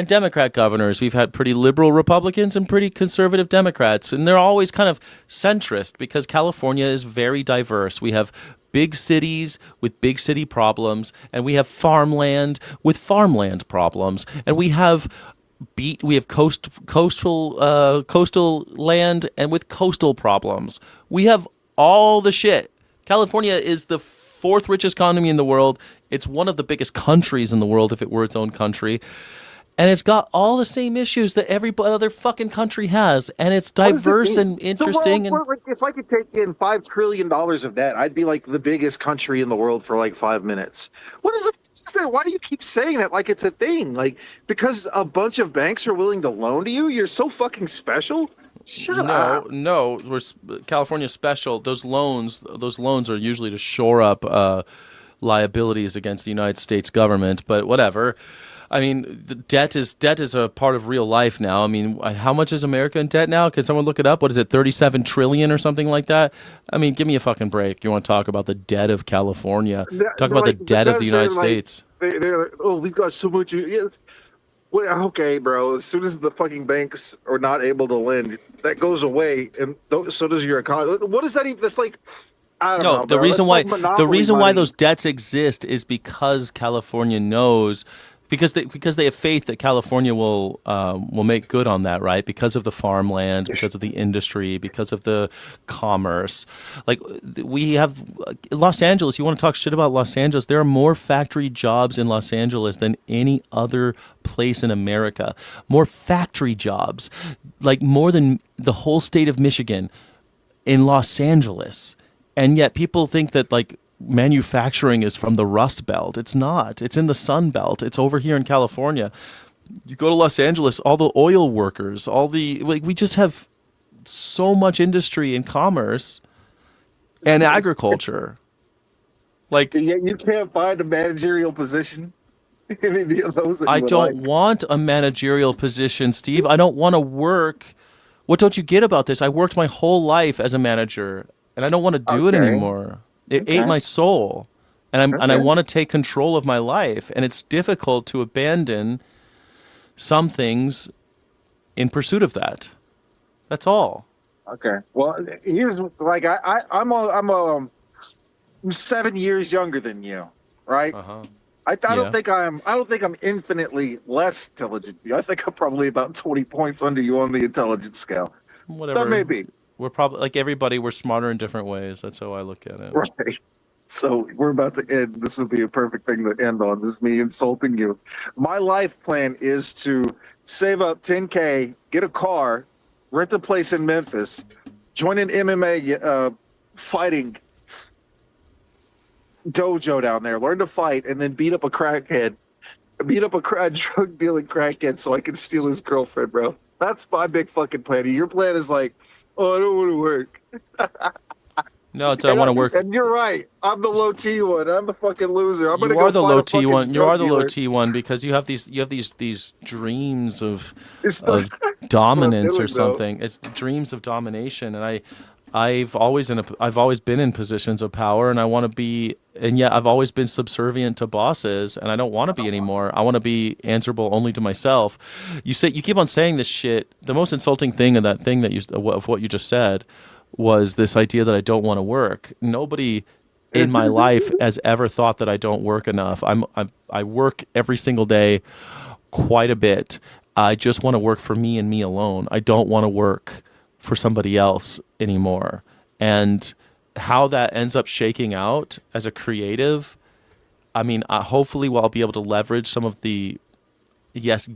Democrat governors. We've had pretty liberal Republicans and pretty conservative Democrats, and they're always kind of centrist because California is very diverse. We have big cities with big city problems, and we have farmland with farmland problems, and we have coastal land and with coastal problems. We have all the shit. California is the fourth richest economy in the world. It's one of the biggest countries in the world if it were its own country. And it's got all the same issues that every other fucking country has. And it's diverse and interesting. If I could take in $5 trillion of debt, I'd be like the biggest country in the world for like 5 minutes. What is it? Why do you keep saying it like it's a thing? Like, because a bunch of banks are willing to loan to you, you're so fucking special? Shut up. No, California special. Those loans are usually to shore up liabilities against the United States government, but whatever. I mean, the debt is a part of real life now. I mean, how much is America in debt now? Can someone look it up? What is it, 37 trillion or something like that? I mean, give me a fucking break. You want to talk about the debt of California? Talk about the debt of the United States. They're like, oh, we've got so much. Yes. Well, okay, bro. As soon as the fucking banks are not able to lend, that goes away, and so does your economy. What is that even? That's like, I don't know. No, the reason why those debts exist is because California knows. Because they have faith that California will make good on that, right? Because of the farmland, because of the industry, because of the commerce. Like we have Los Angeles. You want to talk shit about Los Angeles? There are more factory jobs in Los Angeles than any other place in America. More factory jobs, like more than the whole state of Michigan in Los Angeles. And yet people think that like manufacturing is from the Rust Belt. It's not. It's in the Sun Belt. It's over here in California. You go to Los Angeles, all the oil workers, we just have so much industry and commerce and agriculture. Like, yet you can't find a managerial position in any of those. I don't want a managerial position, Steve. I don't want to work. What don't you get about this? I worked my whole life as a manager, and I don't want to do it anymore. It ate my soul, and I want to take control of my life, and it's difficult to abandon some things in pursuit of that. That's all. Okay. Well, here's like I'm 7 years younger than you, right? Uh-huh. I don't think I'm infinitely less intelligent than you. I think I'm probably about 20 points under you on the intelligence scale. Whatever. That may be. We're probably like everybody. We're smarter in different ways. That's how I look at it. Right. So we're about to end. This would be a perfect thing to end on. This is me insulting you. My life plan is to save up $10K, get a car, rent a place in Memphis, join an MMA fighting dojo down there, learn to fight, and then beat up a drug dealing crackhead so I can steal his girlfriend, bro. That's my big fucking plan. Your plan is like, oh, I don't want to work. No, I want to work. And you're right. I'm the low T one. I'm the fucking loser. I'm You are the low T one. You are the low T one because you have these dreams of dominance or something. It's dreams of domination, and I've always been in positions of power, and I want to be, and yet I've always been subservient to bosses, and I don't want to be anymore. I want to be answerable only to myself. You keep on saying this shit. The most insulting thing of what you just said was this idea that I don't want to work. Nobody in my life has ever thought that I don't work enough. I work every single day, quite a bit. I just want to work for me and me alone. I don't want to work for somebody else anymore. And how that ends up shaking out as a creative, I mean, hopefully I'll be able to leverage some of the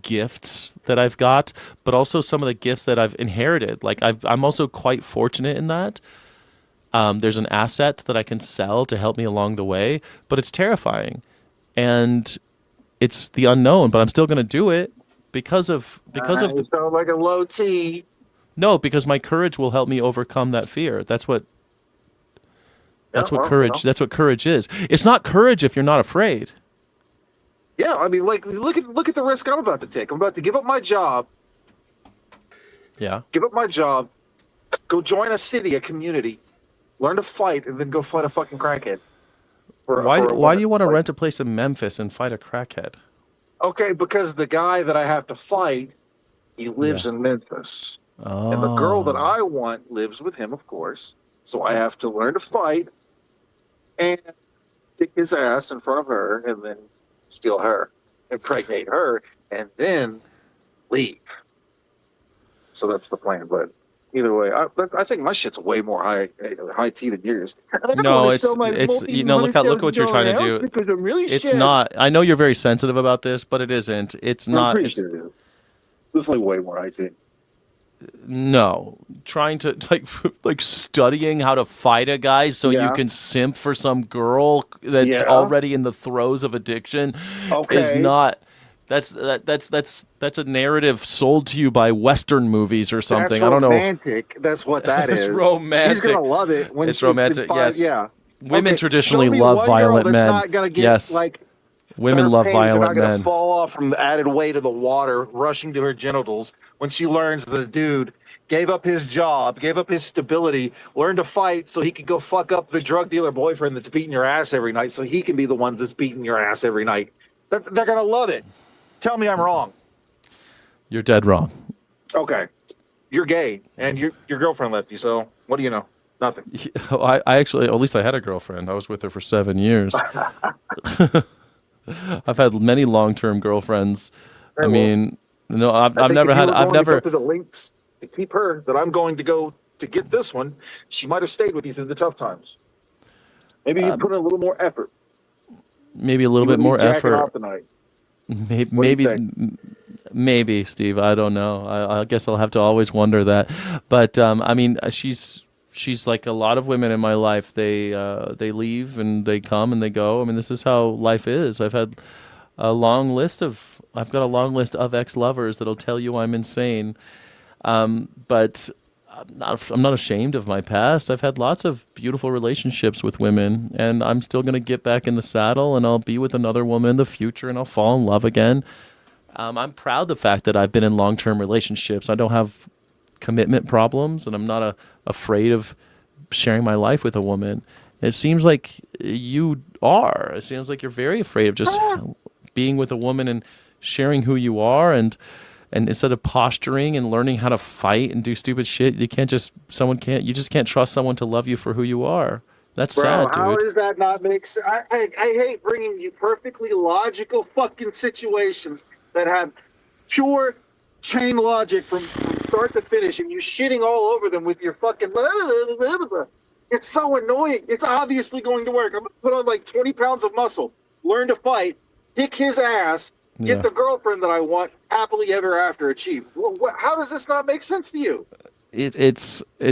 gifts that I've got, but also some of the gifts that I've inherited. Like I'm also quite fortunate in that. There's an asset that I can sell to help me along the way, but it's terrifying. And it's the unknown, but I'm still going to do it because of You sound like a low T. no, because my courage will help me overcome that fear. That's what courage. That's what courage is. It's not courage if you're not afraid. Yeah, I mean, like, look at the risk I'm about to take. I'm about to give up my job. Yeah. Give up my job. Go join a city, a community. Learn to fight, and then go fight a fucking crackhead. Why do you want to rent a place in Memphis and fight a crackhead? Okay, because the guy that I have to fight, he lives in Memphis. Oh. And the girl that I want lives with him, of course. So I have to learn to fight and kick his ass in front of her and then steal her, impregnate her, and then leave. So that's the plan. But either way, I think my shit's way more high tea than yours. No, it's look at what you're trying to do. Because I'm really it's not. I know you're very sensitive about this, but it isn't. It's not. I'm pretty sure it is. This is like way more high tea. No, trying to like studying how to fight a guy so you can simp for some girl that's already in the throes of addiction is not. That's a narrative sold to you by Western movies or something. I don't know. Romantic. That's what that is. It's romantic. She's gonna love it when it's romantic. Yes. Yeah. Women traditionally love violent men. Not gonna get, yes. Like, women love violent not gonna men. Fall off from the added weight of the water rushing to her genitals when she learns that the dude gave up his job, gave up his stability, learned to fight so he could go fuck up the drug dealer boyfriend that's beating your ass every night, so he can be the one that's beating your ass every night. They're gonna love it. Tell me I'm wrong. You're dead wrong. Okay. You're gay, and your girlfriend left you, so what do you know? Nothing. I actually, at least I had a girlfriend. I was with her for 7 years. I've had many long-term girlfriends. I've never had. I've never. To the links to keep her that I'm going to go to get this one. She might have stayed with you through the tough times. Maybe you put in a little more effort. Maybe a little bit more effort. Off tonight. Maybe, Steve. I don't know. I guess I'll have to always wonder that. But I mean, she's like a lot of women in my life. They leave and they come and they go. I mean, this is how life is. I've got a long list of ex-lovers that'll tell you I'm insane. But I'm not ashamed of my past. I've had lots of beautiful relationships with women, and I'm still going to get back in the saddle, and I'll be with another woman in the future, and I'll fall in love again. I'm proud of the fact that I've been in long-term relationships. I don't have commitment problems, and I'm not afraid of sharing my life with a woman. It seems like you are. It seems like you're very afraid of just being with a woman and sharing who you are, and instead of posturing and learning how to fight and do stupid shit, you just can't trust someone to love you for who you are. That's sad, dude. How does that not make sense? I hate bringing you perfectly logical fucking situations that have pure chain logic from start to finish, and you shitting all over them with your fucking blah, blah, blah, blah. It's so annoying. It's obviously going to work. I'm going to put on like 20 pounds of muscle, learn to fight, kick his ass, get the girlfriend that I want, happily ever after achieve. How does this not make sense to you? It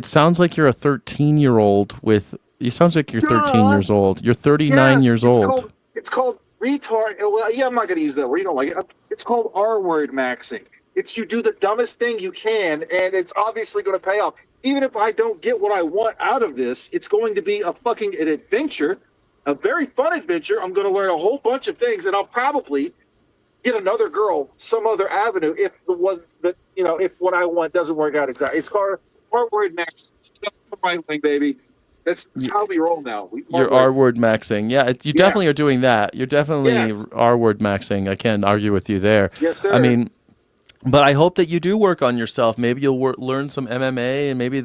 sounds like you're a 13-year-old with. It sounds like you're 13 years old. You're 39 years old. It's called retard. Well, yeah, I'm not going to use that word. You don't like it. It's called R-word maxing. It's you do the dumbest thing you can, and it's obviously going to pay off. Even if I don't get what I want out of this, it's going to be an adventure, a very fun adventure. I'm going to learn a whole bunch of things, and I'll probably get another girl some other avenue if if what I want doesn't work out exactly. It's called R-word maxing. That's the right thing, baby. That's how we roll now. You're R-word maxing. Yeah, you definitely are doing that. You're definitely R-word maxing. I can't argue with you there. Yes, sir. I mean, but I hope that you do work on yourself. Maybe you'll learn some MMA, and maybe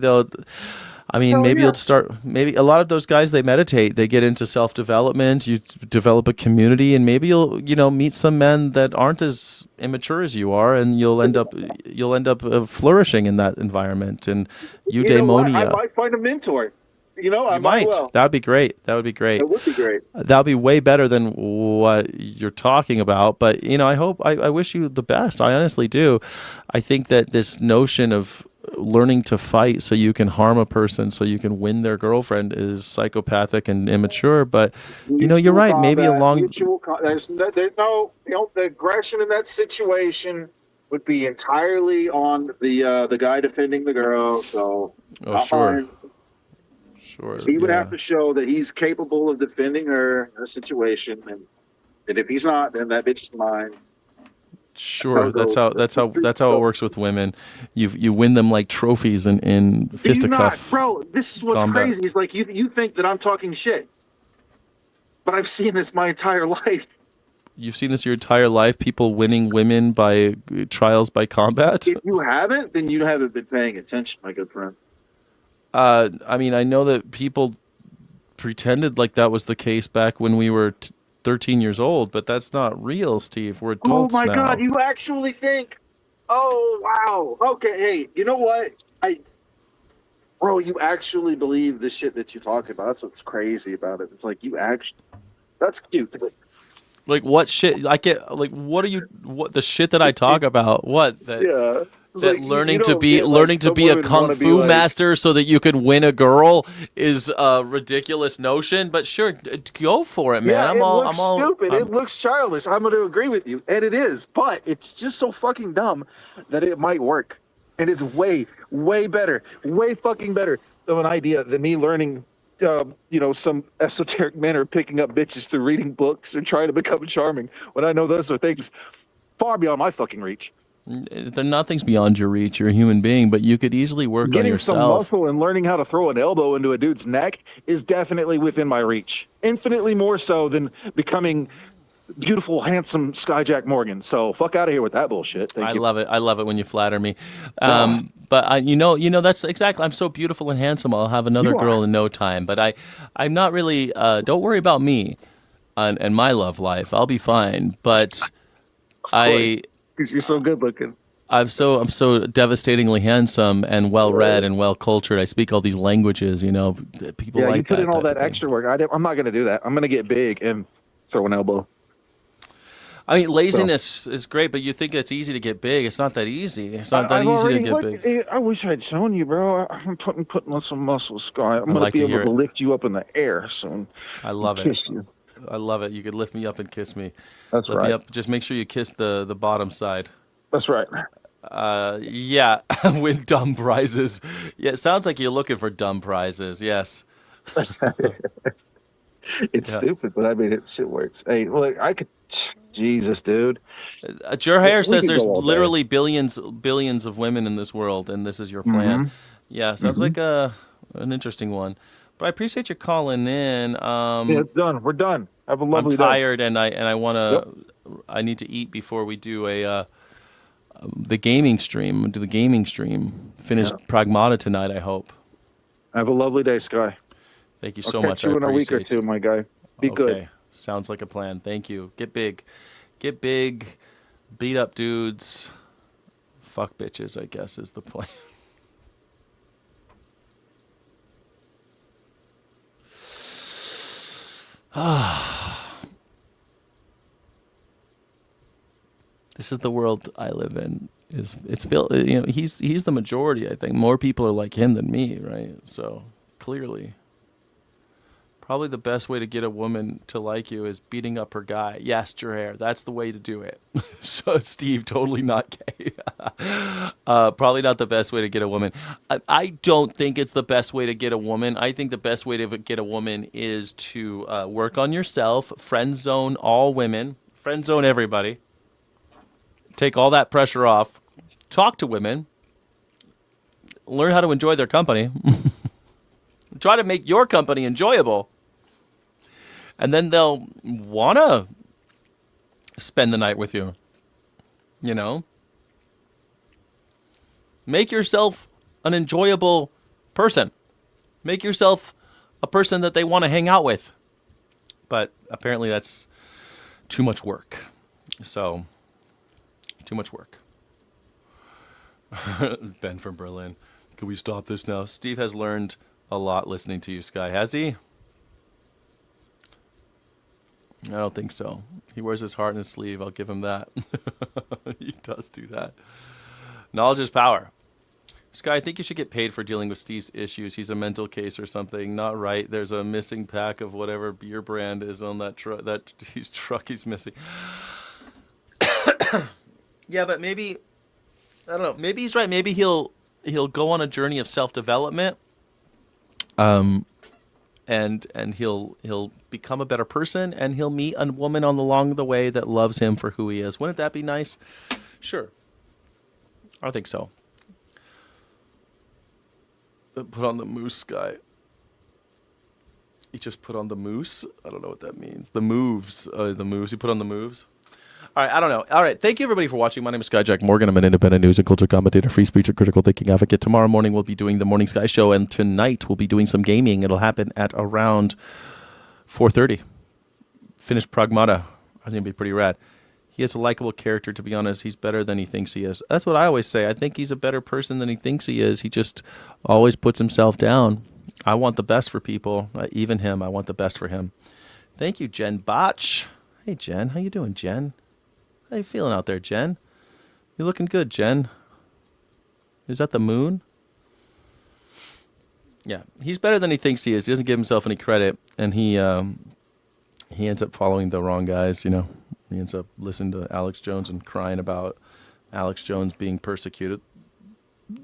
you'll start. Maybe a lot of those guys, they meditate. They get into self-development. You develop a community, and maybe you'll meet some men that aren't as immature as you are, and you'll end up flourishing in that environment. And eudaimonia. I might find a mentor. I might. Well. That would be great. That would be great. That would be great. That would be way better than what you're talking about. But I wish you the best. I honestly do. I think that this notion of learning to fight so you can harm a person so you can win their girlfriend is psychopathic and immature. But you're right. Maybe There's no, the aggression in that situation would be entirely on the guy defending the girl. So, sure. Sure. He would have to show that he's capable of defending her in a situation, and if he's not, then that bitch is mine. Sure, that's how it works with women. You win them like trophies in fisticuff. Bro, this is what's combat. crazy. Is like you think that I'm talking shit, but I've seen this my entire life. You've seen this your entire life. People winning women by trials by combat. If you haven't, then you haven't been paying attention, my good friend. I mean, I know that people pretended like that was the case back when we were 13 years old, but that's not real, Steve. We're adults now. Oh my God, you actually think? Oh wow. Okay, hey, you know what? Bro, you actually believe the shit that you talk about. That's what's crazy about it. It's like that's cute. Like what shit? I get like what the shit that I talk about? What that? Yeah. That like, learning to be a kung fu master so that you can win a girl is a ridiculous notion. But sure, go for it, man. Yeah, I'm all stupid. It looks childish. I'm going to agree with you, and it is. But it's just so fucking dumb that it might work, and it's way, way better, way fucking better of an idea than me learning. Some esoteric men are picking up bitches through reading books or trying to become charming. When I know those are things far beyond my fucking reach. Nothing's beyond your reach. You're a human being, but you could easily work on yourself. Getting some muscle and learning how to throw an elbow into a dude's neck is definitely within my reach. Infinitely more so than becoming beautiful, handsome Skyjack Morgan. So fuck out of here with that bullshit. Thank you. Love it. I love it when you flatter me. But that's exactly. I'm so beautiful and handsome. I'll have another girl in no time. But I'm not really. Don't worry about me, and my love life. I'll be fine. But because you're so good looking. I'm so devastatingly handsome and well read and well cultured. I speak all these languages. People like that. You put in all that extra work. I'm not going to do that. I'm going to get big and throw an elbow. I mean, laziness is great, but you think it's easy to get big. It's not that easy. It's not that easy to get big. I wish I'd shown you, bro. I'm putting on some muscle, Sky. I'm going to be able to lift you up in the air soon. I love it. Kiss you. I love it. You could lift me up and kiss me. That's lift right. Me up. Just make sure you kiss the bottom side. That's right. Yeah, win dumb prizes. Yeah, it sounds like you're looking for dumb prizes. Yes. It's stupid, but I mean, shit works. Hey, look, Jesus, dude. Hair says there's literally billions of women in this world, and this is your plan. Mm-hmm. Yeah, sounds like an interesting one. But I appreciate you calling in. Yeah, it's done. We're done. Have a lovely day. I'm tired, and I want to. Yep. I need to eat before we do the gaming stream. Do the gaming stream. Finish Pragmata tonight, I hope. Have a lovely day, Sky. Thank you so much. I'll catch you in a week or two, my guy. Be good. Sounds like a plan. Thank you. Get big. Get big. Beat up dudes. Fuck bitches, I guess, is the plan. This is the world I live in. It's filled. He's the majority. I think more people are like him than me, right? So clearly, probably the best way to get a woman to like you is beating up her guy. Yes, Hair. That's the way to do it. So Steve, totally not gay. Probably not the best way to get a woman. I don't think it's the best way to get a woman. I think the best way to get a woman is to work on yourself, friend zone all women, friend zone everybody. Take all that pressure off. Talk to women. Learn how to enjoy their company. Try to make your company enjoyable. And then they'll want to spend the night with you. Make yourself an enjoyable person. Make yourself a person that they want to hang out with. But apparently that's too much work. So, too much work. Ben from Berlin. Can we stop this now? Steve has learned a lot listening to you, Sky. Has he? I don't think so. He wears his heart in his sleeve. I'll give him that. He does do that. Knowledge is power. Sky, I think you should get paid for dealing with Steve's issues. He's a mental case or something. Not right. There's a missing pack of whatever beer brand is on that truck. That truck he's missing. Yeah, but maybe I don't know. Maybe he's right. Maybe he'll go on a journey of self-development. And he'll become a better person, and he'll meet a woman along the way that loves him for who he is. Wouldn't that be nice? Sure. I think so. Put on the moose, guy. He just put on the moose? I don't know what that means. The moves. The moves. You put on the moves? All right, I don't know. All right, thank you, everybody, for watching. My name is Skyjack Morgan. I'm an independent news and culture commentator, free speech and critical thinking advocate. Tomorrow morning, we'll be doing the Morning Sky Show, and tonight, we'll be doing some gaming. It'll happen at around 4:30. Finish Pragmata. I think it'll be pretty rad. He has a likable character, to be honest. He's better than he thinks he is. That's what I always say. I think he's a better person than he thinks he is. He just always puts himself down. I want the best for people. Even him, I want the best for him. Thank you, Jen Botch. Hey, Jen. How you doing, Jen? How you feeling out there, Jen? You're looking good, Jen. Is that the moon? Yeah, he's better than he thinks he is. He doesn't give himself any credit, and he ends up following the wrong guys, you know. He ends up listening to Alex Jones and crying about Alex Jones being persecuted.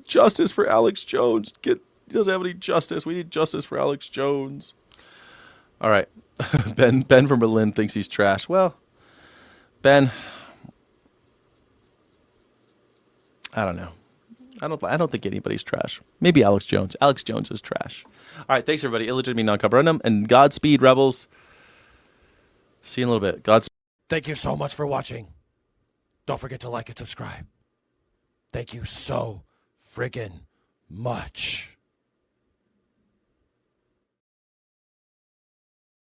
Justice for Alex Jones. He doesn't have any justice. We need justice for Alex Jones. All right. Ben from Berlin thinks he's trash. Well, Ben, I don't know. I don't think anybody's trash. Maybe Alex Jones. Alex Jones is trash. All right. Thanks, everybody. Illegitimate non-comparandum. And Godspeed, Rebels. See you in a little bit. Godspeed. Thank you so much for watching. Don't forget to like and subscribe. Thank you so friggin' much.